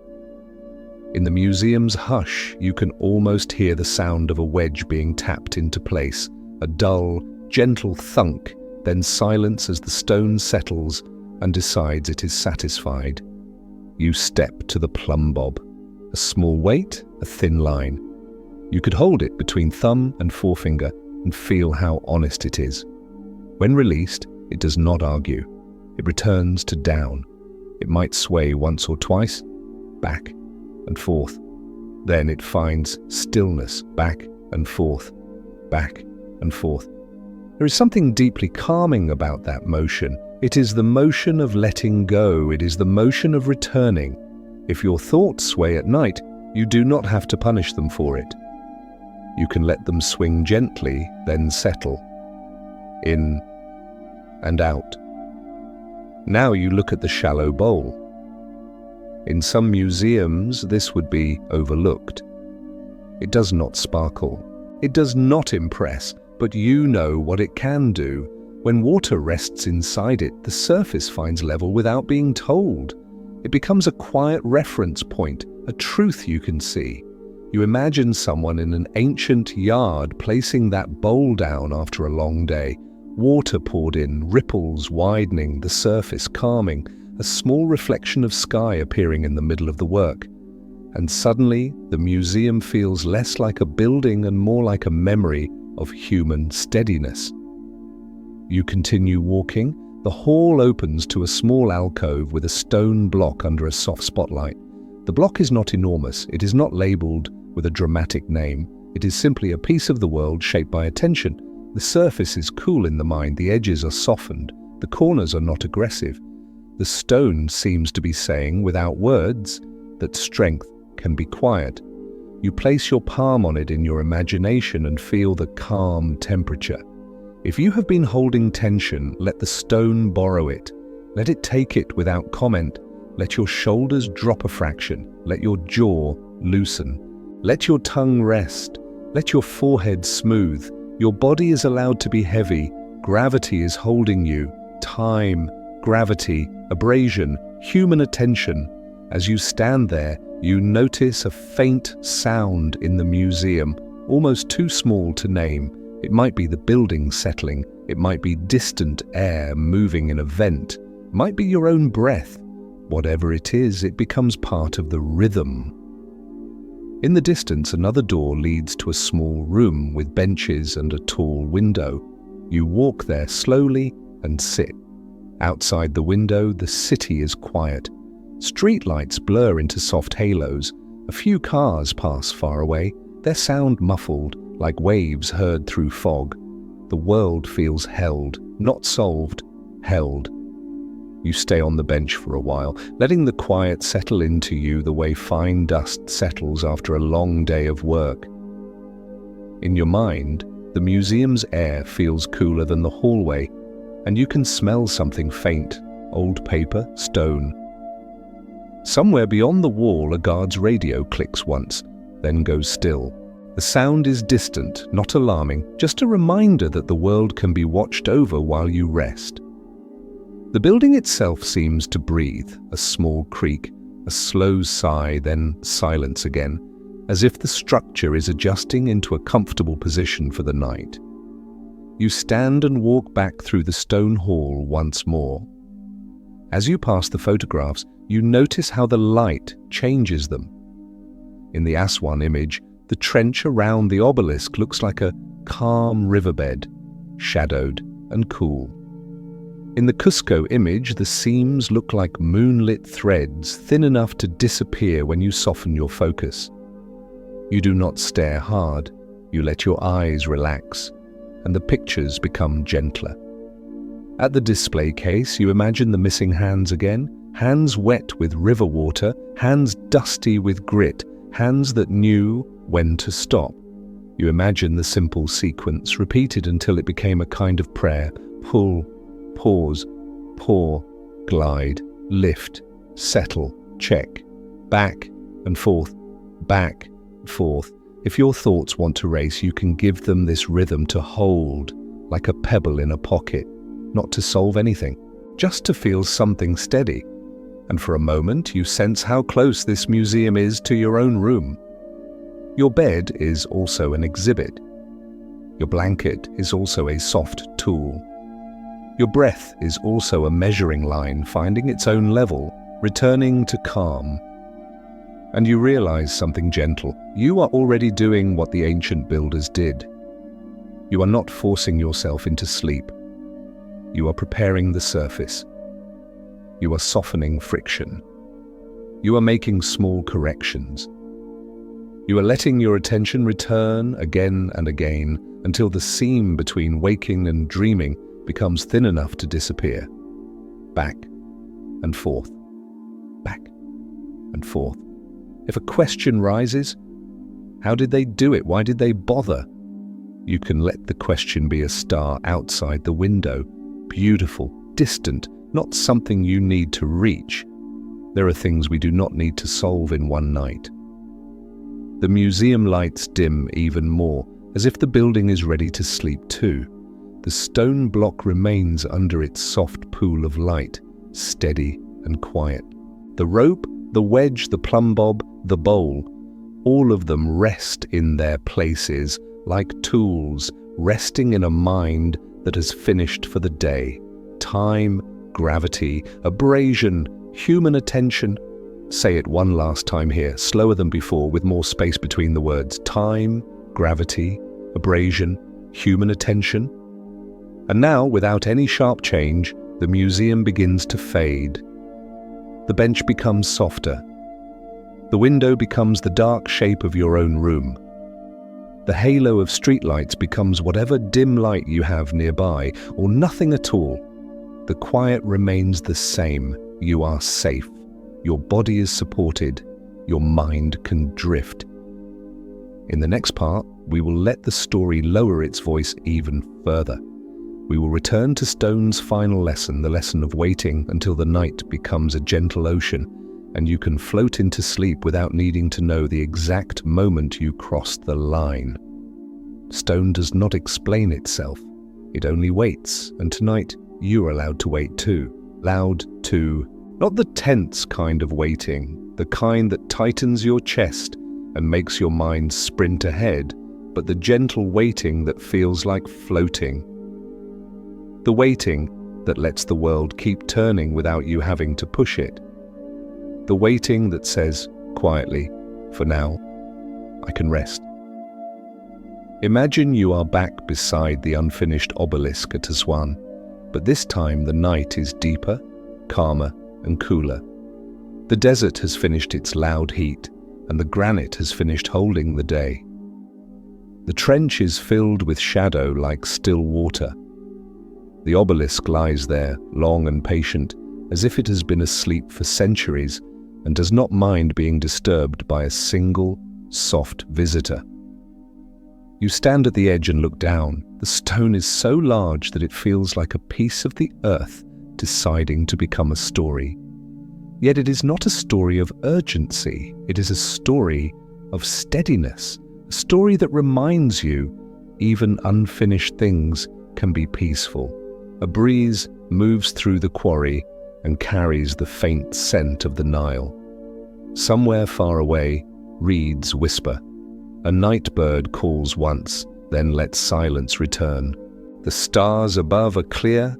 In the museum's hush, you can almost hear the sound of a wedge being tapped into place, a dull, gentle thunk, then silence as the stone settles and decides it is satisfied. You step to the plumb bob. A small weight, a thin line. You could hold it between thumb and forefinger and feel how honest it is. When released, it does not argue. It returns to down. It might sway once or twice, back and forth. Then it finds stillness, back and forth, back and forth. There is something deeply calming about that motion. It is the motion of letting go. It is the motion of returning. If your thoughts sway at night, you do not have to punish them for it. You can let them swing gently, then settle. In and out. Now you look at the shallow bowl. In some museums, this would be overlooked. It does not sparkle. It does not impress, but you know what it can do. When water rests inside it, the surface finds level without being told. It becomes a quiet reference point, a truth you can see. You imagine someone in an ancient yard placing that bowl down after a long day. Water poured in, ripples widening, the surface calming, a small reflection of sky appearing in the middle of the work. And suddenly, the museum feels less like a building and more like a memory of human steadiness. You continue walking. The hall opens to a small alcove with a stone block under a soft spotlight. The block is not enormous. It is not labeled with a dramatic name. It is simply a piece of the world shaped by attention. The surface is cool in the mind. The edges are softened. The corners are not aggressive. The stone seems to be saying, without words, that strength can be quiet. You place your palm on it in your imagination and feel the calm temperature. If you have been holding tension, let the stone borrow it. Let it take it without comment. Let your shoulders drop a fraction. Let your jaw loosen. Let your tongue rest. Let your forehead smooth. Your body is allowed to be heavy. Gravity is holding you. Time, gravity, abrasion, human attention. As you stand there, You notice a faint sound in the museum, almost too small to name. It might be the building settling, it might be distant air moving in a vent, it might be your own breath. Whatever it is, it becomes part of the rhythm. In the distance, another door leads to a small room with benches and a tall window. You walk there slowly and sit. Outside the window, the city is quiet. Streetlights blur into soft halos. A few cars pass far away, their sound muffled, like waves heard through fog. The world feels held, not solved, held. You stay on the bench for a while, letting the quiet settle into you the way fine dust settles after a long day of work. In your mind, the museum's air feels cooler than the hallway, and you can smell something faint, old paper, stone. Somewhere beyond the wall, a guard's radio clicks once, then goes still. The sound is distant, not alarming, just a reminder that the world can be watched over while you rest. The building itself seems to breathe, a small creak, a slow sigh, then silence again, as if the structure is adjusting into a comfortable position for the night. You stand and walk back through the stone hall once more. As you pass the photographs, you notice how the light changes them. In the Aswan image, the trench around the obelisk looks like a calm riverbed, shadowed and cool. In the Cusco image, the seams look like moonlit threads, thin enough to disappear when you soften your focus. You do not stare hard, you let your eyes relax, and the pictures become gentler. At the display case, you imagine the missing hands again, hands wet with river water, hands dusty with grit, hands that knew when to stop. You imagine the simple sequence repeated until it became a kind of prayer. Pull, pause, pour, glide, lift, settle, check, back and forth, back and forth. If your thoughts want to race, you can give them this rhythm to hold, like a pebble in a pocket, not to solve anything, just to feel something steady. And for a moment, you sense how close this museum is to your own room. Your bed is also an exhibit. Your blanket is also a soft tool. Your breath is also a measuring line, finding its own level, returning to calm. And you realize something gentle. You are already doing what the ancient builders did. You are not forcing yourself into sleep. You are preparing the surface. You are softening friction. You are making small corrections. You are letting your attention return again and again until the seam between waking and dreaming becomes thin enough to disappear. Back and forth, back and forth. If a question rises, how did they do it? Why did they bother? You can let the question be a star outside the window, beautiful, distant, not something you need to reach. There are things we do not need to solve in one night. The museum lights dim even more, as if the building is ready to sleep too. The stone block remains under its soft pool of light, steady and quiet. The rope, the wedge, the plumb bob, the bowl, all of them rest in their places, like tools, resting in a mind that has finished for the day. Time, gravity, abrasion, human attention. Say it one last time here, slower than before, with more space between the words. Time, gravity, abrasion, human attention. And now, without any sharp change, the museum begins to fade. The bench becomes softer. The window becomes the dark shape of your own room. The halo of streetlights becomes whatever dim light you have nearby, or nothing at all. The quiet remains the same. You are safe. Your body is supported. Your mind can drift. In the next part, we will let the story lower its voice even further. We will return to Stone's final lesson, the lesson of waiting until the night becomes a gentle ocean, and you can float into sleep without needing to know the exact moment you crossed the line. Stone does not explain itself. It only waits, and tonight you are allowed to wait too. Loud too. Not the tense kind of waiting, the kind that tightens your chest and makes your mind sprint ahead, but the gentle waiting that feels like floating. The waiting that lets the world keep turning without you having to push it. The waiting that says, quietly, for now, I can rest. Imagine you are back beside the unfinished obelisk at Aswan, but this time the night is deeper, calmer, and cooler. The desert has finished its loud heat, and the granite has finished holding the day. The trench is filled with shadow like still water. The obelisk lies there, long and patient, as if it has been asleep for centuries and does not mind being disturbed by a single, soft visitor. You stand at the edge and look down. The stone is so large that it feels like a piece of the earth deciding to become a story. Yet it is not a story of urgency. It is a story of steadiness, a story that reminds you even unfinished things can be peaceful. A breeze moves through the quarry and carries the faint scent of the Nile. Somewhere far away, reeds whisper. A night bird calls once, then lets silence return. The stars above are clear,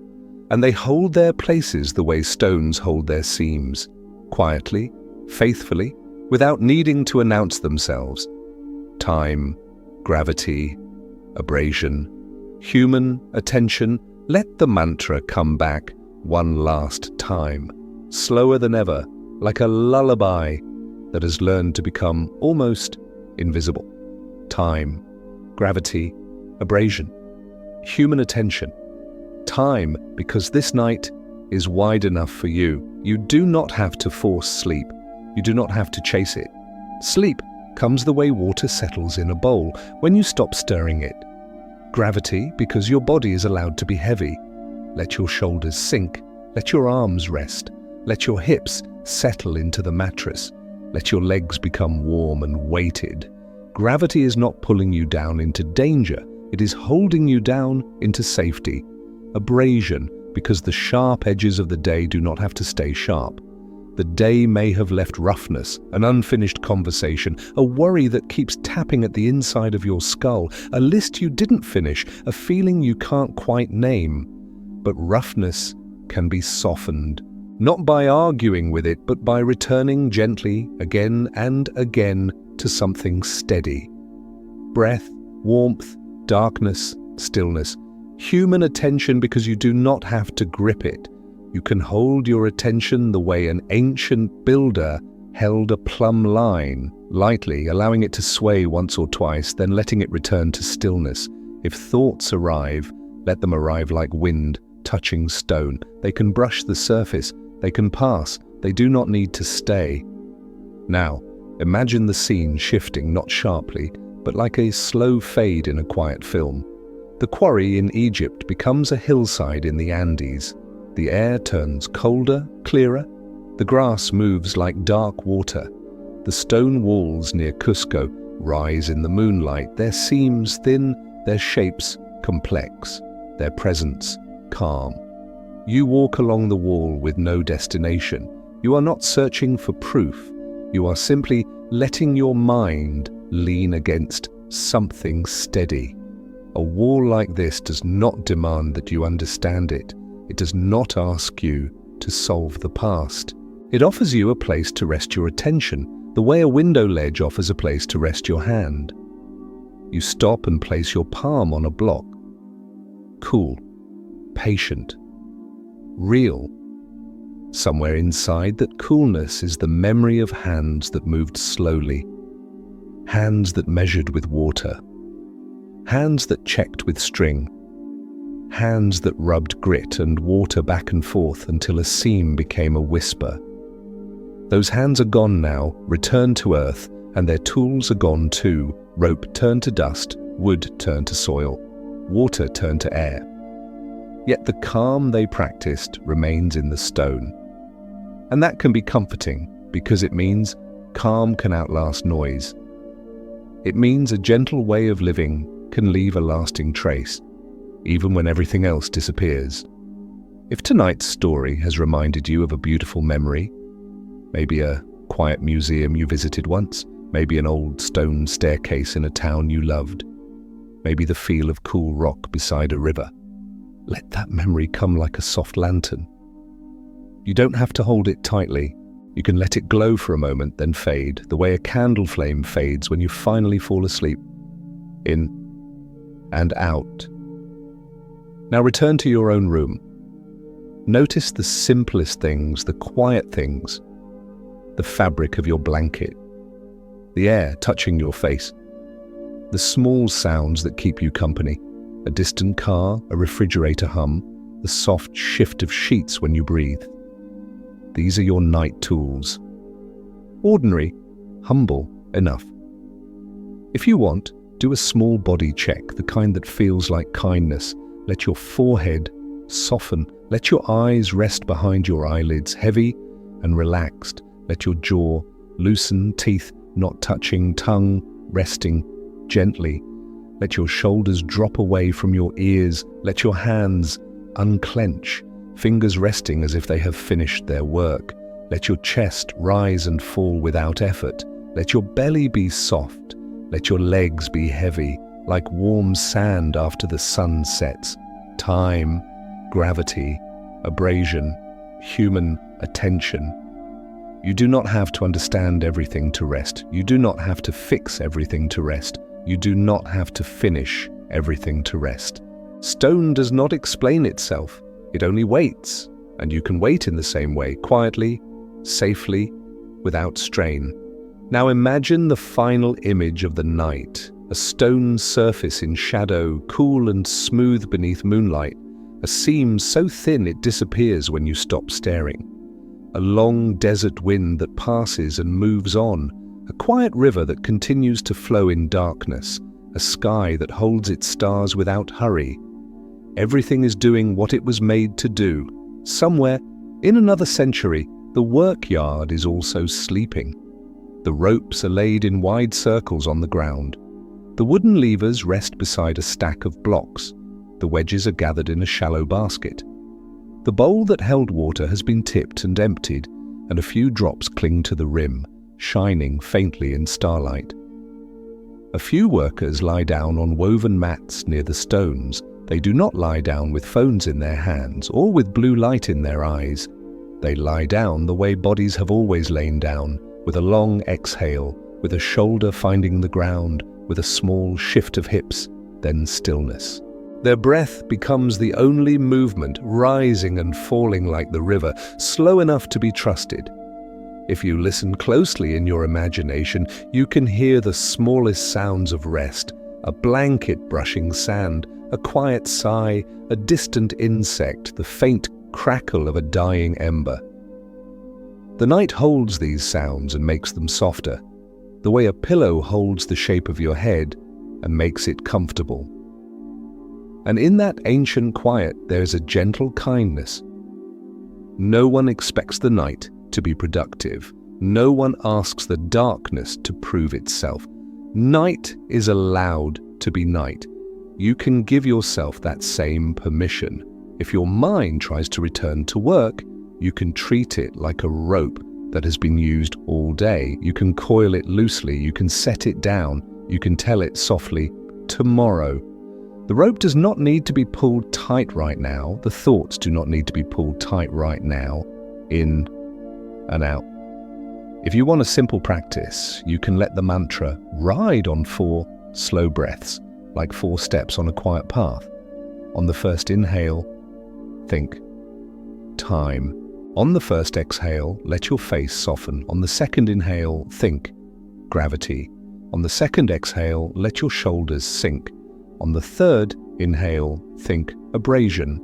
and they hold their places the way stones hold their seams, quietly, faithfully, without needing to announce themselves. Time, gravity, abrasion, human attention, let the mantra come back one last time, slower than ever, like a lullaby that has learned to become almost invisible. Time, gravity, abrasion, human attention. Time, because this night is wide enough for you. You do not have to force sleep. You do not have to chase it. Sleep comes the way water settles in a bowl when you stop stirring it. Gravity, because your body is allowed to be heavy. Let your shoulders sink. Let your arms rest. Let your hips settle into the mattress. Let your legs become warm and weighted. Gravity is not pulling you down into danger. It is holding you down into safety. Abrasion, because the sharp edges of the day do not have to stay sharp. The day may have left roughness, an unfinished conversation, a worry that keeps tapping at the inside of your skull, a list you didn't finish, a feeling you can't quite name. But roughness can be softened, not by arguing with it, but by returning gently, again and again, to something steady. Breath, warmth, darkness, stillness. Human attention, because you do not have to grip it. You can hold your attention the way an ancient builder held a plumb line, lightly, allowing it to sway once or twice, then letting it return to stillness. If thoughts arrive, let them arrive like wind, touching stone. They can brush the surface, they can pass, they do not need to stay. Now, imagine the scene shifting not sharply, but like a slow fade in a quiet film. The quarry in Egypt becomes a hillside in the Andes. The air turns colder, clearer. The grass moves like dark water. The stone walls near Cusco rise in the moonlight, their seams thin, their shapes complex, their presence calm. You walk along the wall with no destination. You are not searching for proof. You are simply letting your mind lean against something steady. A wall like this does not demand that you understand it. It does not ask you to solve the past. It offers you a place to rest your attention, the way a window ledge offers a place to rest your hand. You stop and place your palm on a block. Cool, patient, real. Somewhere inside that coolness is the memory of hands that moved slowly, hands that measured with water, hands that checked with string, hands that rubbed grit and water back and forth until a seam became a whisper. Those hands are gone now, returned to earth, and their tools are gone too. Rope turned to dust, wood turned to soil, water turned to air. Yet the calm they practiced remains in the stone. And that can be comforting, because it means calm can outlast noise. It means a gentle way of living can leave a lasting trace, even when everything else disappears. If tonight's story has reminded you of a beautiful memory, maybe a quiet museum you visited once, maybe an old stone staircase in a town you loved, maybe the feel of cool rock beside a river. Let that memory come like a soft lantern. You don't have to hold it tightly. You can let it glow for a moment, then fade, the way a candle flame fades when you finally fall asleep. In and out. Now return to your own room. Notice the simplest things, the quiet things, the fabric of your blanket, the air touching your face, the small sounds that keep you company, a distant car, a refrigerator hum, the soft shift of sheets when you breathe. These are your night tools. Ordinary, humble enough. If you want, do a small body check, the kind that feels like kindness. Let your forehead soften. Let your eyes rest behind your eyelids, heavy and relaxed. Let your jaw loosen, teeth not touching, tongue resting gently. Let your shoulders drop away from your ears. Let your hands unclench, fingers resting as if they have finished their work. Let your chest rise and fall without effort. Let your belly be soft. Let your legs be heavy, like warm sand after the sun sets. Time, gravity, abrasion, human attention. You do not have to understand everything to rest. You do not have to fix everything to rest. You do not have to finish everything to rest. Stone does not explain itself. It only waits, and you can wait in the same way, quietly, safely, without strain. Now imagine the final image of the night, a stone surface in shadow, cool and smooth beneath moonlight, a seam so thin it disappears when you stop staring. A long desert wind that passes and moves on, a quiet river that continues to flow in darkness, a sky that holds its stars without hurry. Everything is doing what it was made to do. Somewhere, in another century, the workyard is also sleeping. The ropes are laid in wide circles on the ground. The wooden levers rest beside a stack of blocks. The wedges are gathered in a shallow basket. The bowl that held water has been tipped and emptied, and a few drops cling to the rim, shining faintly in starlight. A few workers lie down on woven mats near the stones. They do not lie down with phones in their hands or with blue light in their eyes. They lie down the way bodies have always lain down, with a long exhale, with a shoulder finding the ground, with a small shift of hips, then stillness. Their breath becomes the only movement, rising and falling like the river, slow enough to be trusted. If you listen closely in your imagination, you can hear the smallest sounds of rest, a blanket brushing sand, a quiet sigh, a distant insect, the faint crackle of a dying ember. The night holds these sounds and makes them softer, the way a pillow holds the shape of your head and makes it comfortable. And in that ancient quiet, there is a gentle kindness. No one expects the night to be productive. No one asks the darkness to prove itself. Night is allowed to be night. You can give yourself that same permission. If your mind tries to return to work, you can treat it like a rope that has been used all day. You can coil it loosely, you can set it down, you can tell it softly, tomorrow. The rope does not need to be pulled tight right now. The thoughts do not need to be pulled tight right now. In and out. If you want a simple practice, you can let the mantra ride on 4 slow breaths, like 4 steps on a quiet path. On the first inhale, think time. On the first exhale, let your face soften. On the second inhale, think gravity. On the second exhale, let your shoulders sink. On the third inhale, think abrasion.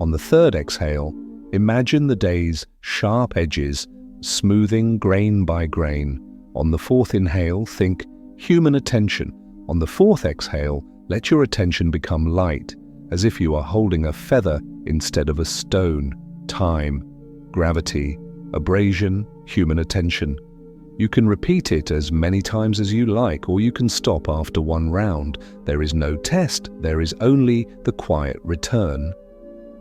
On the third exhale, imagine the day's sharp edges smoothing grain by grain. On the fourth inhale, think human attention. On the fourth exhale, let your attention become light, as if you are holding a feather instead of a stone. Time, gravity, abrasion, human attention. You can repeat it as many times as you like, or you can stop after 1 round. There is no test, there is only the quiet return.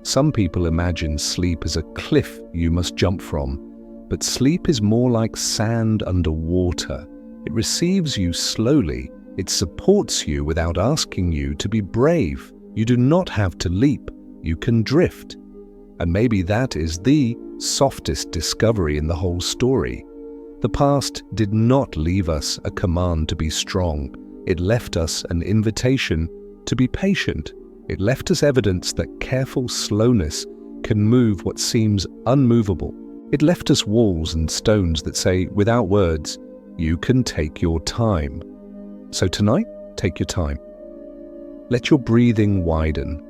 Some people imagine sleep as a cliff you must jump from. But sleep is more like sand under water. It receives you slowly. It supports you without asking you to be brave. You do not have to leap. You can drift. And maybe that is the softest discovery in the whole story. The past did not leave us a command to be strong. It left us an invitation to be patient. It left us evidence that careful slowness can move what seems unmovable. It left us walls and stones that say, without words, you can take your time. So tonight, take your time. Let your breathing widen.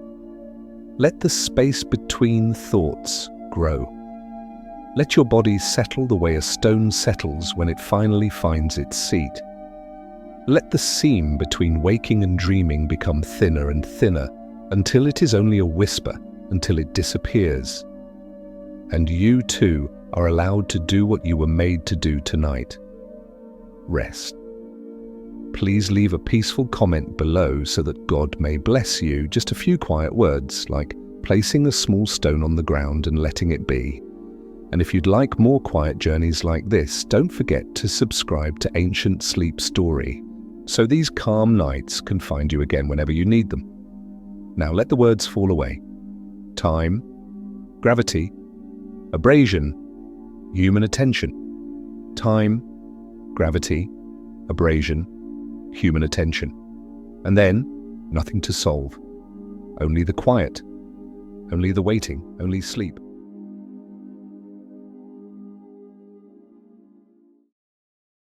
Let the space between thoughts grow. Let your body settle the way a stone settles when it finally finds its seat. Let the seam between waking and dreaming become thinner and thinner until it is only a whisper, until it disappears. And you too are allowed to do what you were made to do tonight. Rest. Please leave a peaceful comment below so that God may bless you. Just a few quiet words like placing a small stone on the ground and letting it be. And if you'd like more quiet journeys like this, don't forget to subscribe to Ancient Sleep Story, so these calm nights can find you again whenever you need them. Now let the words fall away. Time, gravity, abrasion, human attention. Time, gravity, abrasion, human attention. And then, nothing to solve. Only the quiet, only the waiting, only sleep.